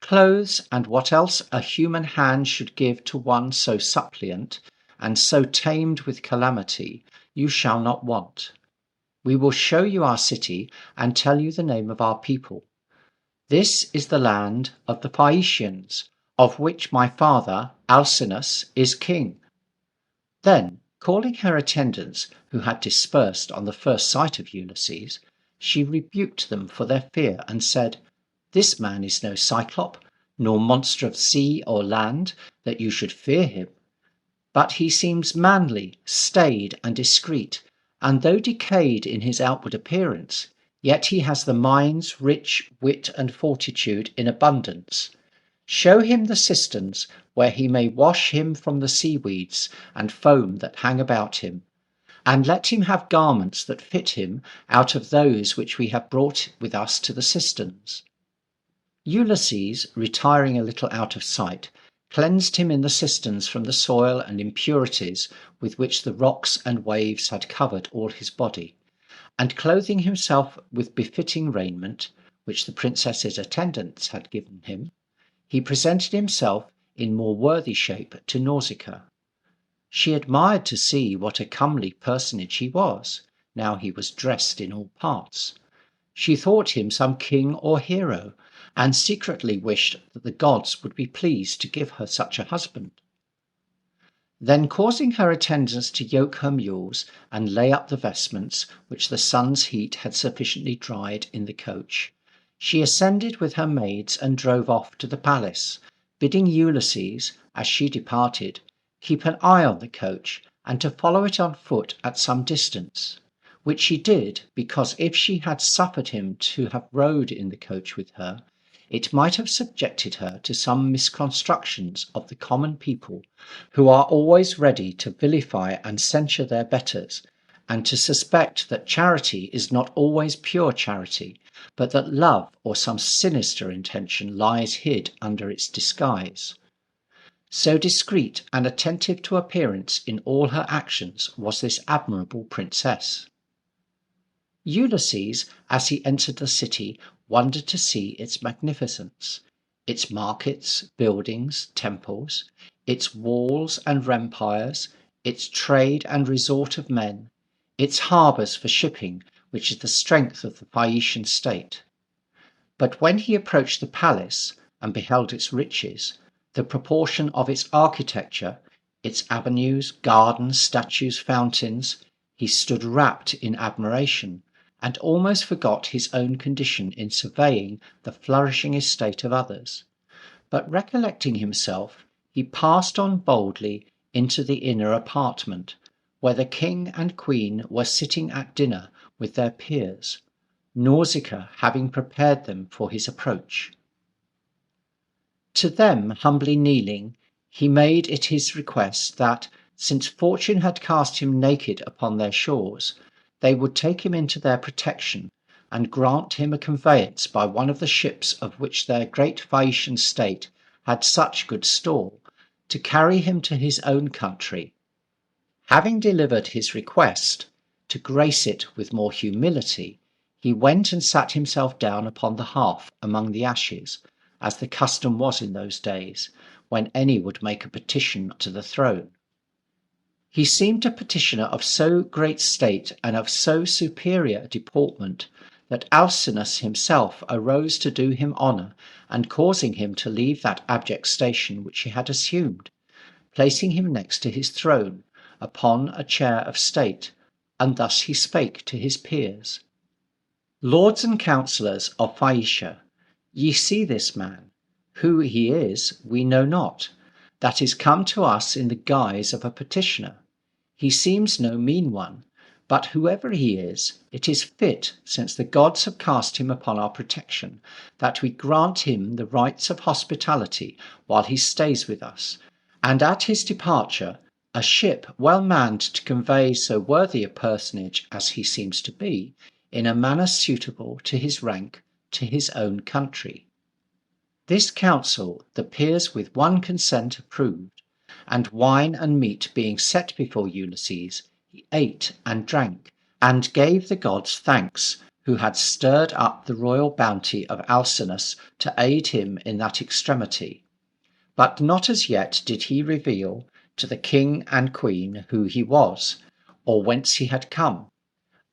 Clothes and what else a human hand should give to one so suppliant and so tamed with calamity, you shall not want. We will show you our city and tell you the name of our people. This is the land of the Phaeacians, of which my father, Alcinous, is king. Then, calling her attendants, who had dispersed on the first sight of Ulysses, she rebuked them for their fear and said, This man is no Cyclop, nor monster of sea or land, that you should fear him. But he seems manly, staid, and discreet, and though decayed in his outward appearance, yet he has the mind's rich wit and fortitude in abundance. Show him the cisterns where he may wash him from the seaweeds and foam that hang about him, and let him have garments that fit him out of those which we have brought with us to the cisterns. Ulysses, retiring a little out of sight, cleansed him in the cisterns from the soil and impurities with which the rocks and waves had covered all his body, and clothing himself with befitting raiment, which the princess's attendants had given him, he presented himself in more worthy shape to Nausicaa. She admired to see what a comely personage he was, now he was dressed in all parts. She thought him some king or hero, and secretly wished that the gods would be pleased to give her such a husband. Then causing her attendants to yoke her mules and lay up the vestments which the sun's heat had sufficiently dried in the coach, she ascended with her maids and drove off to the palace, bidding Ulysses, as she departed, keep an eye on the coach and to follow it on foot at some distance, which she did because if she had suffered him to have rode in the coach with her, it might have subjected her to some misconstructions of the common people, who are always ready to vilify and censure their betters, and to suspect that charity is not always pure charity, but that love or some sinister intention lies hid under its disguise. So discreet and attentive to appearance in all her actions was this admirable princess. Ulysses, as he entered the city, wondered to see its magnificence, its markets, buildings, temples, its walls and rampires, its trade and resort of men, its harbours for shipping, which is the strength of the Phaeacian state. But when he approached the palace and beheld its riches, the proportion of its architecture, its avenues, gardens, statues, fountains, he stood wrapped in admiration, and almost forgot his own condition in surveying the flourishing estate of others. But recollecting himself, he passed on boldly into the inner apartment, where the king and queen were sitting at dinner with their peers, Nausicaa having prepared them for his approach. To them humbly kneeling, he made it his request that, since fortune had cast him naked upon their shores, they would take him into their protection, and grant him a conveyance by one of the ships of which their great Phaeacian state had such good store, to carry him to his own country. Having delivered his request, to grace it with more humility, he went and sat himself down upon the hearth among the ashes, as the custom was in those days, when any would make a petition to the throne. He seemed a petitioner of so great state and of so superior a deportment, that Alcinous himself arose to do him honour, and causing him to leave that abject station which he had assumed, placing him next to his throne, upon a chair of state, and thus he spake to his peers: Lords and counsellors of Phaeacia, ye see this man. Who he is we know not, that is come to us in the guise of a petitioner. He seems no mean one, but whoever he is, it is fit, since the gods have cast him upon our protection, that we grant him the rights of hospitality while he stays with us, and at his departure a ship well manned to convey so worthy a personage as he seems to be, in a manner suitable to his rank, to his own country. This counsel the peers with one consent approved, and wine and meat being set before Ulysses, he ate and drank, and gave the gods thanks, who had stirred up the royal bounty of Alcinous to aid him in that extremity. But not as yet did he reveal to the king and queen who he was, or whence he had come,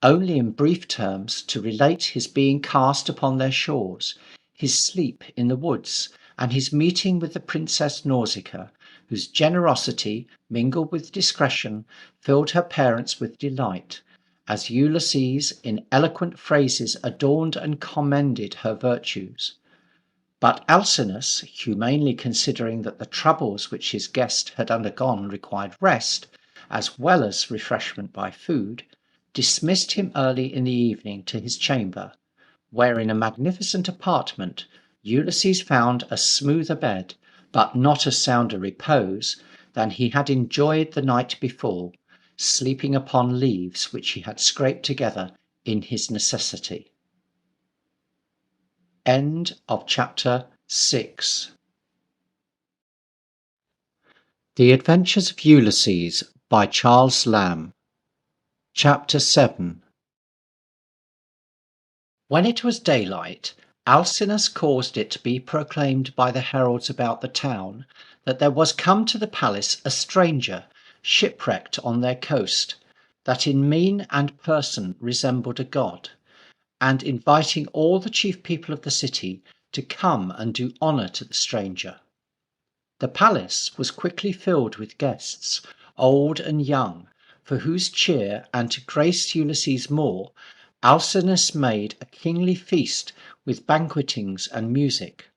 only in brief terms to relate his being cast upon their shores, his sleep in the woods, and his meeting with the Princess Nausicaa, whose generosity, mingled with discretion, filled her parents with delight, as Ulysses in eloquent phrases adorned and commended her virtues. But Alcinous, humanely considering that the troubles which his guest had undergone required rest, as well as refreshment by food, dismissed him early in the evening to his chamber, where in a magnificent apartment Ulysses found a smoother bed, but not a sounder repose, than he had enjoyed the night before, sleeping upon leaves which he had scraped together in his necessity. End of chapter 6. The Adventures of Ulysses by Charles Lamb. Chapter 7. When it was daylight, Alcinous caused it to be proclaimed by the heralds about the town that there was come to the palace a stranger, shipwrecked on their coast, that in mien and person resembled a god, and inviting all the chief people of the city to come and do honour to the stranger. The palace was quickly filled with guests, old and young, for whose cheer and to grace Ulysses more, Alcinous made a kingly feast with banquetings and music.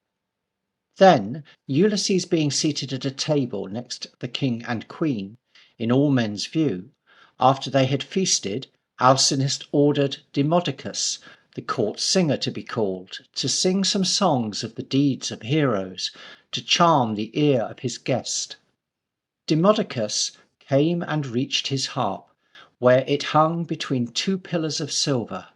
Then, Ulysses being seated at a table next the king and queen, in all men's view, after they had feasted, Alcinous ordered Demodocus, the court singer, to be called, to sing some songs of the deeds of heroes, to charm the ear of his guest. Demodocus came and reached his harp, where it hung between two pillars of silver,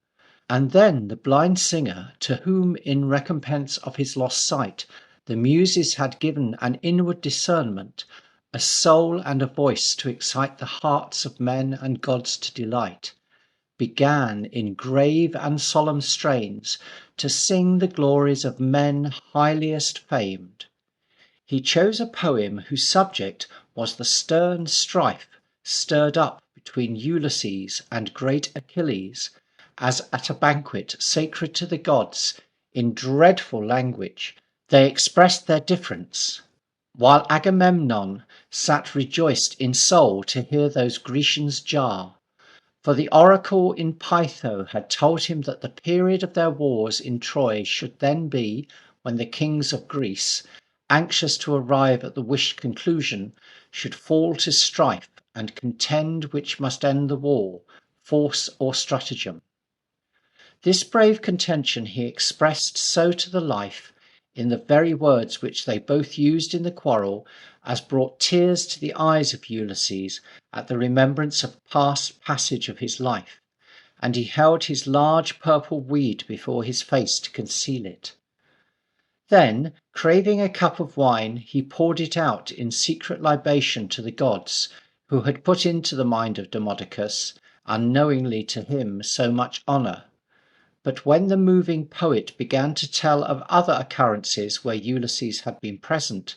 and then the blind singer, to whom in recompense of his lost sight the Muses had given an inward discernment, a soul and a voice to excite the hearts of men and gods to delight, began in grave and solemn strains to sing the glories of men highliest famed. He chose a poem whose subject was the stern strife stirred up between Ulysses and great Achilles, as at a banquet sacred to the gods, in dreadful language, they expressed their difference, while Agamemnon sat rejoiced in soul to hear those Grecians jar. For the oracle in Pytho had told him that the period of their wars in Troy should then be when the kings of Greece, anxious to arrive at the wished conclusion, should fall to strife and contend which must end the war, force or stratagem. This brave contention he expressed so to the life, in the very words which they both used in the quarrel, as brought tears to the eyes of Ulysses at the remembrance of past passage of his life, and he held his large purple weed before his face to conceal it. Then, craving a cup of wine, he poured it out in secret libation to the gods, who had put into the mind of Demodocus, unknowingly to him, so much honour. But when the moving poet began to tell of other occurrences where Ulysses had been present,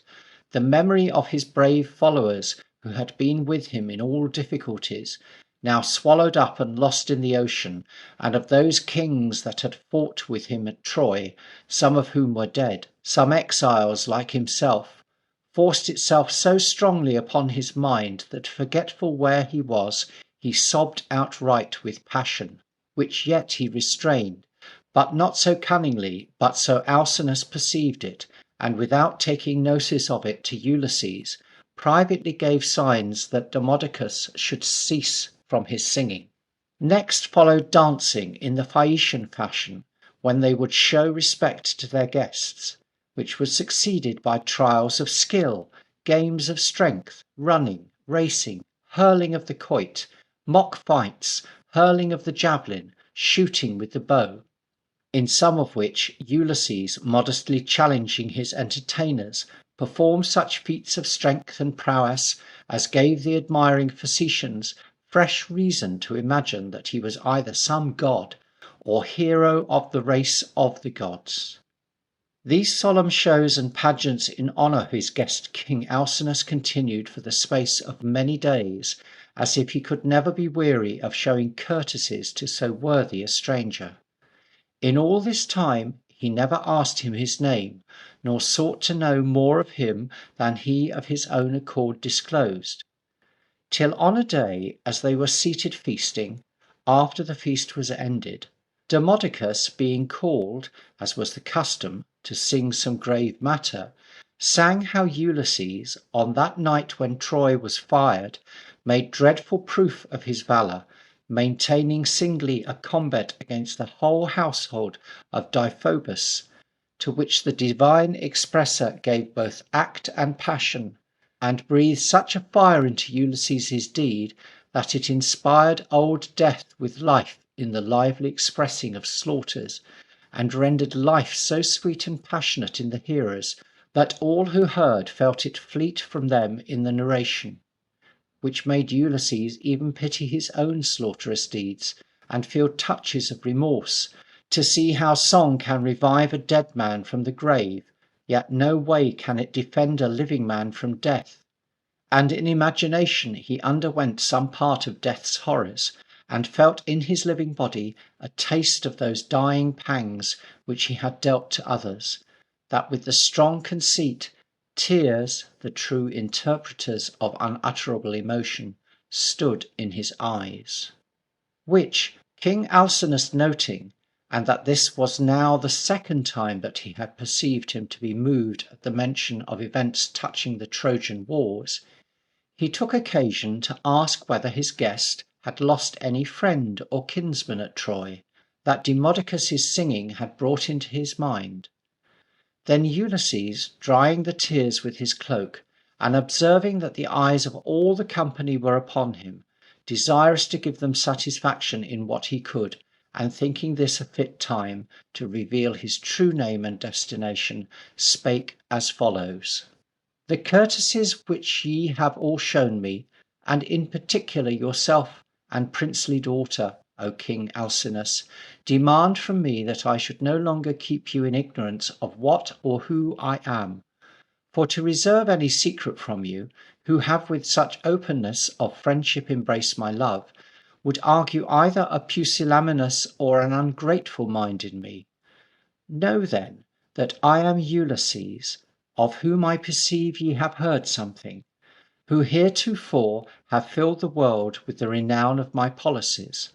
the memory of his brave followers who had been with him in all difficulties, now swallowed up and lost in the ocean, and of those kings that had fought with him at Troy, some of whom were dead, some exiles like himself, forced itself so strongly upon his mind that, forgetful where he was, he sobbed outright with passion, which yet he restrained, but not so cunningly but so Alcinous perceived it, and without taking notice of it to Ulysses, privately gave signs that Demodocus should cease from his singing. Next followed dancing in the Phaeacian fashion, when they would show respect to their guests, which was succeeded by trials of skill, games of strength, running, racing, hurling of the quoit, mock fights, hurling of the javelin, shooting with the bow, in some of which Ulysses, modestly challenging his entertainers, performed such feats of strength and prowess as gave the admiring Phaeacians fresh reason to imagine that he was either some god or hero of the race of the gods. These solemn shows and pageants in honour of his guest King Alcinous continued for the space of many days, as if he could never be weary of showing courtesies to so worthy a stranger. In all this time he never asked him his name, nor sought to know more of him than he of his own accord disclosed, till on a day, as they were seated feasting, after the feast was ended, Demodocus being called, as was the custom, to sing some grave matter, sang how Ulysses, on that night when Troy was fired, made dreadful proof of his valour, maintaining singly a combat against the whole household of Deiphobus, to which the divine expresser gave both act and passion, and breathed such a fire into Ulysses' deed that it inspired old Death with life in the lively expressing of slaughters, and rendered life so sweet and passionate in the hearers that all who heard felt it fleet from them in the narration, which made Ulysses even pity his own slaughterous deeds, and feel touches of remorse, to see how song can revive a dead man from the grave, yet no way can it defend a living man from death. And in imagination he underwent some part of death's horrors, and felt in his living body a taste of those dying pangs which he had dealt to others, that with the strong conceit, tears, the true interpreters of unutterable emotion, stood in his eyes. Which King Alcinous noting, and that this was now the second time that he had perceived him to be moved at the mention of events touching the Trojan wars, he took occasion to ask whether his guest had lost any friend or kinsman at Troy, that Demodocus's singing had brought into his mind. Then Ulysses, drying the tears with his cloak, and observing that the eyes of all the company were upon him, desirous to give them satisfaction in what he could, and thinking this a fit time to reveal his true name and destination, spake as follows: The courtesies which ye have all shown me, and in particular yourself and princely daughter, O King Alcinous, demand from me that I should no longer keep you in ignorance of what or who I am. For to reserve any secret from you, who have with such openness of friendship embraced my love, would argue either a pusillanimous or an ungrateful mind in me. Know then that I am Ulysses, of whom I perceive ye have heard something, who heretofore have filled the world with the renown of my policies.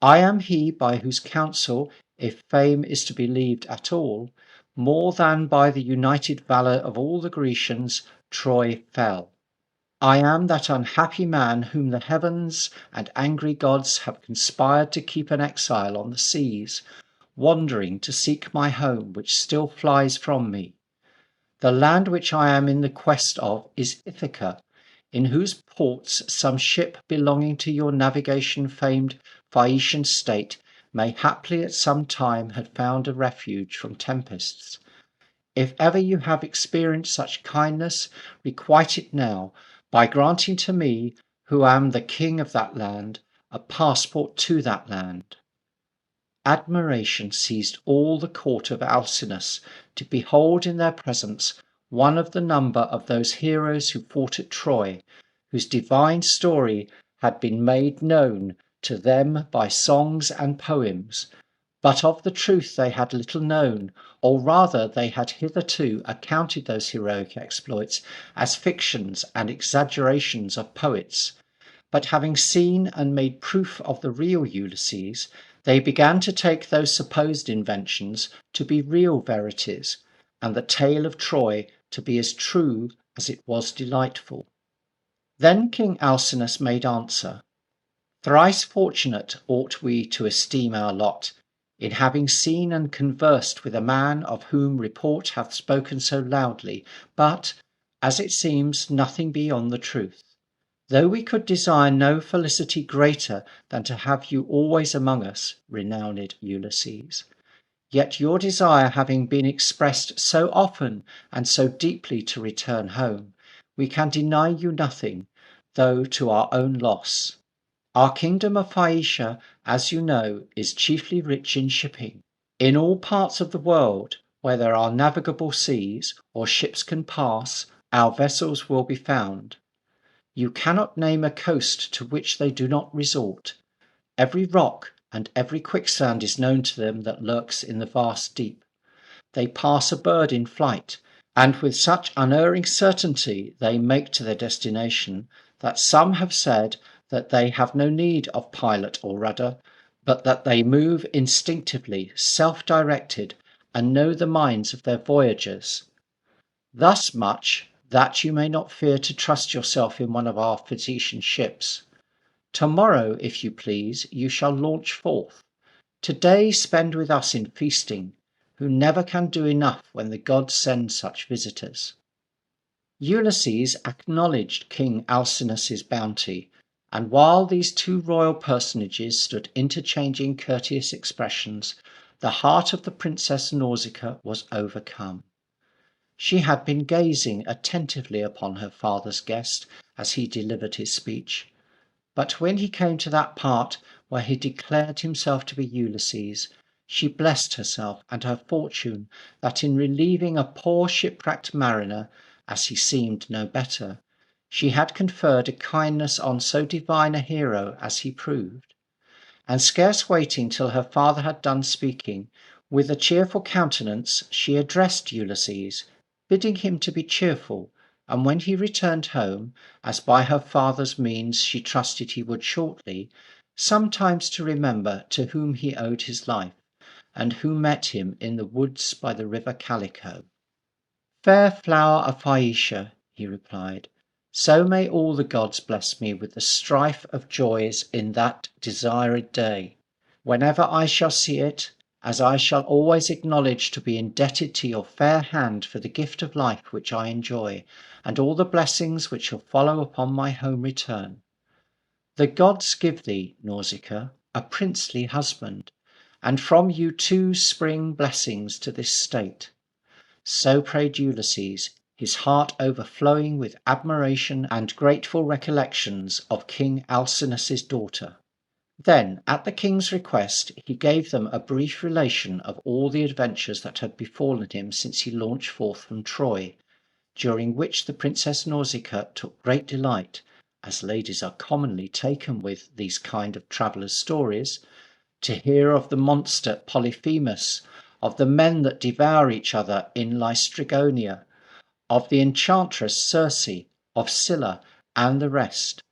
I am he by whose counsel, if fame is to be believed at all, more than by the united valour of all the Grecians, Troy fell. I am that unhappy man whom the heavens and angry gods have conspired to keep an exile on the seas, wandering to seek my home which still flies from me. The land which I am in the quest of is Ithaca, in whose ports some ship belonging to your navigation famed Phaeacian state may haply at some time have found a refuge from tempests. If ever you have experienced such kindness, requite it now, by granting to me, who am the king of that land, a passport to that land. Admiration seized all the court of Alcinous to behold in their presence one of the number of those heroes who fought at Troy, whose divine story had been made known to them by songs and poems, but of the truth they had little known, or rather they had hitherto accounted those heroic exploits as fictions and exaggerations of poets. But having seen and made proof of the real Ulysses, they began to take those supposed inventions to be real verities, and the tale of Troy to be as true as it was delightful. Then King Alcinous made answer, Thrice fortunate ought we to esteem our lot, in having seen and conversed with a man of whom report hath spoken so loudly, but, as it seems, nothing beyond the truth. Though we could desire no felicity greater than to have you always among us, renowned Ulysses, yet your desire having been expressed so often and so deeply to return home, we can deny you nothing, though to our own loss. Our kingdom of Phaeacia, as you know, is chiefly rich in shipping. In all parts of the world where there are navigable seas, or ships can pass, our vessels will be found. You cannot name a coast to which they do not resort. Every rock and every quicksand is known to them that lurks in the vast deep. They pass a bird in flight, and with such unerring certainty they make to their destination, that some have said that they have no need of pilot or rudder, but that they move instinctively, self-directed, and know the minds of their voyagers. Thus much, that you may not fear to trust yourself in one of our Phaeacian ships. Tomorrow, if you please, you shall launch forth. Today spend with us in feasting, who never can do enough when the gods send such visitors. Ulysses acknowledged King Alcinous's bounty, and while these two royal personages stood interchanging courteous expressions, the heart of the Princess Nausicaa was overcome. She had been gazing attentively upon her father's guest as he delivered his speech, but when he came to that part where he declared himself to be Ulysses, she blessed herself and her fortune that in relieving a poor shipwrecked mariner, as he seemed no better, she had conferred a kindness on so divine a hero as he proved. And scarce waiting till her father had done speaking, with a cheerful countenance she addressed Ulysses, bidding him to be cheerful, and when he returned home, as by her father's means she trusted he would shortly, sometimes to remember to whom he owed his life, and who met him in the woods by the river Calico. Fair flower of Phaeacia, he replied, so may all the gods bless me with the strife of joys in that desired day. Whenever I shall see it, as I shall always acknowledge to be indebted to your fair hand for the gift of life which I enjoy, and all the blessings which shall follow upon my home return. The gods give thee, Nausicaa, a princely husband, and from you too spring blessings to this state. So prayed Ulysses, his heart overflowing with admiration and grateful recollections of King Alcinous's daughter. Then, at the king's request, he gave them a brief relation of all the adventures that had befallen him since he launched forth from Troy, during which the Princess Nausicaa took great delight, as ladies are commonly taken with these kind of travellers' stories, to hear of the monster Polyphemus, of the men that devour each other in Laestrygonians, of the enchantress Circe, of Scylla, and the rest,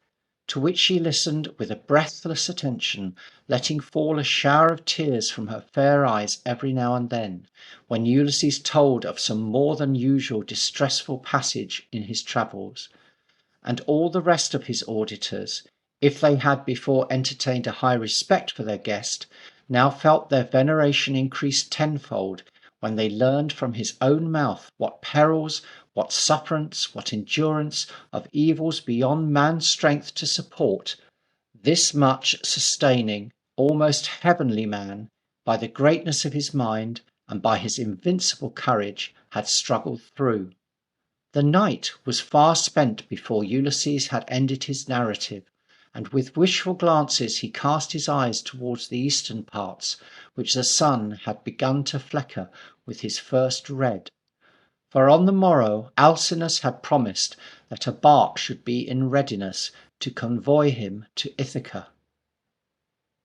to which she listened with a breathless attention, letting fall a shower of tears from her fair eyes every now and then, when Ulysses told of some more than usual distressful passage in his travels. And all the rest of his auditors, if they had before entertained a high respect for their guest, now felt their veneration increased tenfold when they learned from his own mouth what perils, what sufferance, what endurance of evils beyond man's strength to support, this much sustaining, almost heavenly man, by the greatness of his mind and by his invincible courage, had struggled through. The night was far spent before Ulysses had ended his narrative, and with wishful glances he cast his eyes towards the eastern parts, which the sun had begun to flecker with his first red. For on the morrow Alcinous had promised that a bark should be in readiness to convoy him to Ithaca.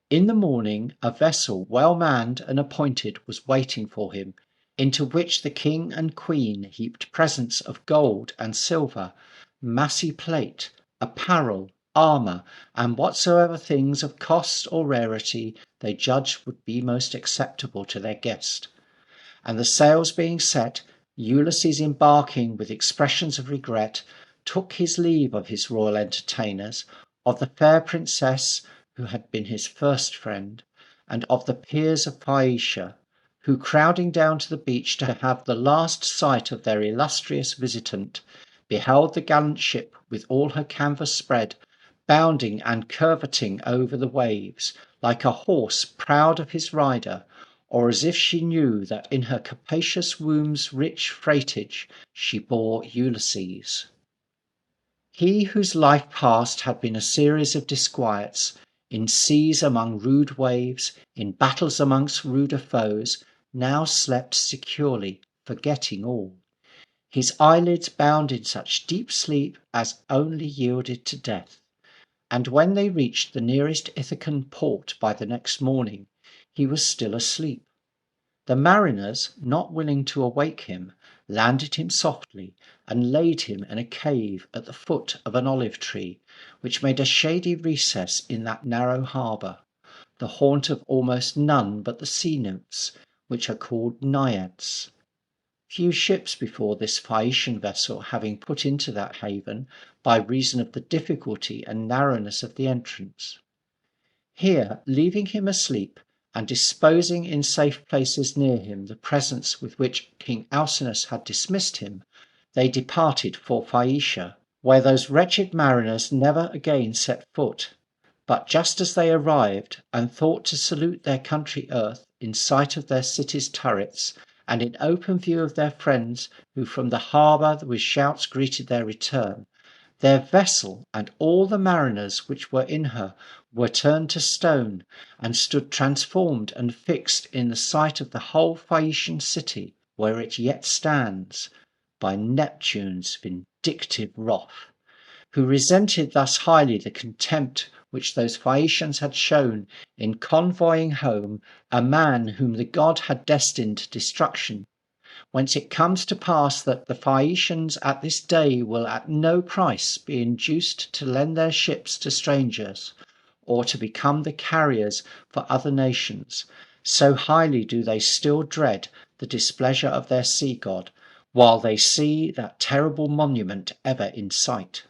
In the morning a vessel well manned and appointed was waiting for him, into which the king and queen heaped presents of gold and silver, massy plate, apparel, armour, and whatsoever things of cost or rarity they judged would be most acceptable to their guest. And the sails being set, Ulysses, embarking with expressions of regret, took his leave of his royal entertainers, of the fair princess who had been his first friend, and of the peers of Phaeacia, who, crowding down to the beach to have the last sight of their illustrious visitant, beheld the gallant ship with all her canvas spread, bounding and curveting over the waves, like a horse proud of his rider, or as if she knew that in her capacious womb's rich freightage she bore Ulysses. He whose life past had been a series of disquiets, in seas among rude waves, in battles amongst ruder foes, now slept securely, forgetting all. His eyelids bound in such deep sleep as only yielded to death. And when they reached the nearest Ithacan port by the next morning, he was still asleep. The mariners, not willing to awake him, landed him softly, and laid him in a cave at the foot of an olive tree, which made a shady recess in that narrow harbour, the haunt of almost none but the sea nymphs, which are called naiads. Few ships before this Phaeacian vessel having put into that haven, by reason of the difficulty and narrowness of the entrance. Here, leaving him asleep, and disposing in safe places near him the presents with which King Alcinous had dismissed him, they departed for Phaeacia, where those wretched mariners never again set foot. But just as they arrived, and thought to salute their country earth in sight of their city's turrets, and in open view of their friends who from the harbour with shouts greeted their return, their vessel and all the mariners which were in her were turned to stone, and stood transformed and fixed in the sight of the whole Phaeacian city, where it yet stands, by Neptune's vindictive wrath, who resented thus highly the contempt which those Phaeacians had shown in convoying home a man whom the god had destined to destruction. Whence it comes to pass that the Phaeacians at this day will at no price be induced to lend their ships to strangers, or to become the carriers for other nations, so highly do they still dread the displeasure of their sea god, while they see that terrible monument ever in sight.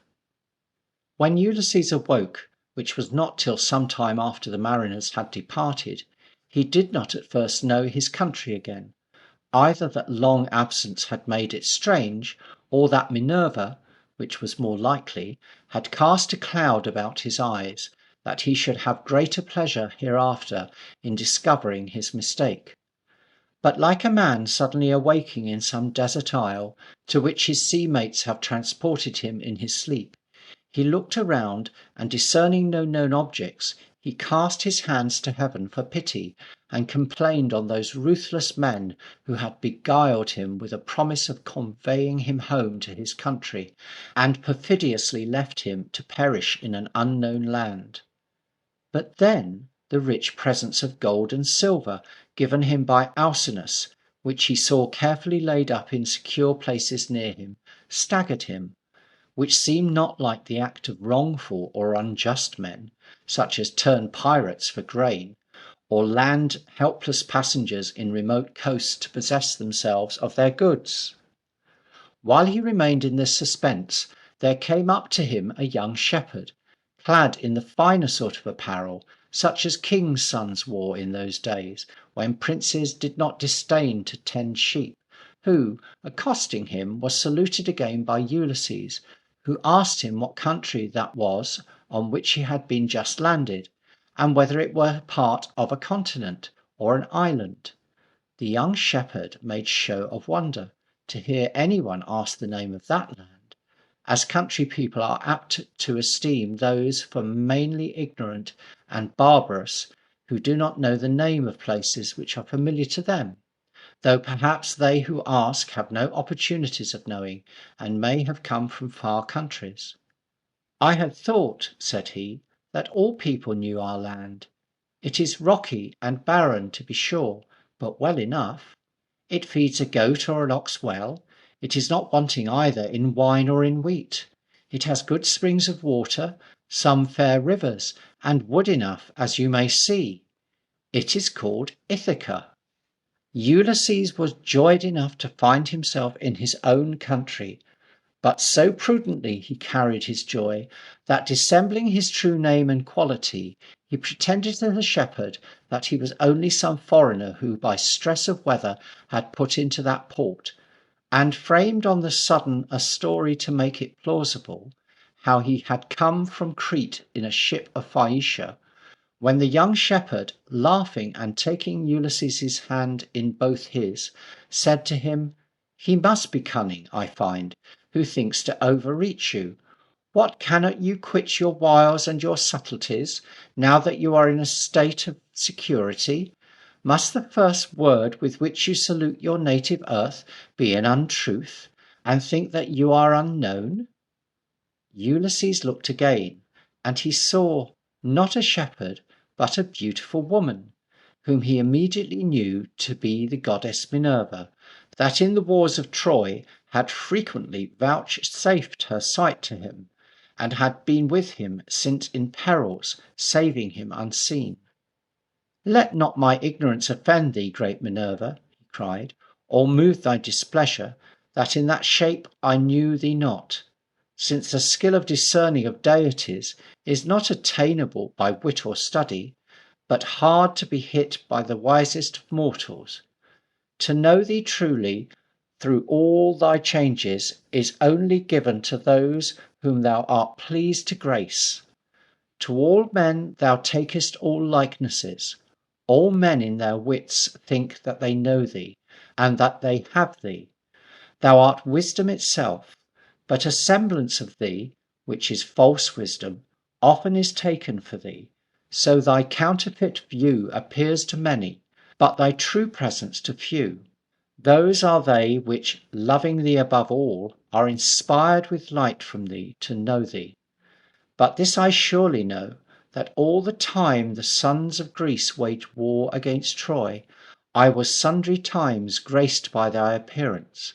When Ulysses awoke, which was not till some time after the mariners had departed, he did not at first know his country again, either that long absence had made it strange, or that Minerva, which was more likely, had cast a cloud about his eyes, that he should have greater pleasure hereafter in discovering his mistake. But like a man suddenly awaking in some desert isle, to which his sea mates have transported him in his sleep, he looked around, and discerning no known objects, he cast his hands to heaven for pity, and complained on those ruthless men who had beguiled him with a promise of conveying him home to his country, and perfidiously left him to perish in an unknown land. But then the rich presents of gold and silver given him by Alcinous, which he saw carefully laid up in secure places near him, staggered him, which seemed not like the act of wrongful or unjust men, such as turn pirates for grain, or land helpless passengers in remote coasts to possess themselves of their goods. While he remained in this suspense, there came up to him a young shepherd, clad in the finer sort of apparel, such as kings' sons wore in those days, when princes did not disdain to tend sheep, who, accosting him, was saluted again by Ulysses, who asked him what country that was on which he had been just landed, and whether it were part of a continent or an island. The young shepherd made show of wonder to hear any one ask the name of that land, as country people are apt to esteem those for mainly ignorant and barbarous who do not know the name of places which are familiar to them, though perhaps they who ask have no opportunities of knowing, and may have come from far countries. "I had thought," said he, "that all people knew our land. It is rocky and barren, to be sure, but well enough. It feeds a goat or an ox well. It is not wanting either in wine or in wheat. It has good springs of water, some fair rivers, and wood enough, as you may see. It is called Ithaca." Ulysses was joyed enough to find himself in his own country, but so prudently he carried his joy, that dissembling his true name and quality, he pretended to the shepherd that he was only some foreigner who by stress of weather had put into that port, and framed on the sudden a story to make it plausible, how he had come from Crete in a ship of Phaeacia, when the young shepherd, laughing and taking Ulysses's hand in both his, said to him, "He must be cunning, I find, who thinks to overreach you. What, cannot you quit your wiles and your subtleties, now that you are in a state of security? Must the first word with which you salute your native earth be an untruth, and think that you are unknown?" Ulysses looked again, and he saw, not a shepherd, but a beautiful woman, whom he immediately knew to be the goddess Minerva, that in the wars of Troy had frequently vouchsafed her sight to him, and had been with him since in perils, saving him unseen. "Let not my ignorance offend thee, great Minerva," he cried, "or move thy displeasure, that in that shape I knew thee not, since the skill of discerning of deities is not attainable by wit or study, but hard to be hit by the wisest of mortals. To know thee truly through all thy changes is only given to those whom thou art pleased to grace. To all men thou takest all likenesses. All men in their wits think that they know thee, and that they have thee. Thou art wisdom itself, but a semblance of thee, which is false wisdom, often is taken for thee. So thy counterfeit view appears to many, but thy true presence to few. Those are they which, loving thee above all, are inspired with light from thee to know thee. But this I surely know, that all the time the sons of Greece waged war against Troy, I was sundry times graced by thy appearance.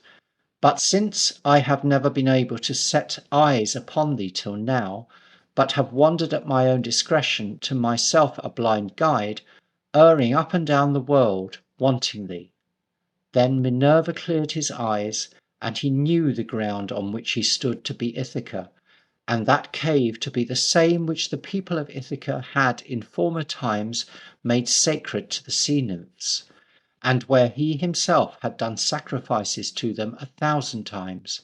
But since I have never been able to set eyes upon thee till now, but have wandered at my own discretion, to myself a blind guide, erring up and down the world, wanting thee." Then Minerva cleared his eyes, and he knew the ground on which he stood to be Ithaca, and that cave to be the same which the people of Ithaca had in former times made sacred to the sea nymphs, and where he himself had done sacrifices to them 1,000 times.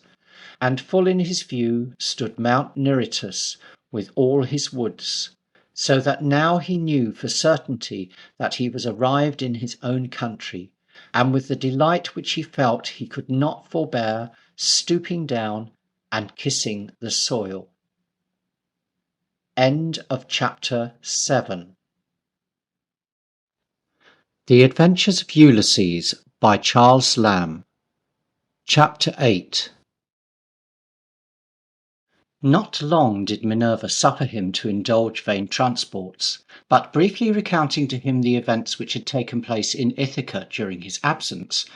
And full in his view stood Mount Neritus with all his woods, so that now he knew for certainty that he was arrived in his own country, and with the delight which he felt he could not forbear stooping down and kissing the soil. End of chapter 7. The Adventures of Ulysses by Charles Lamb. Chapter 8. Not long did Minerva suffer him to indulge vain transports, but briefly recounting to him the events which had taken place in Ithaca during his absence,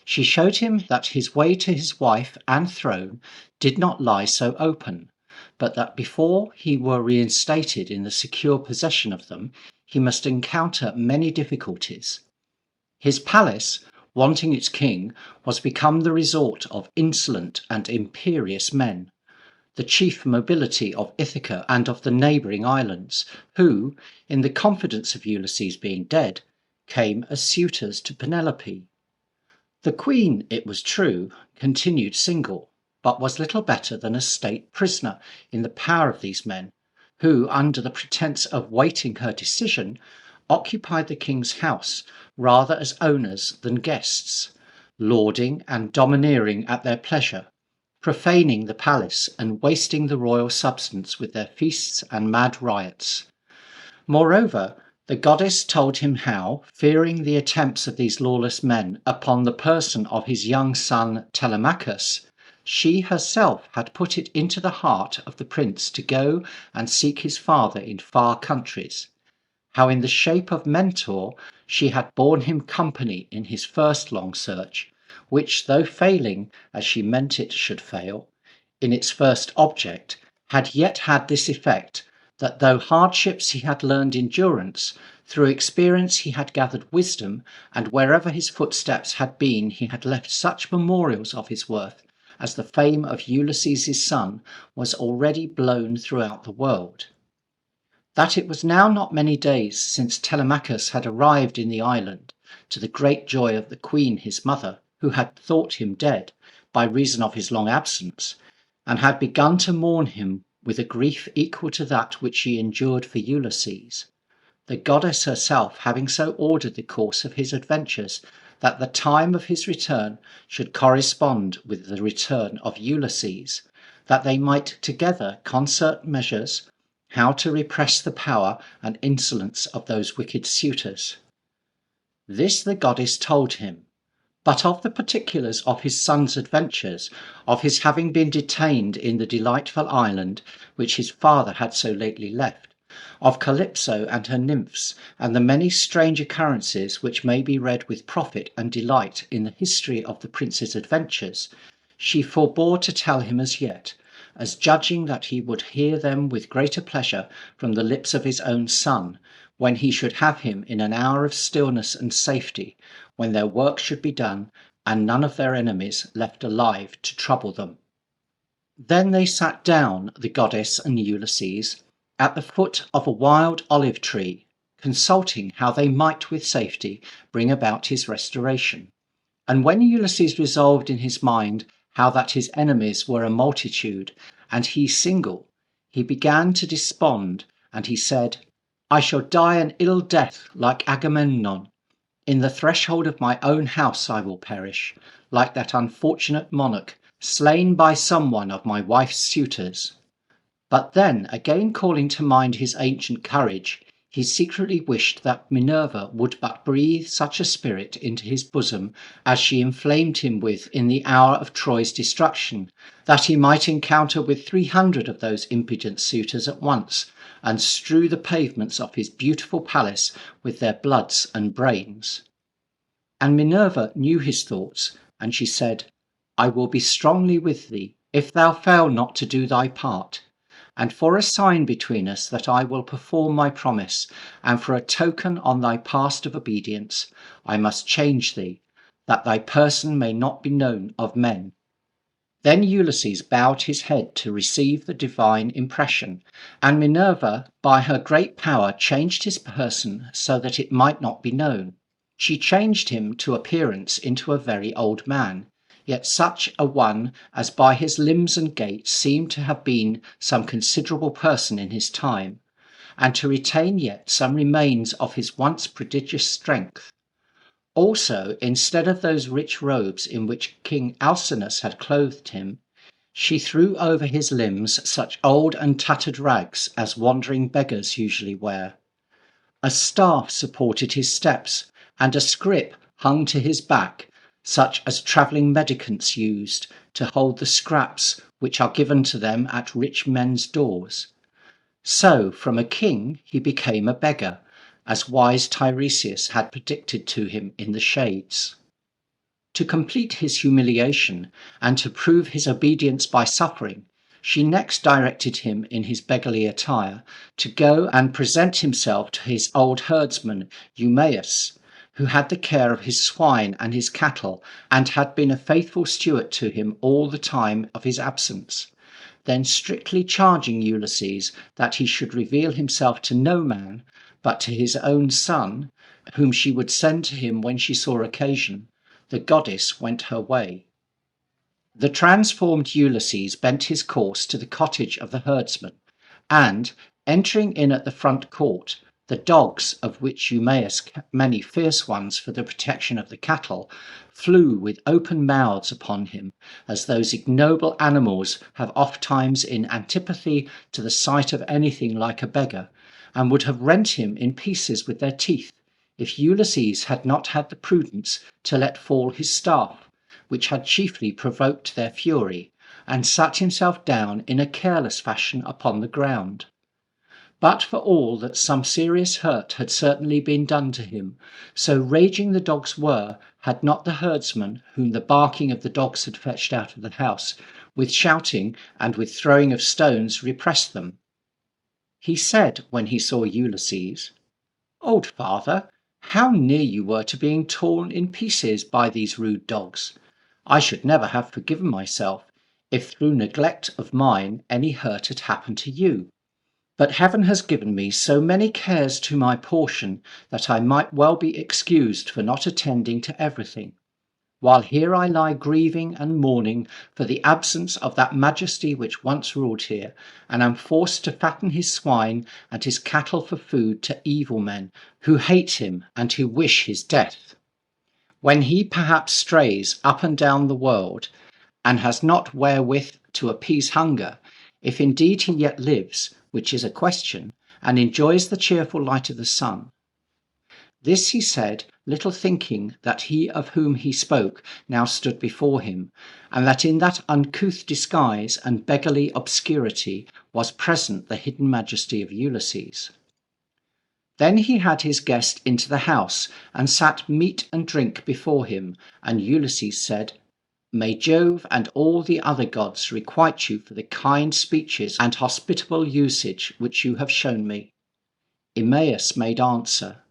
she showed him that his way to his wife and throne did not lie so open, but that before he were reinstated in the secure possession of them, he must encounter many difficulties. His palace, wanting its king, was become the resort of insolent and imperious men, the chief nobility of Ithaca and of the neighbouring islands, who, in the confidence of Ulysses being dead, came as suitors to Penelope. The queen, it was true, continued single, but was little better than a state prisoner in the power of these men, who, under the pretence of waiting her decision, occupied the king's house rather as owners than guests, lording and domineering at their pleasure, profaning the palace and wasting the royal substance with their feasts and mad riots. Moreover, the goddess told him how, fearing the attempts of these lawless men upon the person of his young son Telemachus, she herself had put it into the heart of the prince to go and seek his father in far countries, how in the shape of Mentor she had borne him company in his first long search, which, though failing, as she meant it should fail, in its first object, had yet had this effect, that though hardships he had learned endurance, through experience he had gathered wisdom, and wherever his footsteps had been he had left such memorials of his worth, as the fame of Ulysses' son was already blown throughout the world. That it was now not many days since Telemachus had arrived in the island, to the great joy of the queen his mother, who had thought him dead, by reason of his long absence, and had begun to mourn him with a grief equal to that which she endured for Ulysses, the goddess herself having so ordered the course of his adventures that the time of his return should correspond with the return of Ulysses, that they might together concert measures how to repress the power and insolence of those wicked suitors. This the goddess told him, but of the particulars of his son's adventures, of his having been detained in the delightful island which his father had so lately left, of Calypso and her nymphs, and the many strange occurrences which may be read with profit and delight in the history of the prince's adventures, she forbore to tell him as yet, as judging that he would hear them with greater pleasure from the lips of his own son, when he should have him in an hour of stillness and safety, when their work should be done, and none of their enemies left alive to trouble them. Then they sat down, the goddess and Ulysses, at the foot of a wild olive tree, consulting how they might with safety bring about his restoration. And when Ulysses resolved in his mind how that his enemies were a multitude, and he single, he began to despond, and he said, I shall die an ill death like Agamemnon. In the threshold of my own house I will perish, like that unfortunate monarch, slain by some one of my wife's suitors. But then, again calling to mind his ancient courage, he secretly wished that Minerva would but breathe such a spirit into his bosom as she inflamed him with in the hour of Troy's destruction, that he might encounter with 300 of those impudent suitors at once, and strew the pavements of his beautiful palace with their bloods and brains. And Minerva knew his thoughts, and she said, I will be strongly with thee, if thou fail not to do thy part. And for a sign between us that I will perform my promise, and for a token on thy past of obedience, I must change thee, that thy person may not be known of men. Then Ulysses bowed his head to receive the divine impression, and Minerva by her great power changed his person so that it might not be known. She changed him to appearance into a very old man, yet such a one as by his limbs and gait seemed to have been some considerable person in his time, and to retain yet some remains of his once prodigious strength. Also, instead of those rich robes in which King Alcinous had clothed him, she threw over his limbs such old and tattered rags as wandering beggars usually wear. A staff supported his steps, and a scrip hung to his back, such as travelling mendicants used to hold the scraps which are given to them at rich men's doors. So from a king he became a beggar, as wise Tiresias had predicted to him in the shades. To complete his humiliation, and to prove his obedience by suffering, she next directed him in his beggarly attire to go and present himself to his old herdsman Eumaeus, who had the care of his swine and his cattle, and had been a faithful steward to him all the time of his absence, then strictly charging Ulysses that he should reveal himself to no man but to his own son, whom she would send to him when she saw occasion. The goddess went her way. The transformed Ulysses bent his course to the cottage of the herdsman, and, entering in at the front court, the dogs, of which Eumaeus kept many fierce ones for the protection of the cattle, flew with open mouths upon him, as those ignoble animals have ofttimes in antipathy to the sight of anything like a beggar, and would have rent him in pieces with their teeth, if Ulysses had not had the prudence to let fall his staff, which had chiefly provoked their fury, and sat himself down in a careless fashion upon the ground. But for all that some serious hurt had certainly been done to him, so raging the dogs were, had not the herdsman, whom the barking of the dogs had fetched out of the house, with shouting and with throwing of stones repressed them. He said, when he saw Ulysses, "Old father, how near you were to being torn in pieces by these rude dogs! I should never have forgiven myself, if through neglect of mine any hurt had happened to you. But heaven has given me so many cares to my portion that I might well be excused for not attending to everything, while here I lie grieving and mourning for the absence of that majesty which once ruled here, and am forced to fatten his swine and his cattle for food to evil men, who hate him and who wish his death. When he perhaps strays up and down the world, and has not wherewith to appease hunger, if indeed he yet lives, which is a question, and enjoys the cheerful light of the sun." This he said, little thinking that he of whom he spoke now stood before him, and that in that uncouth disguise and beggarly obscurity was present the hidden majesty of Ulysses. Then he had his guest into the house, and sat meat and drink before him, and Ulysses said, "May Jove and all the other gods requite you for the kind speeches and hospitable usage which you have shown me." Eumaeus made answer,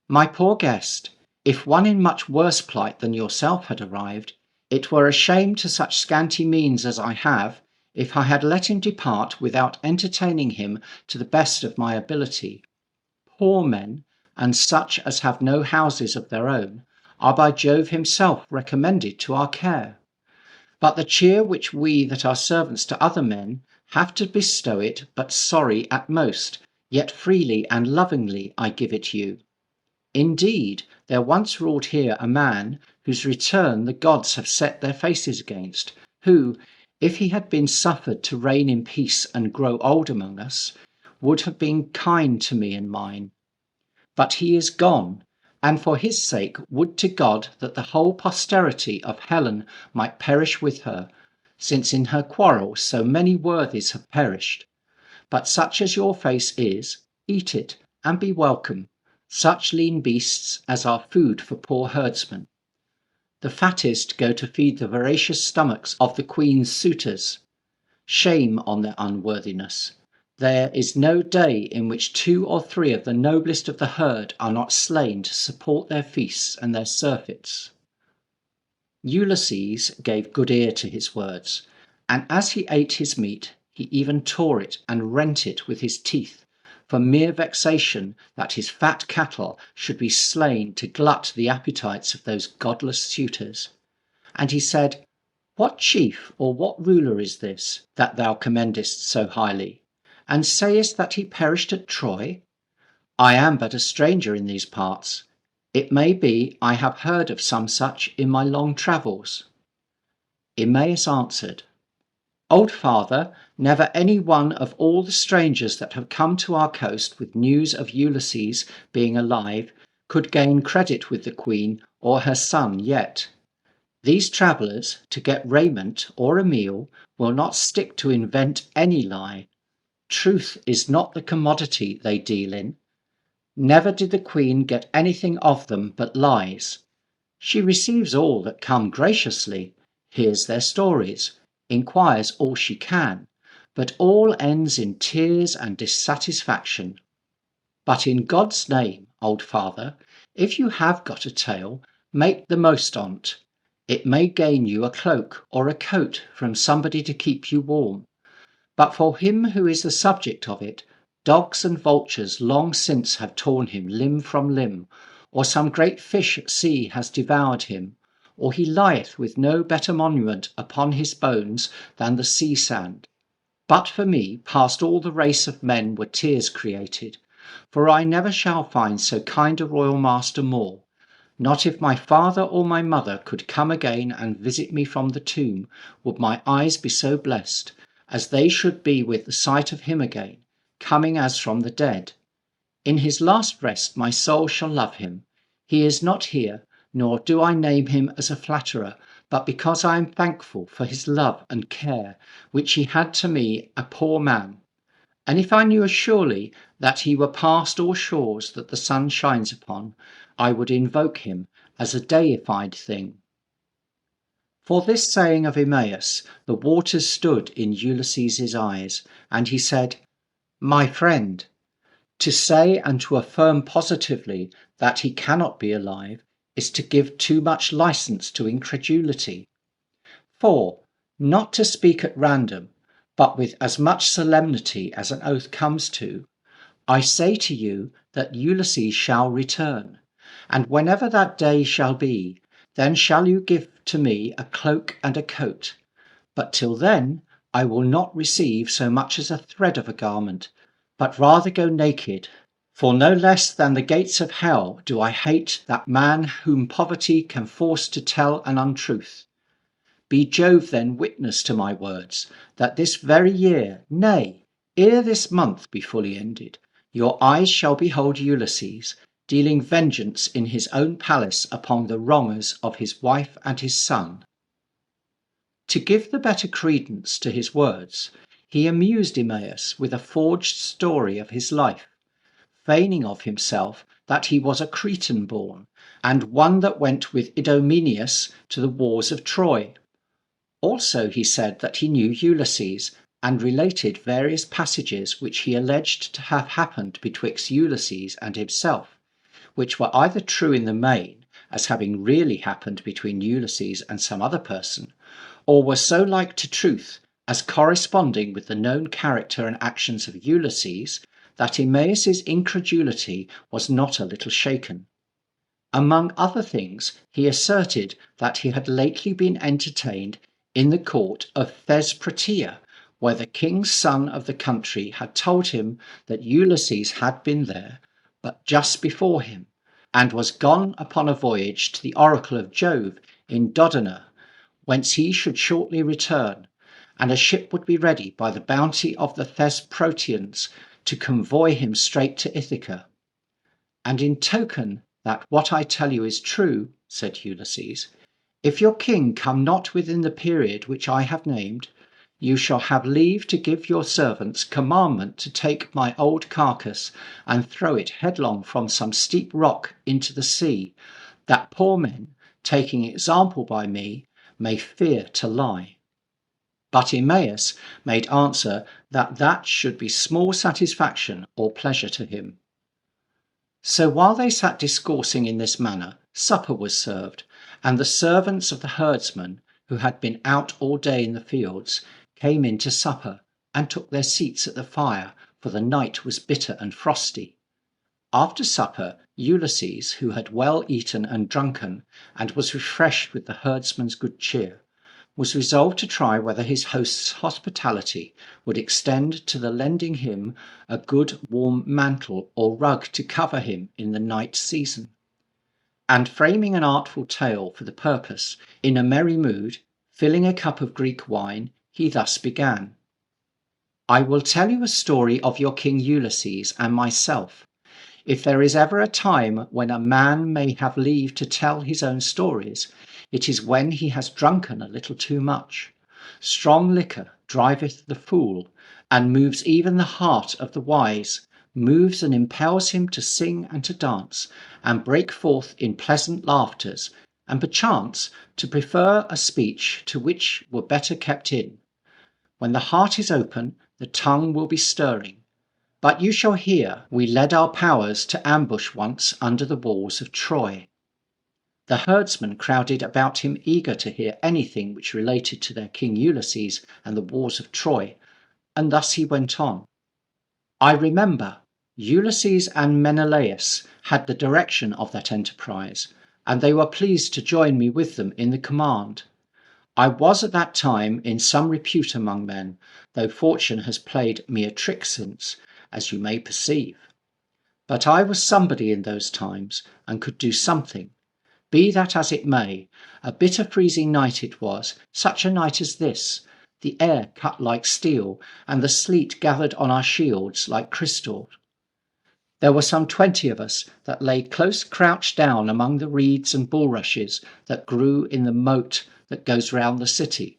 "My poor guest, if one in much worse plight than yourself had arrived, it were a shame to such scanty means as I have, if I had let him depart without entertaining him to the best of my ability. Poor men, and such as have no houses of their own, are by Jove himself recommended to our care. But the cheer which we that are servants to other men have to bestow it but sorry at most, yet freely and lovingly I give it you. Indeed, there once ruled here a man whose return the gods have set their faces against, who, if he had been suffered to reign in peace and grow old among us, would have been kind to me and mine. But he is gone, and for his sake would to God that the whole posterity of Helen might perish with her, since in her quarrel so many worthies have perished. But such as your face is, eat it, and be welcome, such lean beasts as are food for poor herdsmen. The fattest go to feed the voracious stomachs of the queen's suitors. Shame on their unworthiness! There is no day in which 2 or 3 of the noblest of the herd are not slain to support their feasts and their surfeits." Ulysses gave good ear to his words, and as he ate his meat, he even tore it and rent it with his teeth, for mere vexation that his fat cattle should be slain to glut the appetites of those godless suitors. And he said, "What chief or what ruler is this, that thou commendest so highly? And sayest that he perished at Troy? I am but a stranger in these parts. It may be I have heard of some such in my long travels." Eumaeus answered, "Old father, never any one of all the strangers that have come to our coast with news of Ulysses being alive could gain credit with the queen or her son yet. These travellers, to get raiment or a meal, will not stick to invent any lie. Truth is not the commodity they deal in. Never did the queen get anything of them but lies. She receives all that come graciously, hears their stories, inquires all she can, but all ends in tears and dissatisfaction. But in God's name, old father, if you have got a tale, make the most on't. It may gain you a cloak or a coat from somebody to keep you warm. But for him who is the subject of it, dogs and vultures long since have torn him limb from limb, or some great fish at sea has devoured him, or he lieth with no better monument upon his bones than the sea sand. But for me, past all the race of men were tears created, for I never shall find so kind a royal master more. Not if my father or my mother could come again and visit me from the tomb, would my eyes be so blessed, as they should be with the sight of him again, coming as from the dead. In his last rest my soul shall love him. He is not here, nor do I name him as a flatterer, but because I am thankful for his love and care, which he had to me, a poor man. And if I knew surely that he were past all shores that the sun shines upon, I would invoke him as a deified thing. For this saying of Eumaeus, the waters stood in Ulysses' eyes, and he said, My friend, to say and to affirm positively that he cannot be alive is to give too much license to incredulity. For, not to speak at random, but with as much solemnity as an oath comes to, I say to you that Ulysses shall return, and whenever that day shall be, then shall you give to me a cloak and a coat. But till then I will not receive so much as a thread of a garment, but rather go naked. For no less than the gates of hell do I hate that man whom poverty can force to tell an untruth. Be Jove then witness to my words, that this very year, nay, ere this month be fully ended, your eyes shall behold Ulysses, dealing vengeance in his own palace upon the wrongers of his wife and his son. To give the better credence to his words, he amused Eumaeus with a forged story of his life, feigning of himself that he was a Cretan born, and one that went with Idomeneus to the wars of Troy. Also he said that he knew Ulysses, and related various passages which he alleged to have happened betwixt Ulysses and himself, which were either true in the main, as having really happened between Ulysses and some other person, or were so like to truth as corresponding with the known character and actions of Ulysses, that Eumaeus's incredulity was not a little shaken. Among other things, he asserted that he had lately been entertained in the court of Thesprotia, where the king's son of the country had told him that Ulysses had been there, but just before him, and was gone upon a voyage to the oracle of Jove in Dodona, whence he should shortly return, and a ship would be ready by the bounty of the Thesprotians to convoy him straight to Ithaca. And in token that what I tell you is true, said Ulysses, if your king come not within the period which I have named, you shall have leave to give your servants commandment to take my old carcass and throw it headlong from some steep rock into the sea, that poor men, taking example by me, may fear to lie. But Eumaeus made answer that that should be small satisfaction or pleasure to him. So while they sat discoursing in this manner, supper was served, and the servants of the herdsmen, who had been out all day in the fields, came in to supper, and took their seats at the fire, for the night was bitter and frosty. After supper, Ulysses, who had well eaten and drunken, and was refreshed with the herdsmen's good cheer, was resolved to try whether his host's hospitality would extend to the lending him a good warm mantle or rug to cover him in the night season. And framing an artful tale for the purpose, in a merry mood, filling a cup of Greek wine, he thus began. I will tell you a story of your king Ulysses and myself. If there is ever a time when a man may have leave to tell his own stories, it is when he has drunken a little too much. Strong liquor driveth the fool, and moves even the heart of the wise, moves and impels him to sing and to dance, and break forth in pleasant laughters, and perchance to prefer a speech to which were better kept in. When the heart is open, the tongue will be stirring. But you shall hear, we led our powers to ambush once under the walls of Troy. The herdsmen crowded about him eager to hear anything which related to their king Ulysses and the wars of Troy, and thus he went on. I remember Ulysses and Menelaus had the direction of that enterprise, and they were pleased to join me with them in the command. I was at that time in some repute among men, though fortune has played me a trick since, as you may perceive. But I was somebody in those times, and could do something. Be that as it may, a bitter freezing night it was, such a night as this, the air cut like steel, and the sleet gathered on our shields like crystal. There were some 20 of us that lay close crouched down among the reeds and bulrushes that grew in the moat that goes round the city.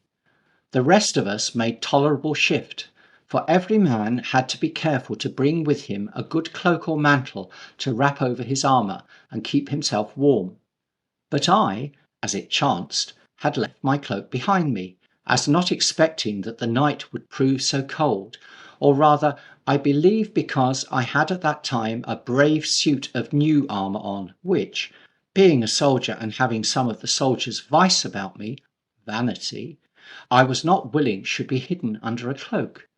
The rest of us made tolerable shift, for every man had to be careful to bring with him a good cloak or mantle to wrap over his armour and keep himself warm. But I, as it chanced, had left my cloak behind me, as not expecting that the night would prove so cold, or rather, I believe because I had at that time a brave suit of new armour on, which, being a soldier and having some of the soldier's vice about me, vanity, I was not willing should be hidden under a cloak.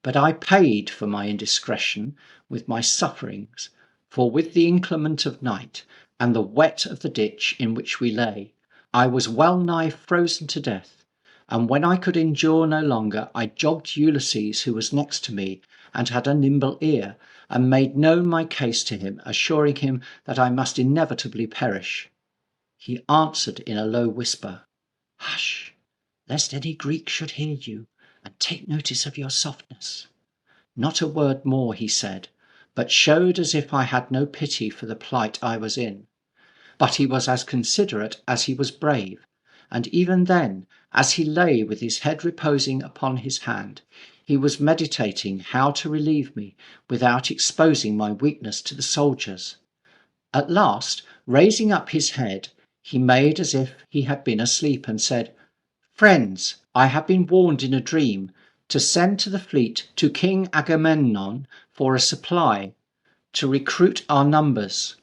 But I paid for my indiscretion with my sufferings, for with the inclement of night, and the wet of the ditch in which we lay, I was well nigh frozen to death, and when I could endure no longer, I jogged Ulysses, who was next to me, and had a nimble ear, and made known my case to him, assuring him that I must inevitably perish. He answered in a low whisper, Hush, lest any Greek should hear you, and take notice of your softness. Not a word more he said, but showed as if I had no pity for the plight I was in. But he was as considerate as he was brave, and even then, as he lay with his head reposing upon his hand, he was meditating how to relieve me without exposing my weakness to the soldiers. At last, raising up his head, he made as if he had been asleep, and said, Friends, I have been warned in a dream to send to the fleet to King Agamemnon for a supply, to recruit our numbers.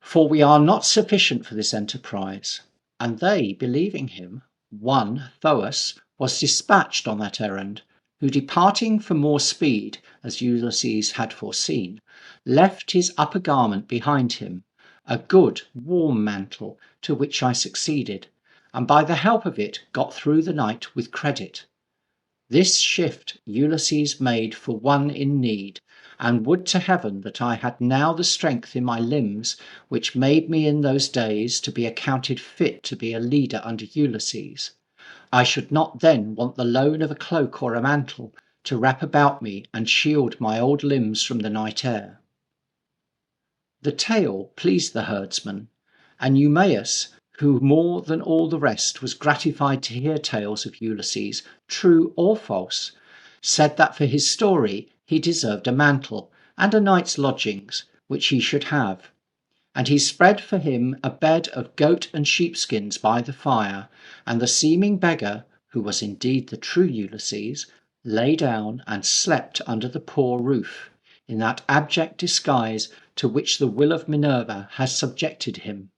For we are not sufficient for this enterprise. And they, believing him, one, Thoas, was dispatched on that errand, who departing for more speed, as Ulysses had foreseen, left his upper garment behind him, a good warm mantle, to which I succeeded, and by the help of it got through the night with credit. This shift Ulysses made for one in need, and would to heaven that I had now the strength in my limbs which made me in those days to be accounted fit to be a leader under Ulysses. I should not then want the loan of a cloak or a mantle to wrap about me and shield my old limbs from the night air. The tale pleased the herdsman, and Eumaeus, who more than all the rest was gratified to hear tales of Ulysses, true or false, said that for his story he deserved a mantle, and a night's lodgings, which he should have. And he spread for him a bed of goat and sheepskins by the fire, and the seeming beggar, who was indeed the true Ulysses, lay down and slept under the poor roof, in that abject disguise to which the will of Minerva has subjected him.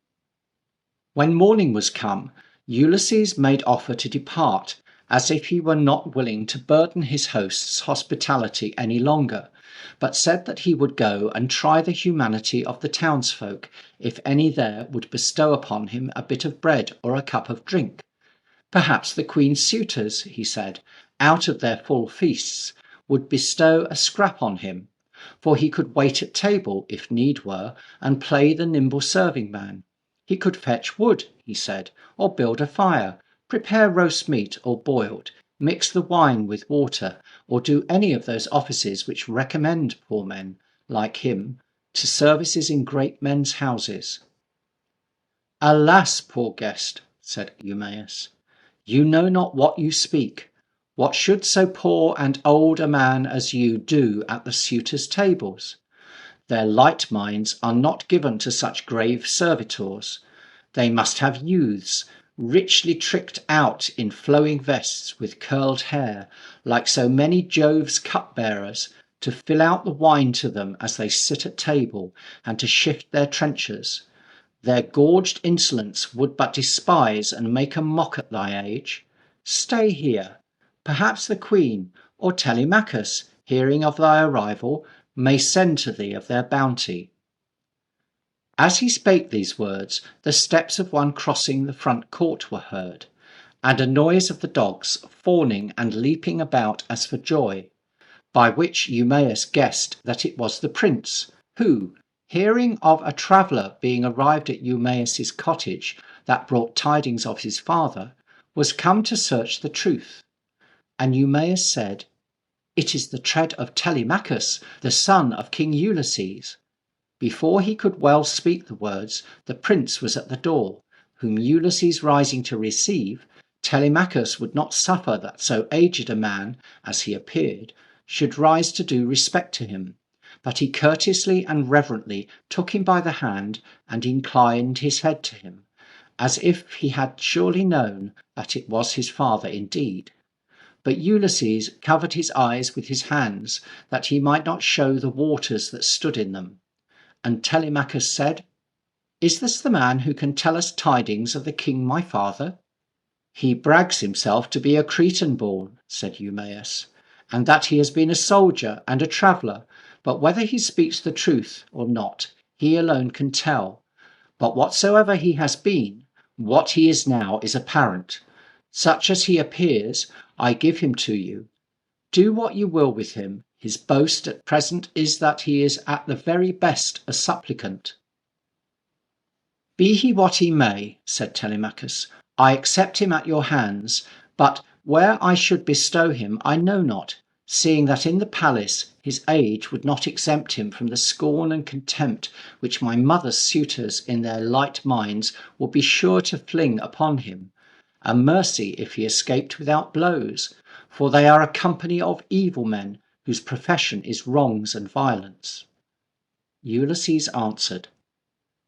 When morning was come, Ulysses made offer to depart, as if he were not willing to burden his host's hospitality any longer, but said that he would go and try the humanity of the townsfolk, if any there would bestow upon him a bit of bread or a cup of drink. Perhaps the queen's suitors, he said, out of their full feasts, would bestow a scrap on him, for he could wait at table, if need were, and play the nimble serving-man. He could fetch wood, he said, or build a fire, prepare roast meat or boiled, mix the wine with water, or do any of those offices which recommend poor men, like him, to services in great men's houses. Alas, poor guest, said Eumaeus, you know not what you speak. What should so poor and old a man as you do at the suitors' tables? Their light minds are not given to such grave servitors. They must have youths, richly tricked out in flowing vests with curled hair, like so many Jove's cupbearers, to fill out the wine to them as they sit at table, and to shift their trenchers. Their gorged insolence would but despise and make a mock at thy age. Stay here. Perhaps the queen, or Telemachus, hearing of thy arrival, may send to thee of their bounty. As he spake these words, the steps of one crossing the front court were heard, and a noise of the dogs fawning and leaping about as for joy, by which Eumaeus guessed that it was the prince, who, hearing of a traveller being arrived at Eumaeus's cottage that brought tidings of his father, was come to search the truth. And Eumaeus said, It is the tread of Telemachus, the son of King Ulysses. Before he could well speak the words, the prince was at the door, whom Ulysses rising to receive, Telemachus would not suffer that so aged a man, as he appeared, should rise to do respect to him, but he courteously and reverently took him by the hand and inclined his head to him, as if he had surely known that it was his father indeed. But Ulysses covered his eyes with his hands, that he might not show the waters that stood in them. And Telemachus said, Is this the man who can tell us tidings of the king my father? He brags himself to be a Cretan born, said Eumaeus, and that he has been a soldier and a traveller, but whether he speaks the truth or not, he alone can tell. But whatsoever he has been, what he is now is apparent. Such as he appears, I give him to you. Do what you will with him. His boast at present is that he is at the very best a supplicant. Be he what he may, said Telemachus, I accept him at your hands, but where I should bestow him I know not, seeing that in the palace his age would not exempt him from the scorn and contempt which my mother's suitors in their light minds would be sure to fling upon him, and mercy if he escaped without blows, for they are a company of evil men, whose profession is wrongs and violence. Ulysses answered,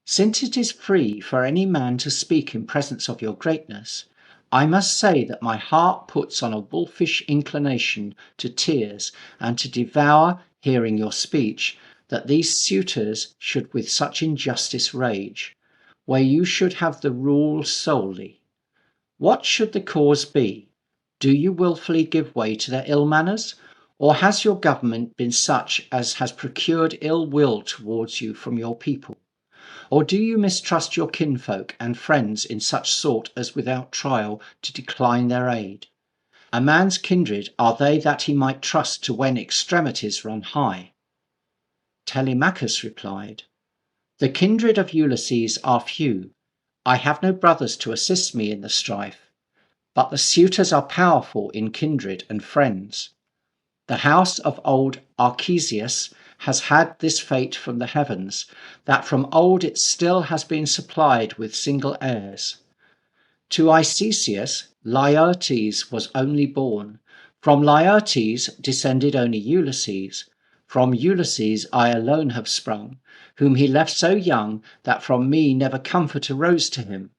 Since it is free for any man to speak in presence of your greatness, I must say that my heart puts on a wolfish inclination to tears and to devour, hearing your speech, that these suitors should with such injustice rage, where you should have the rule solely. What should the cause be? Do you wilfully give way to their ill manners? Or has your government been such as has procured ill will towards you from your people? Or do you mistrust your kinfolk and friends in such sort as without trial to decline their aid? A man's kindred are they that he might trust to when extremities run high. Telemachus replied, The kindred of Ulysses are few. I have no brothers to assist me in the strife, but the suitors are powerful in kindred and friends. The house of old Archesius has had this fate from the heavens, that from old it still has been supplied with single heirs. To Icesius, Laertes was only born. From Laertes descended only Ulysses. From Ulysses I alone have sprung, whom he left so young that from me never comfort arose to him.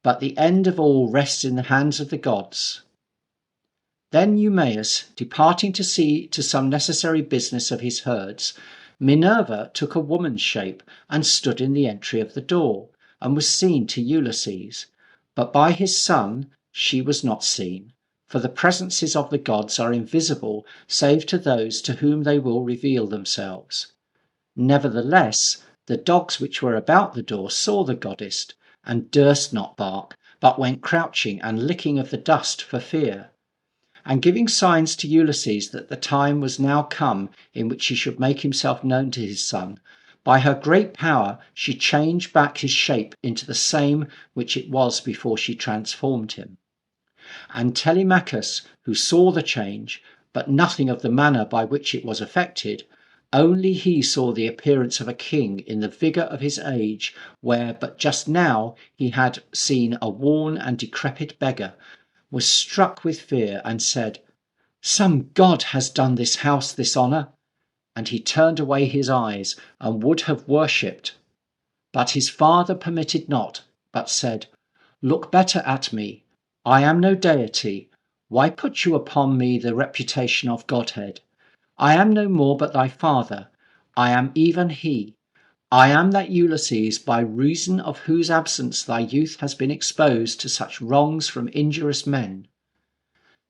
But the end of all rests in the hands of the gods. Then Eumaeus, departing to see to some necessary business of his herds, Minerva took a woman's shape and stood in the entry of the door, and was seen to Ulysses. But by his son she was not seen, for the presences of the gods are invisible save to those to whom they will reveal themselves. Nevertheless, the dogs which were about the door saw the goddess, and durst not bark, but went crouching and licking of the dust for fear. And giving signs to Ulysses that the time was now come in which he should make himself known to his son, by her great power she changed back his shape into the same which it was before she transformed him. And Telemachus, who saw the change, but nothing of the manner by which it was effected, Only he saw the appearance of a king in the vigour of his age, where but just now he had seen a worn and decrepit beggar, was struck with fear, and said, "Some god has done this house this honour." And he turned away his eyes, and would have worshipped. But his father permitted not, but said, "Look better at me. I am no deity. Why put you upon me the reputation of godhead? I am no more but thy father. I am even he. I am that Ulysses, by reason of whose absence thy youth has been exposed to such wrongs from injurious men."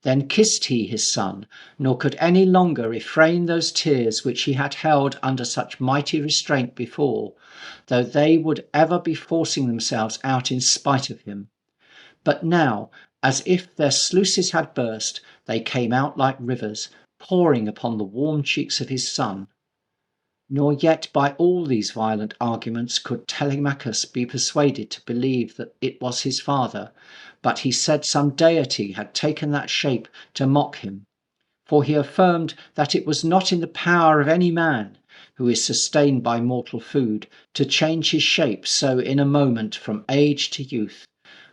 Then kissed he his son, nor could any longer refrain those tears which he had held under such mighty restraint before, though they would ever be forcing themselves out in spite of him. But now, as if their sluices had burst, they came out like rivers, pouring upon the warm cheeks of his son. Nor yet by all these violent arguments could Telemachus be persuaded to believe that it was his father, but he said some deity had taken that shape to mock him. For he affirmed that it was not in the power of any man, who is sustained by mortal food, to change his shape so in a moment from age to youth.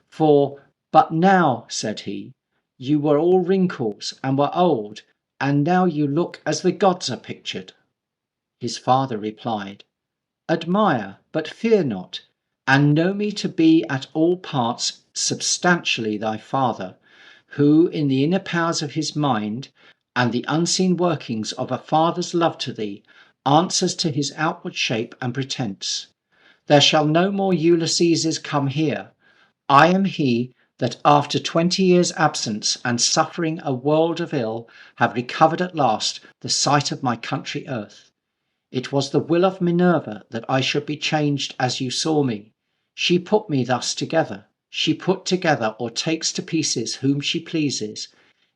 For, "But now," said he, "you were all wrinkles, and were old, and now you look as the gods are pictured." His father replied, "Admire, but fear not, and know me to be at all parts substantially thy father, who in the inner powers of his mind, and the unseen workings of a father's love to thee, answers to his outward shape and pretence. There shall no more Ulysseses come here. I am he that after 20 years' absence and suffering a world of ill have recovered at last the sight of my country earth. It was the will of Minerva that I should be changed as you saw me. She put me thus together. She put together or takes to pieces whom she pleases.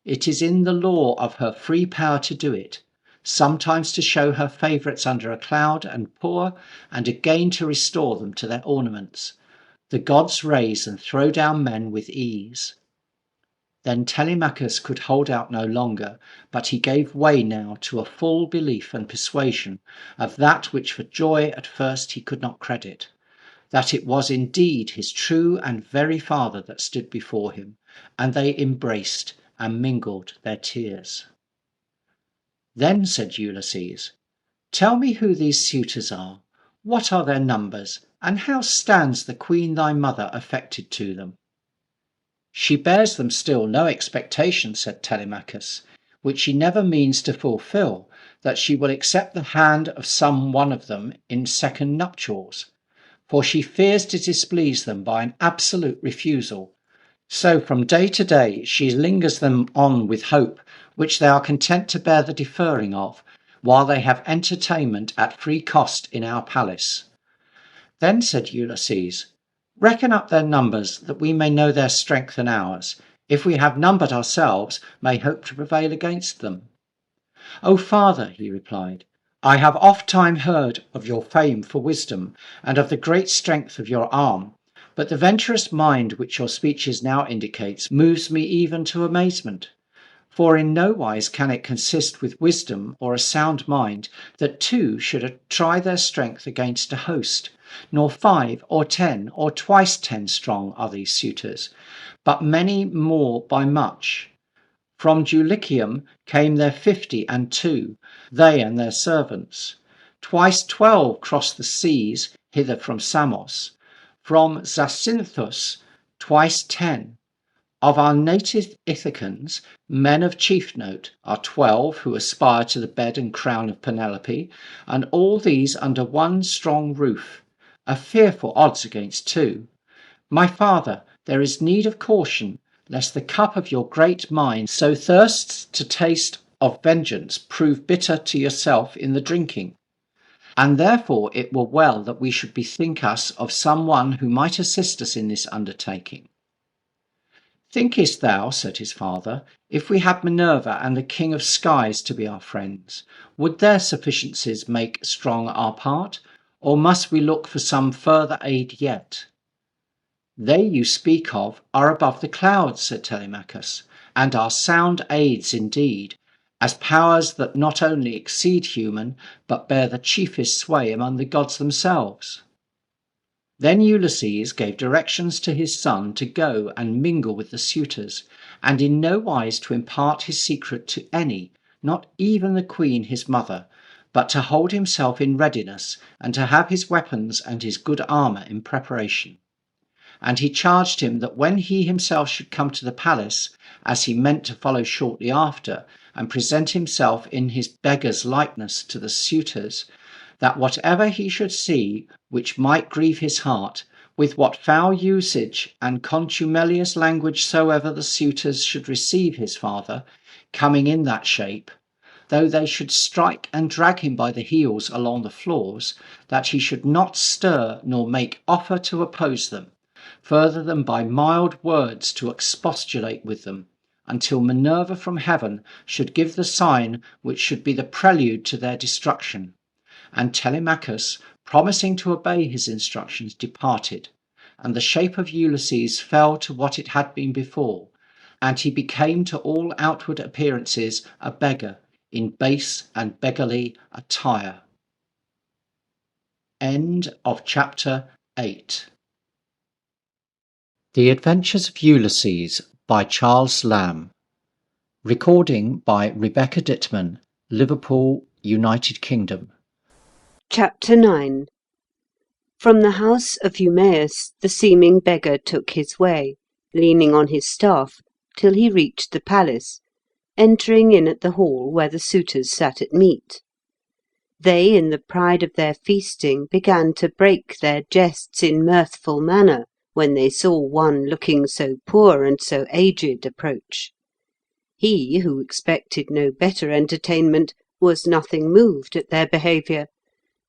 It is in the law of her free power to do it, sometimes to show her favourites under a cloud and poor, and again to restore them to their ornaments. The gods raise and throw down men with ease." Then Telemachus could hold out no longer, but he gave way now to a full belief and persuasion of that which for joy at first he could not credit, that it was indeed his true and very father that stood before him, and they embraced and mingled their tears. Then said Ulysses, "Tell me who these suitors are, what are their numbers, and how stands the queen thy mother affected to them?" "She bears them still no expectation," said Telemachus, "which she never means to fulfil, that she will accept the hand of some one of them in second nuptials. For she fears to displease them by an absolute refusal. So from day to day she lingers them on with hope, which they are content to bear the deferring of, while they have entertainment at free cost in our palace." Then said Ulysses, "Reckon up their numbers, that we may know their strength and ours. If we have none but ourselves, may hope to prevail against them." "O father," he replied, "I have oft time heard of your fame for wisdom, and of the great strength of your arm, but the venturous mind which your speeches now indicates moves me even to amazement. For in no wise can it consist with wisdom or a sound mind that two should try their strength against a host, nor 5 or 10 or twice 10 strong are these suitors, but many more by much. From Dulichium came their 50 and 2, they and their servants. Twice 12 crossed the seas hither from Samos. From Zacynthus twice 10. Of our native Ithacans, men of chief note, are 12 who aspire to the bed and crown of Penelope, and all these under one strong roof. A fearful odds against 2. My father, there is need of caution, lest the cup of your great mind so thirsts to taste of vengeance prove bitter to yourself in the drinking. And therefore it were well that we should bethink us of some one who might assist us in this undertaking." "Thinkest thou," said his father, "if we had Minerva and the King of Skies to be our friends, would their sufficiencies make strong our part, or must we look for some further aid yet?" "They you speak of are above the clouds," said Telemachus, "and are sound aids indeed, as powers that not only exceed human, but bear the chiefest sway among the gods themselves. Then Ulysses gave directions to his son to go and mingle with the suitors, and in no wise to impart his secret to any, not even the queen his mother, but to hold himself in readiness, and to have his weapons and his good armour in preparation. And he charged him that when he himself should come to the palace, as he meant to follow shortly after, and present himself in his beggar's likeness to the suitors, that whatever he should see which might grieve his heart, with what foul usage and contumelious language soever the suitors should receive his father, coming in that shape, though they should strike and drag him by the heels along the floors, that he should not stir nor make offer to oppose them, further than by mild words to expostulate with them, until Minerva from heaven should give the sign which should be the prelude to their destruction. And Telemachus, promising to obey his instructions, departed, and the shape of Ulysses fell to what it had been before, and he became to all outward appearances a beggar, in base and beggarly attire. End of chapter 8. The Adventures of Ulysses by Charles Lamb. Recording by Rebecca Dittman, Liverpool, United Kingdom. Chapter 9. From the house of Eumaeus the seeming beggar took his way, leaning on his staff, till he reached the palace, entering in at the hall where the suitors sat at meat. They, in the pride of their feasting, began to break their jests in mirthful manner, when they saw one looking so poor and so aged approach. He, who expected no better entertainment, was nothing moved at their behaviour,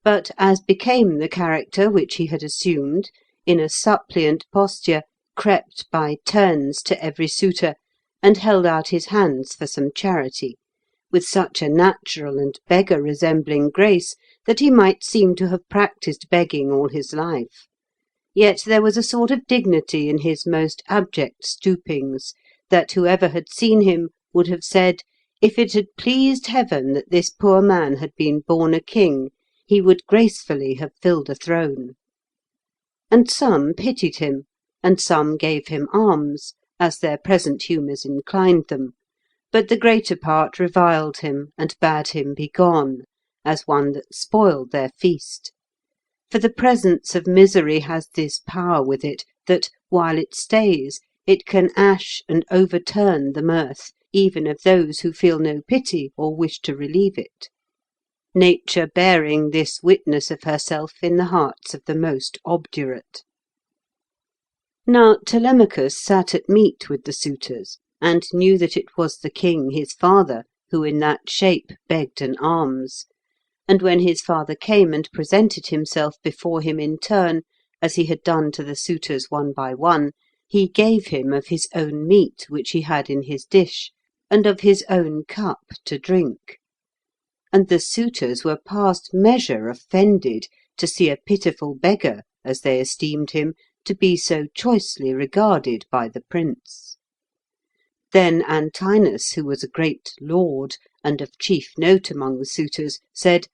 but, as became the character which he had assumed, in a suppliant posture crept by turns to every suitor, and held out his hands for some charity, with such a natural and beggar-resembling grace that he might seem to have practised begging all his life. Yet there was a sort of dignity in his most abject stoopings, that whoever had seen him would have said, if it had pleased heaven that this poor man had been born a king, he would gracefully have filled a throne. And some pitied him, and some gave him alms, as their present humours inclined them, but the greater part reviled him and bade him be gone, as one that spoiled their feast. For the presence of misery has this power with it, that, while it stays, it can ash and overturn the mirth, even of those who feel no pity or wish to relieve it. Nature bearing this witness of herself in the hearts of the most obdurate. Now Telemachus sat at meat with the suitors, and knew that it was the king his father who in that shape begged an alms. And when his father came and presented himself before him in turn, as he had done to the suitors one by one, he gave him of his own meat which he had in his dish, and of his own cup to drink. And the suitors were past measure offended to see a pitiful beggar, as they esteemed him, to be so choicely regarded by the prince. Then Antinous, who was a great lord, and of chief note among the suitors, said,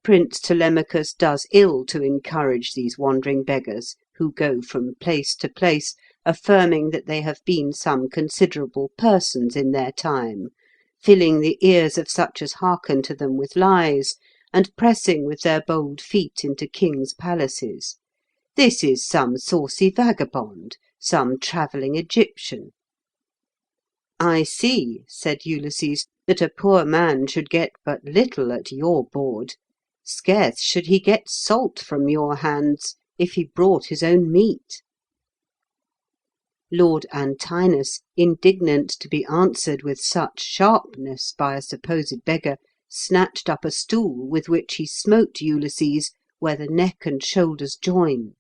Prince Telemachus does ill to encourage these wandering beggars, who go from place to place, affirming that they have been some considerable persons in their time, filling the ears of such as hearken to them with lies, and pressing with their bold feet into kings' palaces. This is some saucy vagabond, some travelling Egyptian. I see, said Ulysses, that a poor man should get but little at your board. Scarce should he get salt from your hands, if he brought his own meat. Lord Antinous, indignant to be answered with such sharpness by a supposed beggar, snatched up a stool with which he smote Ulysses where the neck and shoulders join.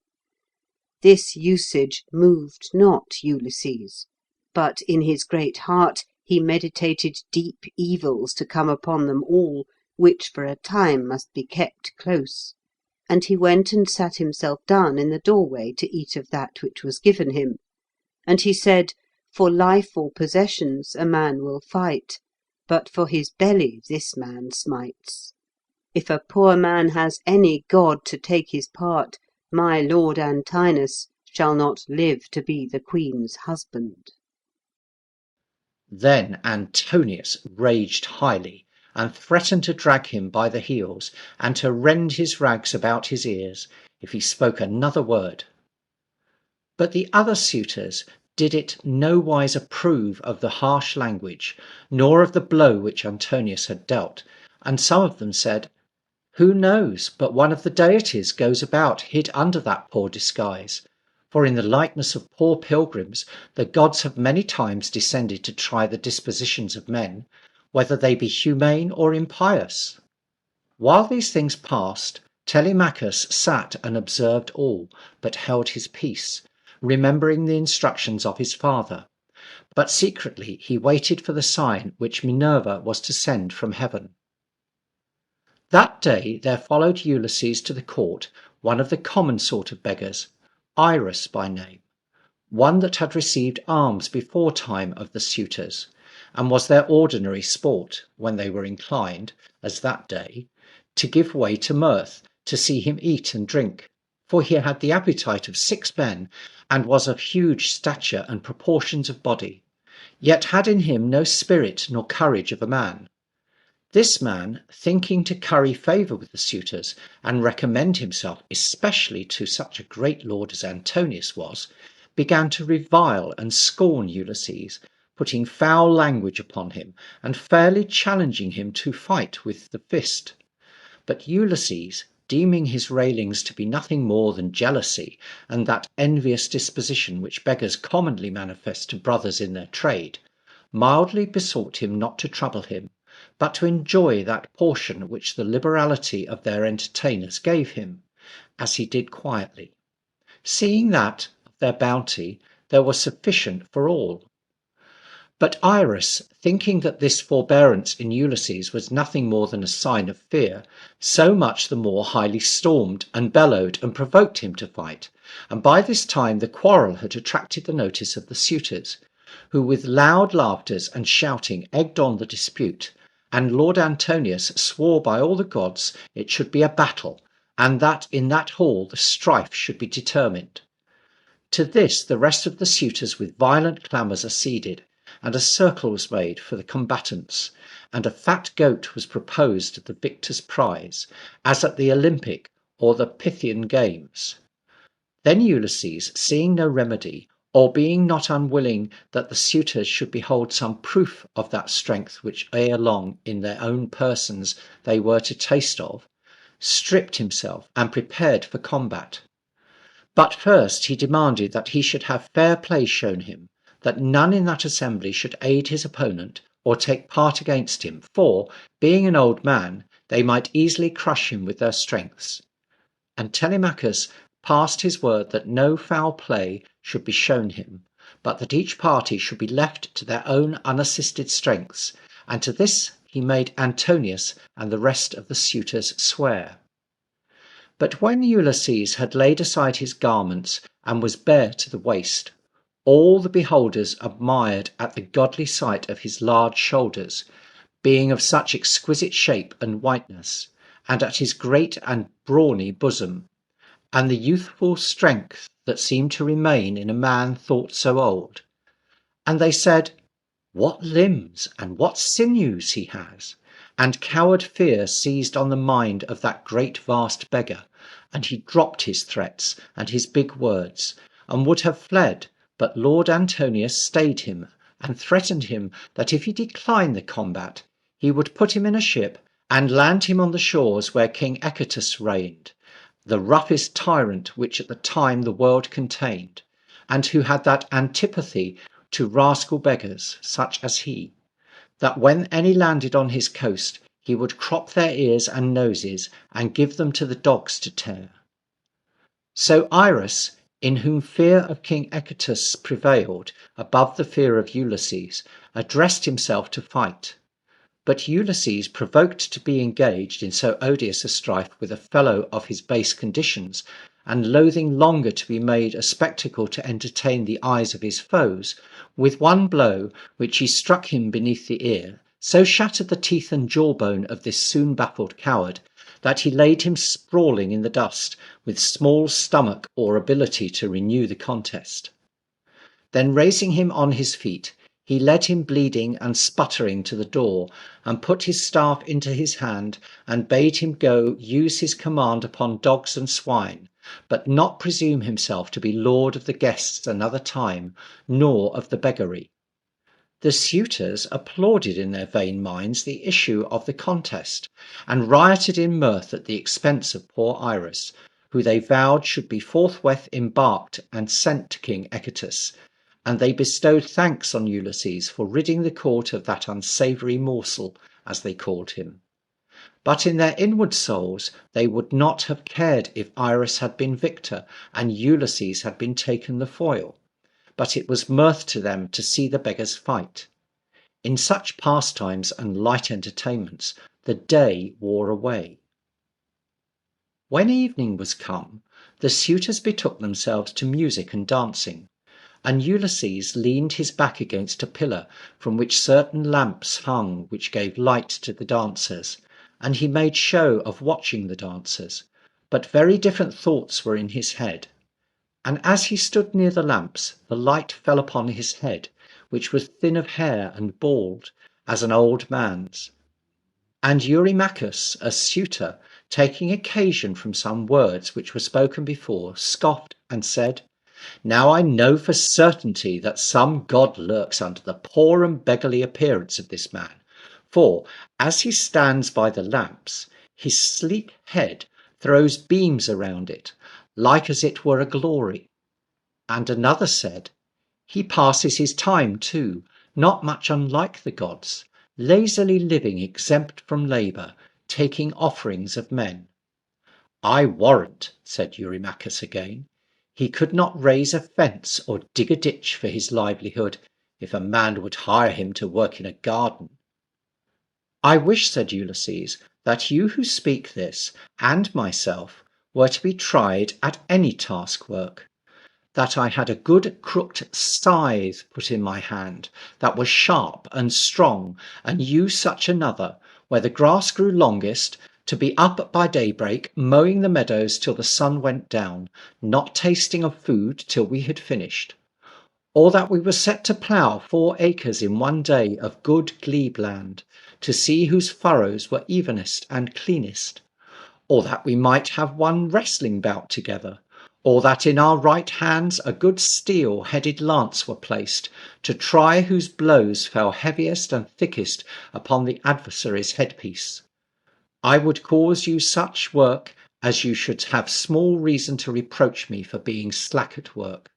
This usage moved not Ulysses, but in his great heart he meditated deep evils to come upon them all, which for a time must be kept close, and he went and sat himself down in the doorway to eat of that which was given him. And he said, For life or possessions a man will fight, but for his belly this man smites. If a poor man has any god to take his part, my lord Antinous shall not live to be the queen's husband." Then Antonius raged highly, and threatened to drag him by the heels, and to rend his rags about his ears, if he spoke another word. But the other suitors did it nowise approve of the harsh language, nor of the blow which Antonius had dealt, and some of them said, "Who knows but one of the deities goes about hid under that poor disguise? For in the likeness of poor pilgrims, the gods have many times descended to try the dispositions of men, whether they be humane or impious." While these things passed, Telemachus sat and observed all, but held his peace, remembering the instructions of his father. But secretly he waited for the sign which Minerva was to send from heaven. That day there followed Ulysses to the court one of the common sort of beggars, Irus by name, one that had received alms before time of the suitors, and was their ordinary sport, when they were inclined, as that day, to give way to mirth, to see him eat and drink, for he had the appetite of 6 men, and was of huge stature and proportions of body, yet had in him no spirit nor courage of a man. This man, thinking to curry favour with the suitors, and recommend himself especially to such a great lord as Antonius was, began to revile and scorn Ulysses, putting foul language upon him, and fairly challenging him to fight with the fist. But Ulysses, deeming his railings to be nothing more than jealousy, and that envious disposition which beggars commonly manifest to brothers in their trade, mildly besought him not to trouble him, but to enjoy that portion which the liberality of their entertainers gave him, as he did quietly, seeing that, of their bounty, there was sufficient for all. But Irus, thinking that this forbearance in Ulysses was nothing more than a sign of fear, so much the more highly stormed and bellowed and provoked him to fight, and by this time the quarrel had attracted the notice of the suitors, who with loud laughters and shouting egged on the dispute, and Lord Antonius swore by all the gods it should be a battle, and that in that hall the strife should be determined. To this the rest of the suitors with violent clamours acceded, and a circle was made for the combatants, and a fat goat was proposed the victor's prize, as at the Olympic or the Pythian games. Then Ulysses, seeing no remedy, or being not unwilling that the suitors should behold some proof of that strength which ere long in their own persons they were to taste of, stripped himself and prepared for combat. But first he demanded that he should have fair play shown him, that none in that assembly should aid his opponent or take part against him, for, being an old man, they might easily crush him with their strengths. And Telemachus passed his word that no foul play should be shown him, but that each party should be left to their own unassisted strengths, and to this he made Antonius and the rest of the suitors swear. But when Ulysses had laid aside his garments and was bare to the waist, all the beholders admired at the godly sight of his large shoulders, being of such exquisite shape and whiteness, and at his great and brawny bosom, and the youthful strength that seemed to remain in a man thought so old. And they said, "What limbs and what sinews he has!" And coward fear seized on the mind of that great vast beggar, and he dropped his threats and his big words, and would have fled, but Lord Antonius stayed him, and threatened him that if he declined the combat, he would put him in a ship, and land him on the shores where King Echetus reigned, the roughest tyrant which at the time the world contained, and who had that antipathy to rascal beggars, such as he, that when any landed on his coast, he would crop their ears and noses, and give them to the dogs to tear. So Irus, in whom fear of King Echetus prevailed above the fear of Ulysses, addressed himself to fight. But Ulysses, provoked to be engaged in so odious a strife with a fellow of his base conditions, and loathing longer to be made a spectacle to entertain the eyes of his foes, with one blow, which he struck him beneath the ear, so shattered the teeth and jawbone of this soon baffled coward, that he laid him sprawling in the dust, with small stomach or ability to renew the contest. Then raising him on his feet, he led him bleeding and sputtering to the door, and put his staff into his hand, and bade him go use his command upon dogs and swine, but not presume himself to be lord of the guests another time, nor of the beggary. The suitors applauded in their vain minds the issue of the contest, and rioted in mirth at the expense of poor Iris, who they vowed should be forthwith embarked and sent to King Echetus, and they bestowed thanks on Ulysses for ridding the court of that unsavoury morsel, as they called him. But in their inward souls they would not have cared if Iris had been victor and Ulysses had been taken the foil, but it was mirth to them to see the beggars fight. In such pastimes and light entertainments the day wore away. When evening was come, the suitors betook themselves to music and dancing, and Ulysses leaned his back against a pillar from which certain lamps hung which gave light to the dancers, and he made show of watching the dancers, but very different thoughts were in his head. And as he stood near the lamps, the light fell upon his head, which was thin of hair and bald, as an old man's. And Eurymachus, a suitor, taking occasion from some words which were spoken before, scoffed and said, "Now I know for certainty that some god lurks under the poor and beggarly appearance of this man, for, as he stands by the lamps, his sleek head throws beams around it, like as it were a glory." And another said, "He passes his time too, not much unlike the gods, lazily living exempt from labour, taking offerings of men." "I warrant," said Eurymachus again, "he could not raise a fence or dig a ditch for his livelihood, if a man would hire him to work in a garden." "I wish," said Ulysses, "that you who speak this, and myself, were to be tried at any task work, that I had a good crooked scythe put in my hand, that was sharp and strong, and you such another, where the grass grew longest, to be up by daybreak, mowing the meadows till the sun went down, not tasting of food till we had finished. Or that we were set to plough 4 acres in one day of good glebe land, to see whose furrows were evenest and cleanest. Or that we might have one wrestling bout together, or that in our right hands a good steel-headed lance were placed, to try whose blows fell heaviest and thickest upon the adversary's headpiece. I would cause you such work as you should have small reason to reproach me for being slack at work.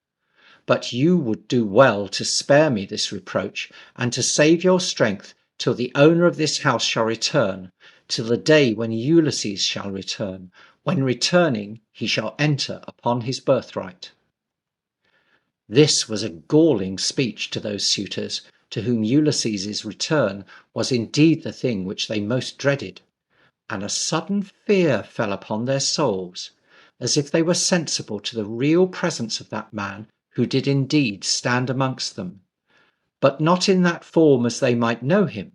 But you would do well to spare me this reproach, and to save your strength till the owner of this house shall return, till the day when Ulysses shall return, when returning he shall enter upon his birthright." This was a galling speech to those suitors, to whom Ulysses's return was indeed the thing which they most dreaded, and a sudden fear fell upon their souls, as if they were sensible to the real presence of that man who did indeed stand amongst them, but not in that form as they might know him.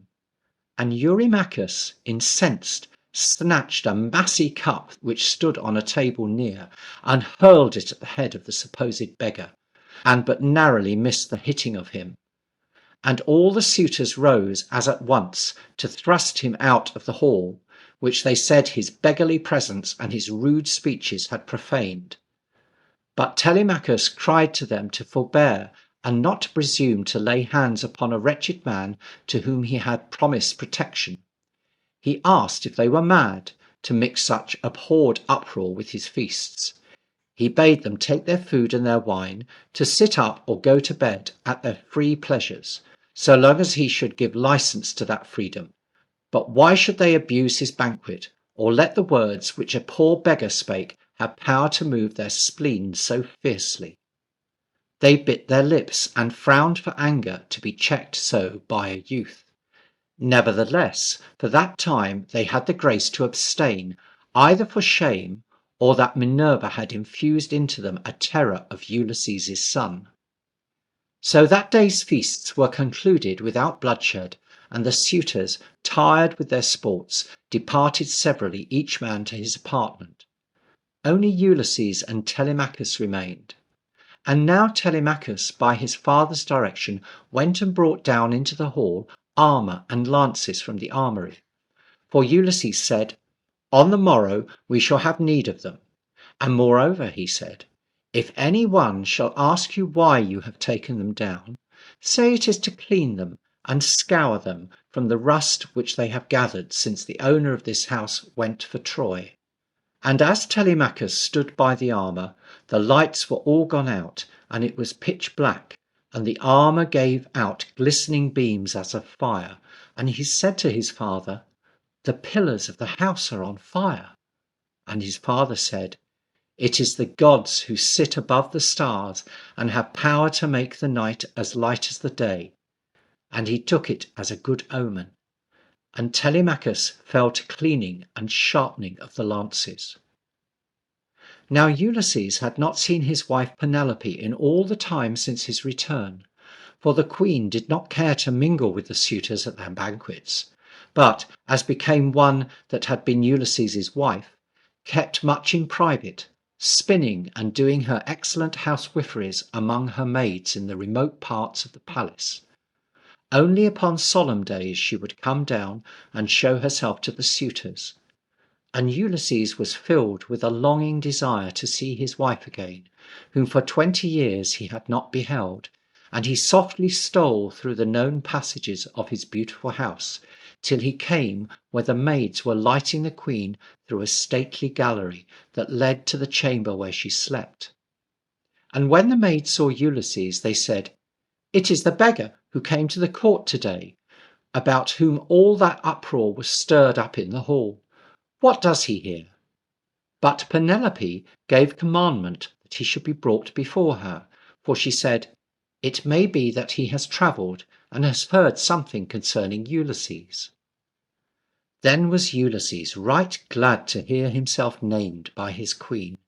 And Eurymachus, incensed, snatched a massy cup which stood on a table near, and hurled it at the head of the supposed beggar, and but narrowly missed the hitting of him. And all the suitors rose as at once to thrust him out of the hall, which they said his beggarly presence and his rude speeches had profaned. But Telemachus cried to them to forbear, and not to presume to lay hands upon a wretched man to whom he had promised protection. He asked if they were mad, to mix such abhorred uproar with his feasts. He bade them take their food and their wine, to sit up or go to bed at their free pleasures, so long as he should give license to that freedom. But why should they abuse his banquet, or let the words which a poor beggar spake have power to move their spleen so fiercely? They bit their lips, and frowned for anger to be checked so by a youth. Nevertheless, for that time they had the grace to abstain, either for shame, or that Minerva had infused into them a terror of Ulysses' son. So that day's feasts were concluded without bloodshed, and the suitors, tired with their sports, departed severally, each man to his apartment. Only Ulysses and Telemachus remained. And now Telemachus, by his father's direction, went and brought down into the hall armour and lances from the armoury. For Ulysses said, "On the morrow we shall have need of them. And moreover," he said, "if any one shall ask you why you have taken them down, say it is to clean them and scour them from the rust which they have gathered since the owner of this house went for Troy." And as Telemachus stood by the armour, the lights were all gone out, and it was pitch black, and the armour gave out glistening beams as of fire. And he said to his father, "The pillars of the house are on fire." And his father said, "It is the gods who sit above the stars and have power to make the night as light as the day." And he took it as a good omen. And Telemachus fell to cleaning and sharpening of the lances. Now Ulysses had not seen his wife Penelope in all the time since his return, for the queen did not care to mingle with the suitors at their banquets, but, as became one that had been Ulysses's wife, kept much in private, spinning and doing her excellent housewiferys among her maids in the remote parts of the palace. Only upon solemn days she would come down and show herself to the suitors. And Ulysses was filled with a longing desire to see his wife again, whom for 20 years he had not beheld, and he softly stole through the known passages of his beautiful house, till he came where the maids were lighting the queen through a stately gallery that led to the chamber where she slept. And when the maids saw Ulysses, they said, "It is the beggar who came to the court today, about whom all that uproar was stirred up in the hall. What does he here?" But Penelope gave commandment that he should be brought before her, for she said, "It may be that he has travelled and has heard something concerning Ulysses." Then was Ulysses right glad to hear himself named by his queen,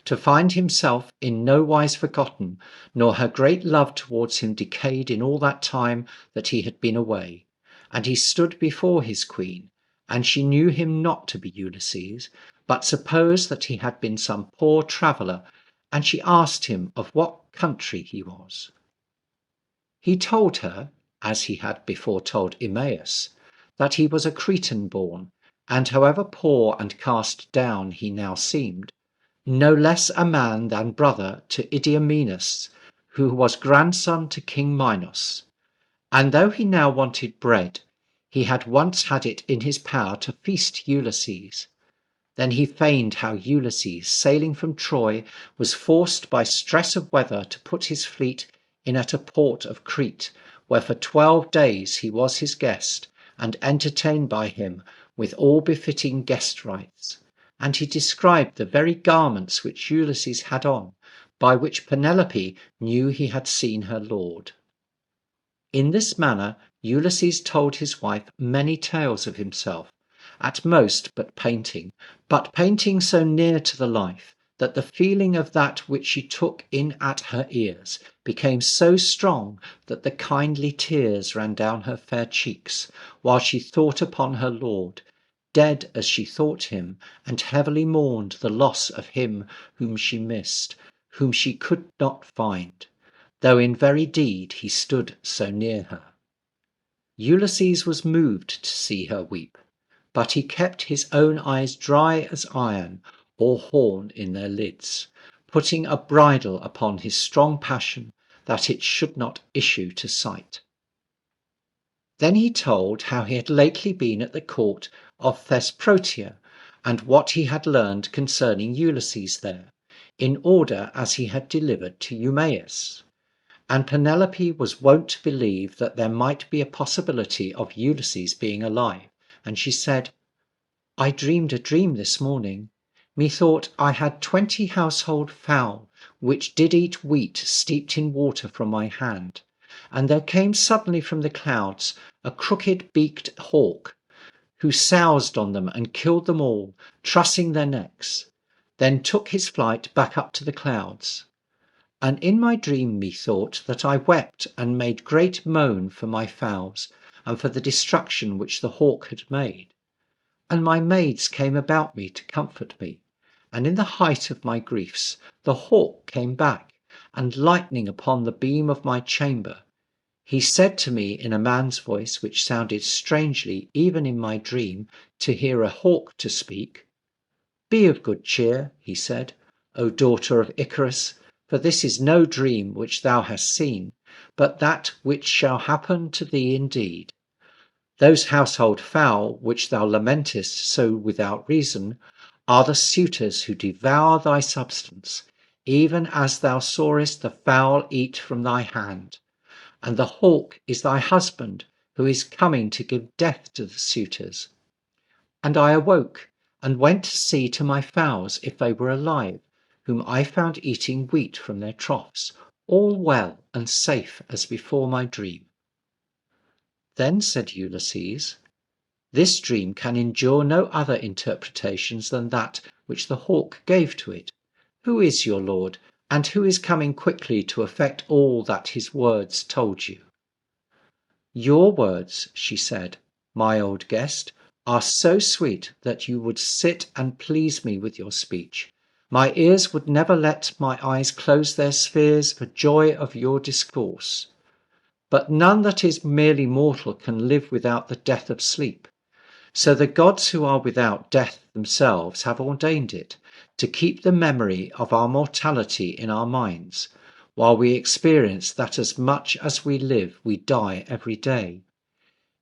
to find himself in no wise forgotten, nor her great love towards him decayed in all that time that he had been away. And he stood before his queen, and she knew him not to be Ulysses, but supposed that he had been some poor traveller, and she asked him of what country he was. He told her, as he had before told Aeolus, that he was a Cretan born, and however poor and cast down he now seemed, no less a man than brother to Idomeneus, who was grandson to King Minos. And though he now wanted bread, he had once had it in his power to feast Ulysses. Then he feigned how Ulysses, sailing from Troy, was forced by stress of weather to put his fleet in at a port of Crete, where for 12 days he was his guest, and entertained by him with all befitting guest rites. And he described the very garments which Ulysses had on, by which Penelope knew he had seen her lord. In this manner Ulysses told his wife many tales of himself, at most but painting so near to the life, that the feeling of that which she took in at her ears became so strong that the kindly tears ran down her fair cheeks, while she thought upon her lord, dead as she thought him, and heavily mourned the loss of him whom she missed, whom she could not find, though in very deed he stood so near her. Ulysses was moved to see her weep, but he kept his own eyes dry as iron or horn in their lids, putting a bridle upon his strong passion, that it should not issue to sight. Then he told how he had lately been at the court of Thesprotia, and what he had learned concerning Ulysses there, in order as he had delivered to Eumaeus. And Penelope was wont to believe that there might be a possibility of Ulysses being alive, and she said, "I dreamed a dream this morning. Methought I had 20 household fowl, which did eat wheat steeped in water from my hand. And there came suddenly from the clouds a crooked-beaked hawk, who soused on them and killed them all, trussing their necks, then took his flight back up to the clouds. And in my dream methought that I wept and made great moan for my fowls, and for the destruction which the hawk had made. And my maids came about me to comfort me, and in the height of my griefs the hawk came back, and lighting upon the beam of my chamber, he said to me in a man's voice which sounded strangely even in my dream to hear a hawk to speak. Be of good cheer, he said, O daughter of Icarus, for this is no dream which thou hast seen, but that which shall happen to thee indeed. Those household fowl which thou lamentest so without reason are the suitors who devour thy substance, even as thou sawest the fowl eat from thy hand. And the hawk is thy husband, who is coming to give death to the suitors. And I awoke, and went to see to my fowls if they were alive, whom I found eating wheat from their troughs, all well and safe as before my dream. Then said Ulysses, this dream can endure no other interpretations than that which the hawk gave to it. Who is your lord, and who is coming quickly to effect all that his words told you? Your words, she said, my old guest, are so sweet that you would sit and please me with your speech. My ears would never let my eyes close their spheres for joy of your discourse. But none that is merely mortal can live without the death of sleep. So the gods who are without death themselves have ordained it, to keep the memory of our mortality in our minds, while we experience that as much as we live we die every day.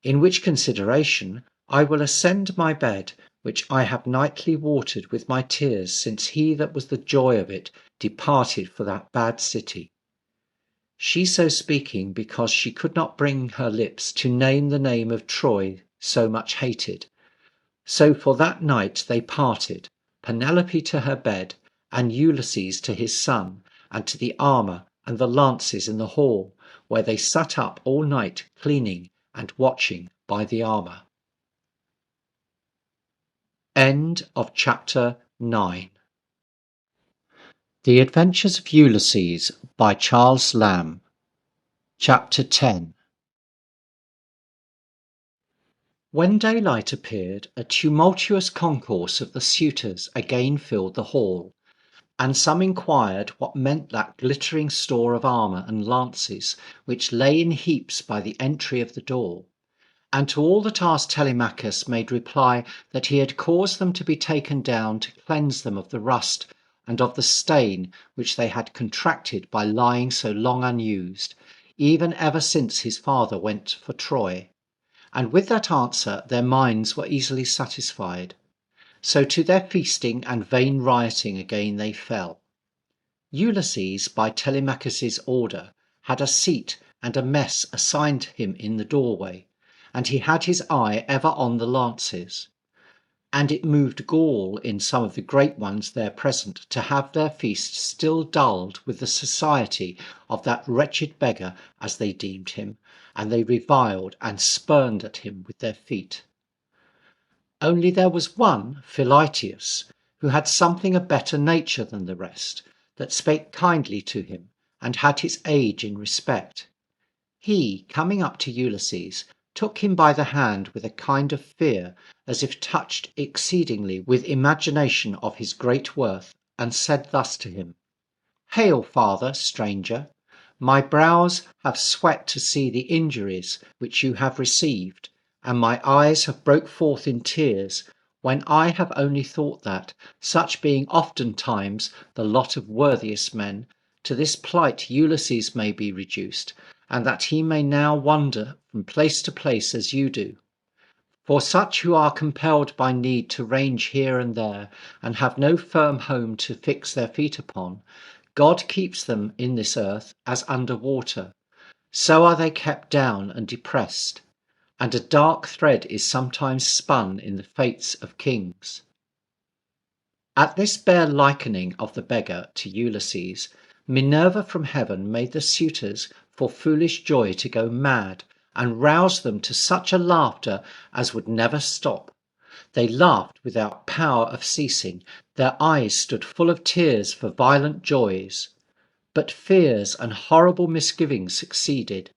In which consideration I will ascend my bed, which I have nightly watered with my tears since he that was the joy of it departed for that bad city. She so speaking because she could not bring her lips to name the name of Troy so much hated. So for that night they parted, Penelope to her bed, and Ulysses to his son, and to the armour and the lances in the hall, where they sat up all night cleaning and watching by the armour. End of chapter 9. The Adventures of Ulysses by Charles Lamb. Chapter 10. When daylight appeared, a tumultuous concourse of the suitors again filled the hall, and some inquired what meant that glittering store of armour and lances which lay in heaps by the entry of the door. And to all that asked Telemachus made reply that he had caused them to be taken down to cleanse them of the rust and of the stain which they had contracted by lying so long unused, even ever since his father went for Troy. And with that answer their minds were easily satisfied. So to their feasting and vain rioting again they fell. Ulysses, by Telemachus's order, had a seat and a mess assigned him in the doorway, and he had his eye ever on the lances. And it moved gall in some of the great ones there present to have their feast still dulled with the society of that wretched beggar, as they deemed him, and they reviled and spurned at him with their feet. Only there was one, Philetius, who had something a better nature than the rest, that spake kindly to him, and had his age in respect. He, coming up to Ulysses, took him by the hand with a kind of fear, as if touched exceedingly with imagination of his great worth, and said thus to him, Hail, father, stranger! My brows have sweat to see the injuries which you have received, and my eyes have broke forth in tears, when I have only thought that, such being oftentimes the lot of worthiest men, to this plight Ulysses may be reduced, and that he may now wander from place to place as you do. For such who are compelled by need to range here and there, and have no firm home to fix their feet upon, God keeps them in this earth as under water. So are they kept down and depressed, and a dark thread is sometimes spun in the fates of kings. At this bare likening of the beggar to Ulysses, Minerva from heaven made the suitors for foolish joy to go mad, and roused them to such a laughter as would never stop. They laughed without power of ceasing, their eyes stood full of tears for violent joys. But fears and horrible misgivings succeeded,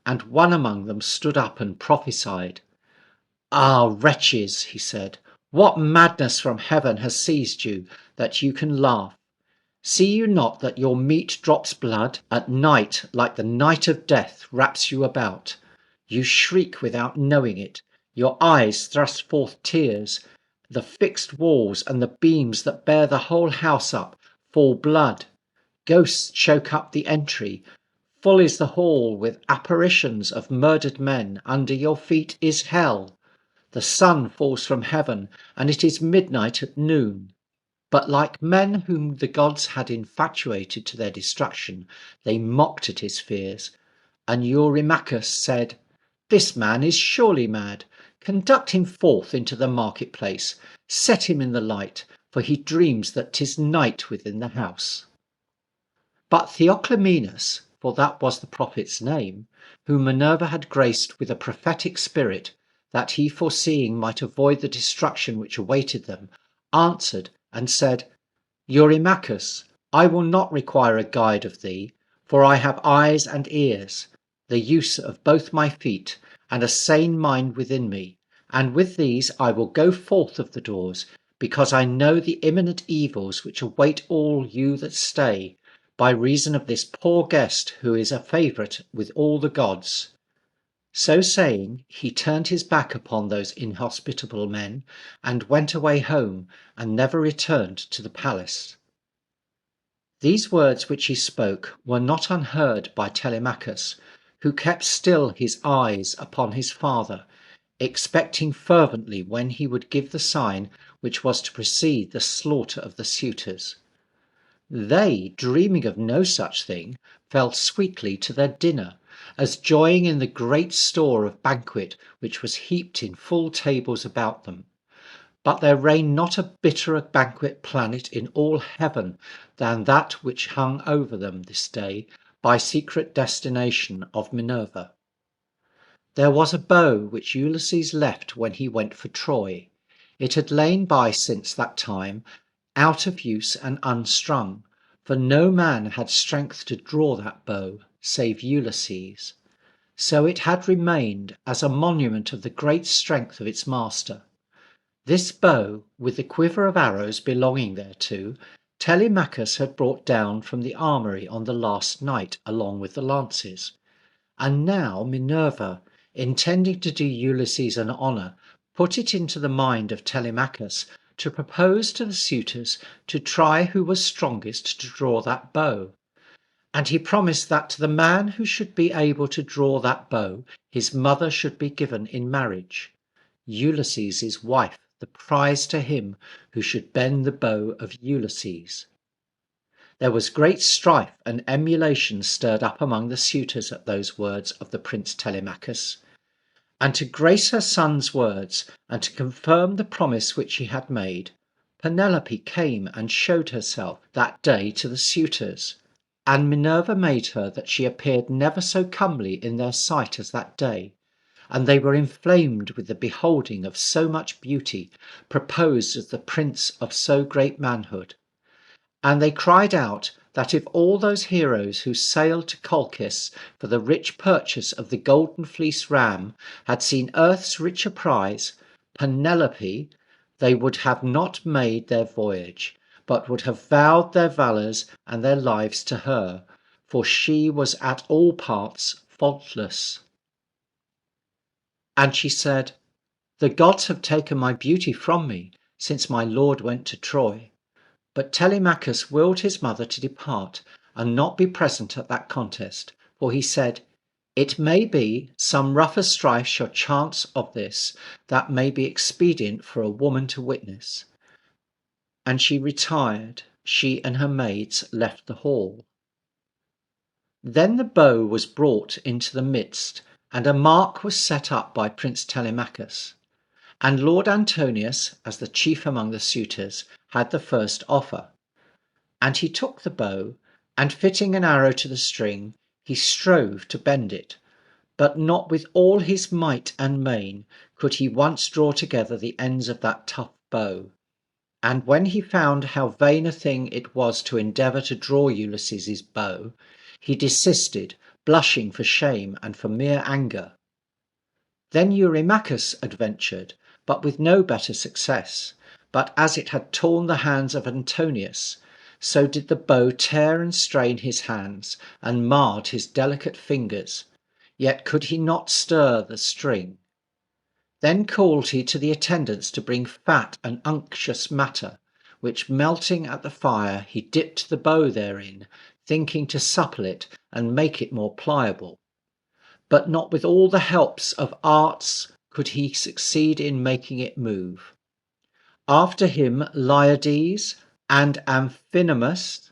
and one among them stood up and prophesied. "Ah, wretches," he said, "what madness from heaven has seized you, that you can laugh? See you not that your meat drops blood? At night, like the night of death, wraps you about. You shriek without knowing it. Your eyes thrust forth tears. The fixed walls and the beams that bear the whole house up fall blood. Ghosts choke up the entry. Full is the hall with apparitions of murdered men. Under your feet is hell. The sun falls from heaven, and it is midnight at noon." But like men whom the gods had infatuated to their destruction, they mocked at his fears. And Eurymachus said, "This man is surely mad. Conduct him forth into the marketplace. Set him in the light, for he dreams that 'tis night within the house." But Theoclymenus, for that was the prophet's name, whom Minerva had graced with a prophetic spirit, that he foreseeing might avoid the destruction which awaited them, answered and said, "Eurymachus, I will not require a guide of thee, for I have eyes and ears, the use of both my feet, and a sane mind within me, and with these I will go forth of the doors, because I know the imminent evils which await all you that stay, by reason of this poor guest who is a favourite with all the gods." So saying, he turned his back upon those inhospitable men, and went away home, and never returned to the palace. These words which he spoke were not unheard by Telemachus, who kept still his eyes upon his father, expecting fervently when he would give the sign which was to precede the slaughter of the suitors. They, dreaming of no such thing, fell sweetly to their dinner, as joying in the great store of banquet which was heaped in full tables about them. But there reigned not a bitterer banquet planet in all heaven than that which hung over them this day by secret destination of Minerva. There was a bow which Ulysses left when he went for Troy. It had lain by since that time, out of use and unstrung, for no man had strength to draw that bow, save Ulysses. So it had remained as a monument of the great strength of its master. This bow, with the quiver of arrows belonging thereto, Telemachus had brought down from the armoury on the last night, along with the lances. And now Minerva, intending to do Ulysses an honour, put it into the mind of Telemachus to propose to the suitors to try who was strongest to draw that bow. And he promised that to the man who should be able to draw that bow, his mother should be given in marriage. Ulysses' wife, the prize to him who should bend the bow of Ulysses. There was great strife and emulation stirred up among the suitors at those words of the Prince Telemachus. And to grace her son's words, and to confirm the promise which he had made, Penelope came and showed herself that day to the suitors. And Minerva made her that she appeared never so comely in their sight as that day, and they were inflamed with the beholding of so much beauty, proposed as the prince of so great manhood. And they cried out that if all those heroes who sailed to Colchis for the rich purchase of the golden fleece ram had seen earth's richer prize, Penelope, they would have not made their voyage, but would have vowed their valours and their lives to her, for she was at all parts faultless. And she said, "The gods have taken my beauty from me, since my lord went to Troy." But Telemachus willed his mother to depart, and not be present at that contest, for he said, "It may be some rougher strife shall chance of this, that may be expedient for a woman to witness." And she retired, she and her maids left the hall. Then the bow was brought into the midst, and a mark was set up by Prince Telemachus. And Lord Antonius, as the chief among the suitors, had the first offer. And he took the bow, and fitting an arrow to the string, he strove to bend it, but not with all his might and main could he once draw together the ends of that tough bow. And when he found how vain a thing it was to endeavour to draw Ulysses' bow, he desisted, blushing for shame and for mere anger. Then Eurymachus adventured, but with no better success. But as it had torn the hands of Antonius, so did the bow tear and strain his hands, and marred his delicate fingers, yet could he not stir the string. Then called he to the attendants to bring fat and unctuous matter, which melting at the fire he dipped the bow therein, thinking to supple it and make it more pliable. But not with all the helps of arts could he succeed in making it move. After him Leiades, and Amphinomus,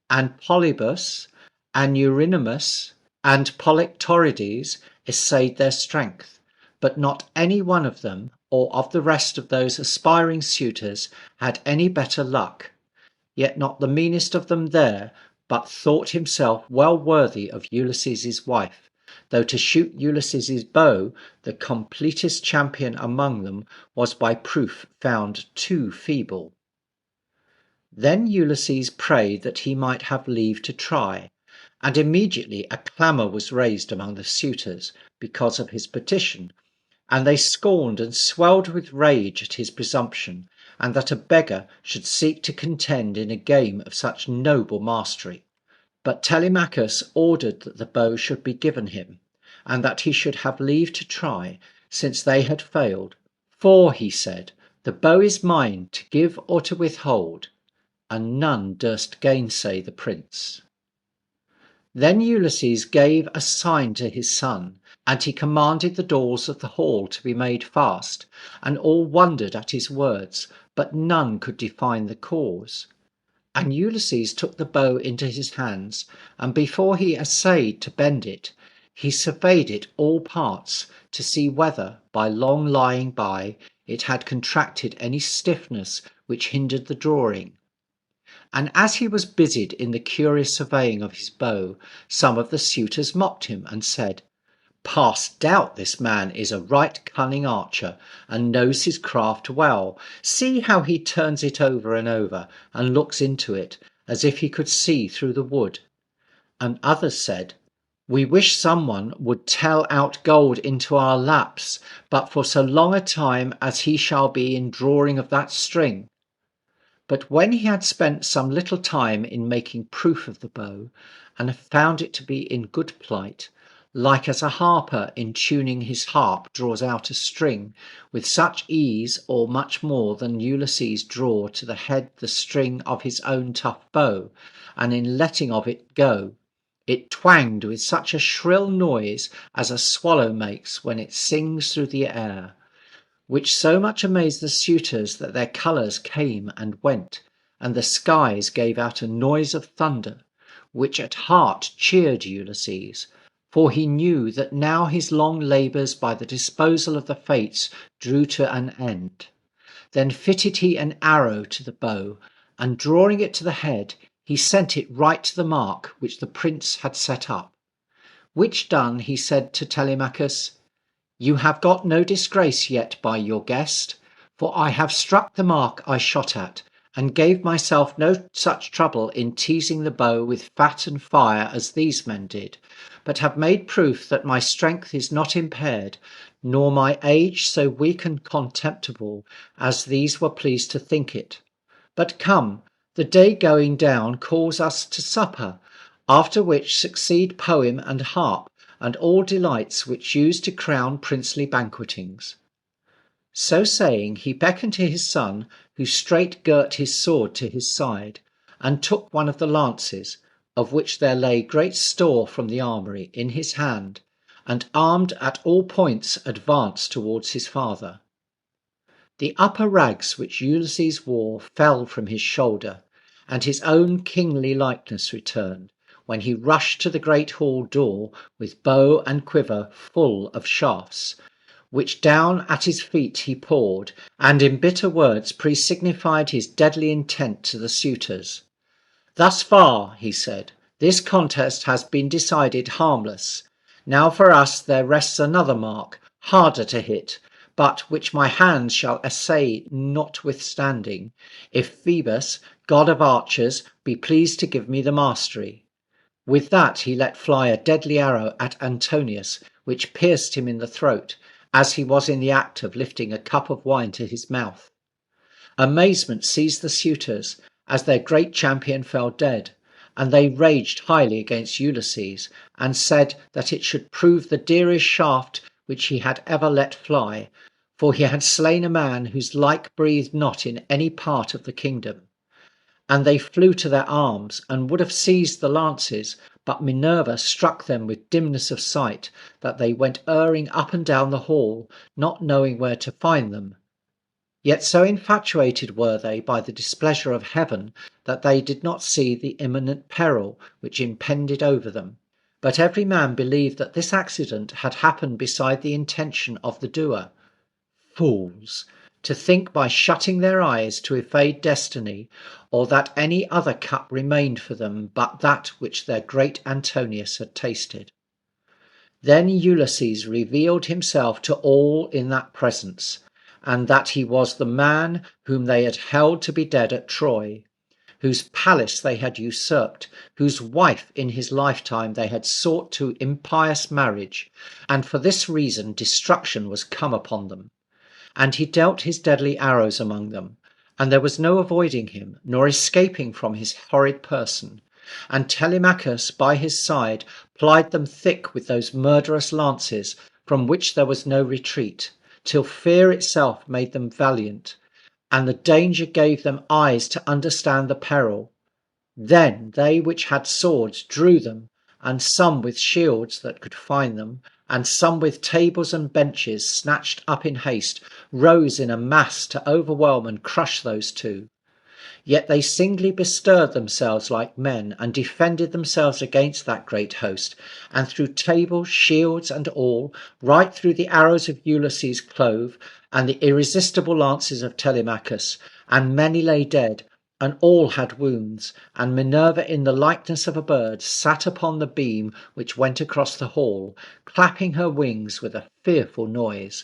and Polybus, and Eurynomus, and Polyctorides essayed their strength, but not any one of them, or of the rest of those aspiring suitors, had any better luck. Yet not the meanest of them there, but thought himself well worthy of Ulysses' wife, though to shoot Ulysses' bow, the completest champion among them was by proof found too feeble. Then Ulysses prayed that he might have leave to try, and immediately a clamour was raised among the suitors because of his petition, and they scorned and swelled with rage at his presumption, and that a beggar should seek to contend in a game of such noble mastery. But Telemachus ordered that the bow should be given him, and that he should have leave to try, since they had failed. For, he said, the bow is mine to give or to withhold, and none durst gainsay the prince. Then Ulysses gave a sign to his son, and he commanded the doors of the hall to be made fast, and all wondered at his words, but none could define the cause. And Ulysses took the bow into his hands, and before he essayed to bend it, he surveyed it all parts, to see whether, by long lying by, it had contracted any stiffness which hindered the drawing. And as he was busied in the curious surveying of his bow, some of the suitors mocked him, and said, "Past doubt this man is a right cunning archer, and knows his craft well. See how he turns it over and over, and looks into it, as if he could see through the wood." And others said, "We wish someone would tell out gold into our laps, but for so long a time as he shall be in drawing of that string." But when he had spent some little time in making proof of the bow, and found it to be in good plight, like as a harper in tuning his harp draws out a string, with such ease or much more than Ulysses draw to the head the string of his own tough bow, and in letting of it go, it twanged with such a shrill noise as a swallow makes when it sings through the air, which so much amazed the suitors that their colours came and went, and the skies gave out a noise of thunder, which at heart cheered Ulysses, for he knew that now his long labours by the disposal of the fates drew to an end. Then fitted he an arrow to the bow, and drawing it to the head, he sent it right to the mark which the prince had set up. Which done, he said to Telemachus, "You have got no disgrace yet by your guest, for I have struck the mark I shot at, and gave myself no such trouble in teasing the bow with fat and fire as these men did, but have made proof that my strength is not impaired, nor my age so weak and contemptible as these were pleased to think it. But come, the day going down calls us to supper, after which succeed poem and harp, and all delights which use to crown princely banquetings." So saying, he beckoned to his son, who straight girt his sword to his side, and took one of the lances, of which there lay great store from the armoury, in his hand, and armed at all points advanced towards his father. The upper rags which Ulysses wore fell from his shoulder, and his own kingly likeness returned, when he rushed to the great hall door with bow and quiver full of shafts, which down at his feet he poured, and in bitter words pre-signified his deadly intent to the suitors. "Thus far," he said, "this contest has been decided harmless. Now for us there rests another mark, harder to hit, but which my hands shall essay notwithstanding, if Phoebus, god of archers, be pleased to give me the mastery. With that he let fly a deadly arrow at Antonius, which pierced him in the throat, as he was in the act of lifting a cup of wine to his mouth. Amazement seized the suitors, as their great champion fell dead, and they raged highly against Ulysses, and said that it should prove the dearest shaft which he had ever let fly, for he had slain a man whose like breathed not in any part of the kingdom. And they flew to their arms, and would have seized the lances, but Minerva struck them with dimness of sight, that they went erring up and down the hall, not knowing where to find them. Yet so infatuated were they by the displeasure of heaven that they did not see the imminent peril which impended over them, but every man believed that this accident had happened beside the intention of the doer. Fools! To think by shutting their eyes to evade destiny, or that any other cup remained for them but that which their great Antonius had tasted. Then Ulysses revealed himself to all in that presence, and that he was the man whom they had held to be dead at Troy, whose palace they had usurped, whose wife in his lifetime they had sought to impious marriage, and for this reason destruction was come upon them. And he dealt his deadly arrows among them, and there was no avoiding him, nor escaping from his horrid person. And Telemachus by his side plied them thick with those murderous lances, from which there was no retreat, till fear itself made them valiant, and the danger gave them eyes to understand the peril. Then they which had swords drew them, and some with shields that could find them, and some with tables and benches snatched up in haste, rose in a mass to overwhelm and crush those two. Yet they singly bestirred themselves like men, and defended themselves against that great host, and through tables, shields, and all, right through the arrows of Ulysses clove, and the irresistible lances of Telemachus, and many lay dead, and all had wounds, and Minerva in the likeness of a bird sat upon the beam which went across the hall, clapping her wings with a fearful noise.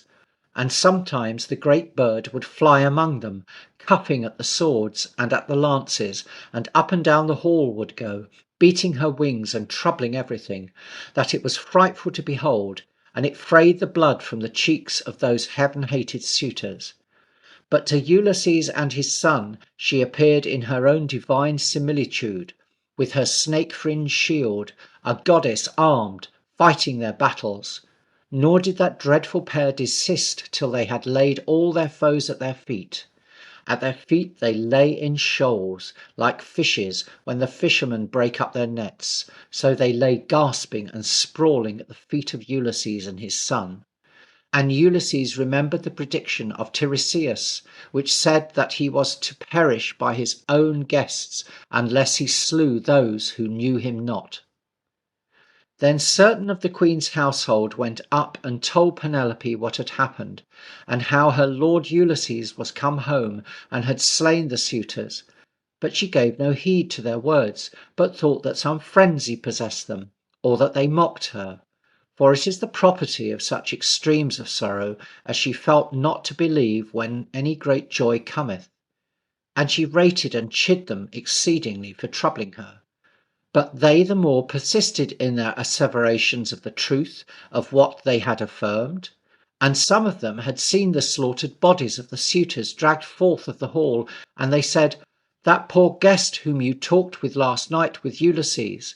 And sometimes the great bird would fly among them, cuffing at the swords and at the lances, and up and down the hall would go, beating her wings and troubling everything, that it was frightful to behold, and it frayed the blood from the cheeks of those heaven-hated suitors. But to Ulysses and his son she appeared in her own divine similitude, with her snake-fringed shield, a goddess armed, fighting their battles. Nor did that dreadful pair desist till they had laid all their foes at their feet. At their feet they lay in shoals, like fishes when the fishermen break up their nets, so they lay gasping and sprawling at the feet of Ulysses and his son. And Ulysses remembered the prediction of Tiresias, which said that he was to perish by his own guests unless he slew those who knew him not. Then certain of the queen's household went up and told Penelope what had happened, and how her lord Ulysses was come home and had slain the suitors. But she gave no heed to their words, but thought that some frenzy possessed them, or that they mocked her. For it is the property of such extremes of sorrow as she felt not to believe when any great joy cometh. And she rated and chid them exceedingly for troubling her. But they the more persisted in their asseverations of the truth of what they had affirmed, and some of them had seen the slaughtered bodies of the suitors dragged forth of the hall, and they said, "That poor guest whom you talked with last night with Ulysses."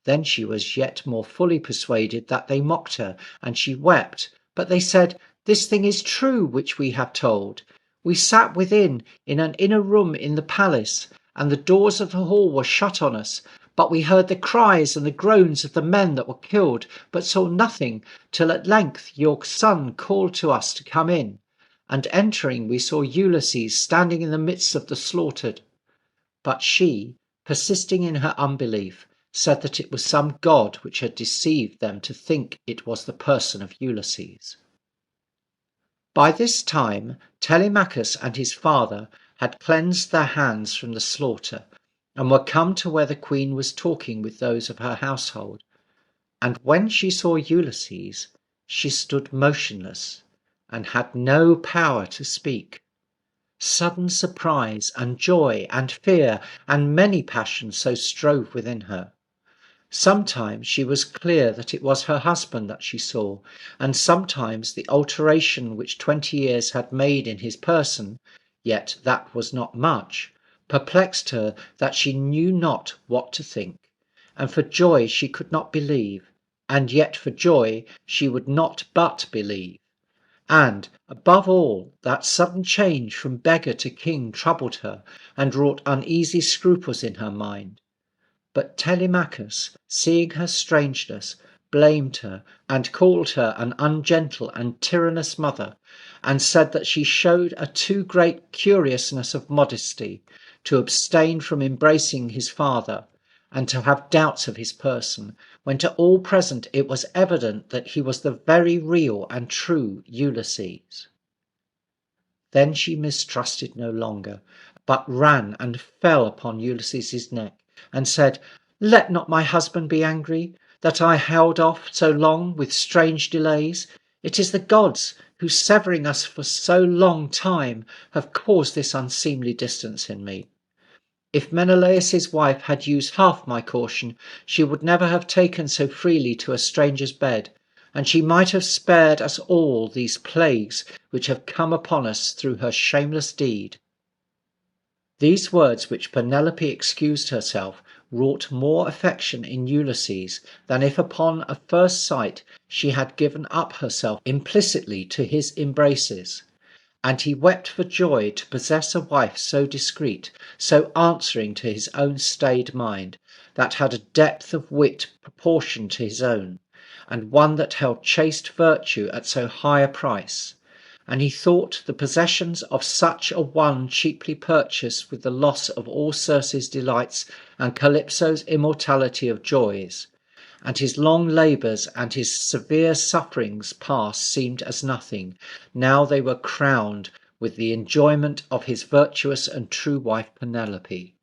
Then she was yet more fully persuaded that they mocked her, and she wept. But they said, "This thing is true which we have told. We sat within, in an inner room in the palace, and the doors of the hall were shut on us. But we heard the cries and the groans of the men that were killed, but saw nothing, till at length your son called to us to come in. And entering, we saw Ulysses standing in the midst of the slaughtered." But she, persisting in her unbelief, said that it was some god which had deceived them to think it was the person of Ulysses. By this time Telemachus and his father had cleansed their hands from the slaughter, and were come to where the queen was talking with those of her household. And when she saw Ulysses, she stood motionless, and had no power to speak. Sudden surprise and joy and fear and many passions so strove within her. Sometimes she was clear that it was her husband that she saw, and sometimes the alteration which 20 years had made in his person, yet that was not much, perplexed her that she knew not what to think, and for joy she could not believe, and yet for joy she would not but believe. And, above all, that sudden change from beggar to king troubled her, and wrought uneasy scruples in her mind. But Telemachus, seeing her strangeness, blamed her, and called her an ungentle and tyrannous mother, and said that she showed a too great curiousness of modesty to abstain from embracing his father, and to have doubts of his person, when to all present it was evident that he was the very real and true Ulysses. Then she mistrusted no longer, but ran and fell upon Ulysses's neck, and said, "Let not my husband be angry, that I held off so long with strange delays. It is the gods, who severing us for so long time, have caused this unseemly distance in me. If Menelaus's wife had used half my caution, she would never have taken so freely to a stranger's bed, and she might have spared us all these plagues which have come upon us through her shameless deed." These words which Penelope excused herself wrought more affection in Ulysses than if upon a first sight she had given up herself implicitly to his embraces. And he wept for joy to possess a wife so discreet, so answering to his own staid mind, that had a depth of wit proportioned to his own, and one that held chaste virtue at so high a price. And he thought the possessions of such a one cheaply purchased with the loss of all Circe's delights and Calypso's immortality of joys. And his long labours and his severe sufferings past seemed as nothing, now they were crowned with the enjoyment of his virtuous and true wife Penelope.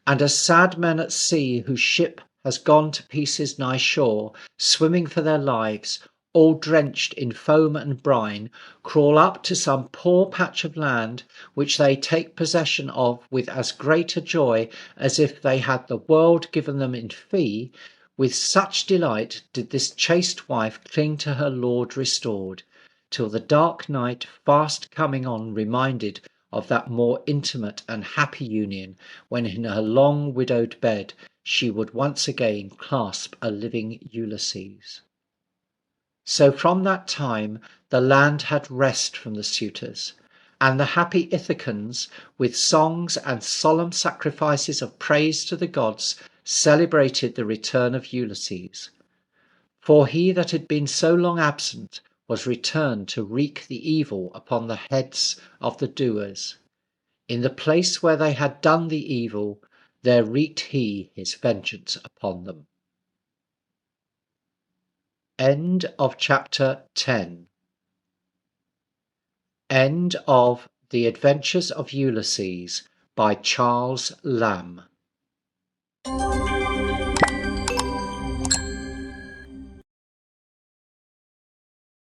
And as sad men at sea whose ship has gone to pieces nigh shore, swimming for their lives, all drenched in foam and brine, crawl up to some poor patch of land, which they take possession of with as great a joy as if they had the world given them in fee, with such delight did this chaste wife cling to her lord restored, till the dark night fast coming on reminded of that more intimate and happy union, when in her long widowed bed she would once again clasp a living Ulysses. So from that time the land had rest from the suitors, and the happy Ithacans, with songs and solemn sacrifices of praise to the gods, celebrated the return of Ulysses. For he that had been so long absent was returned to wreak the evil upon the heads of the doers. In the place where they had done the evil, there wreaked he his vengeance upon them. End of chapter 10. End of The Adventures of Ulysses by Charles Lamb.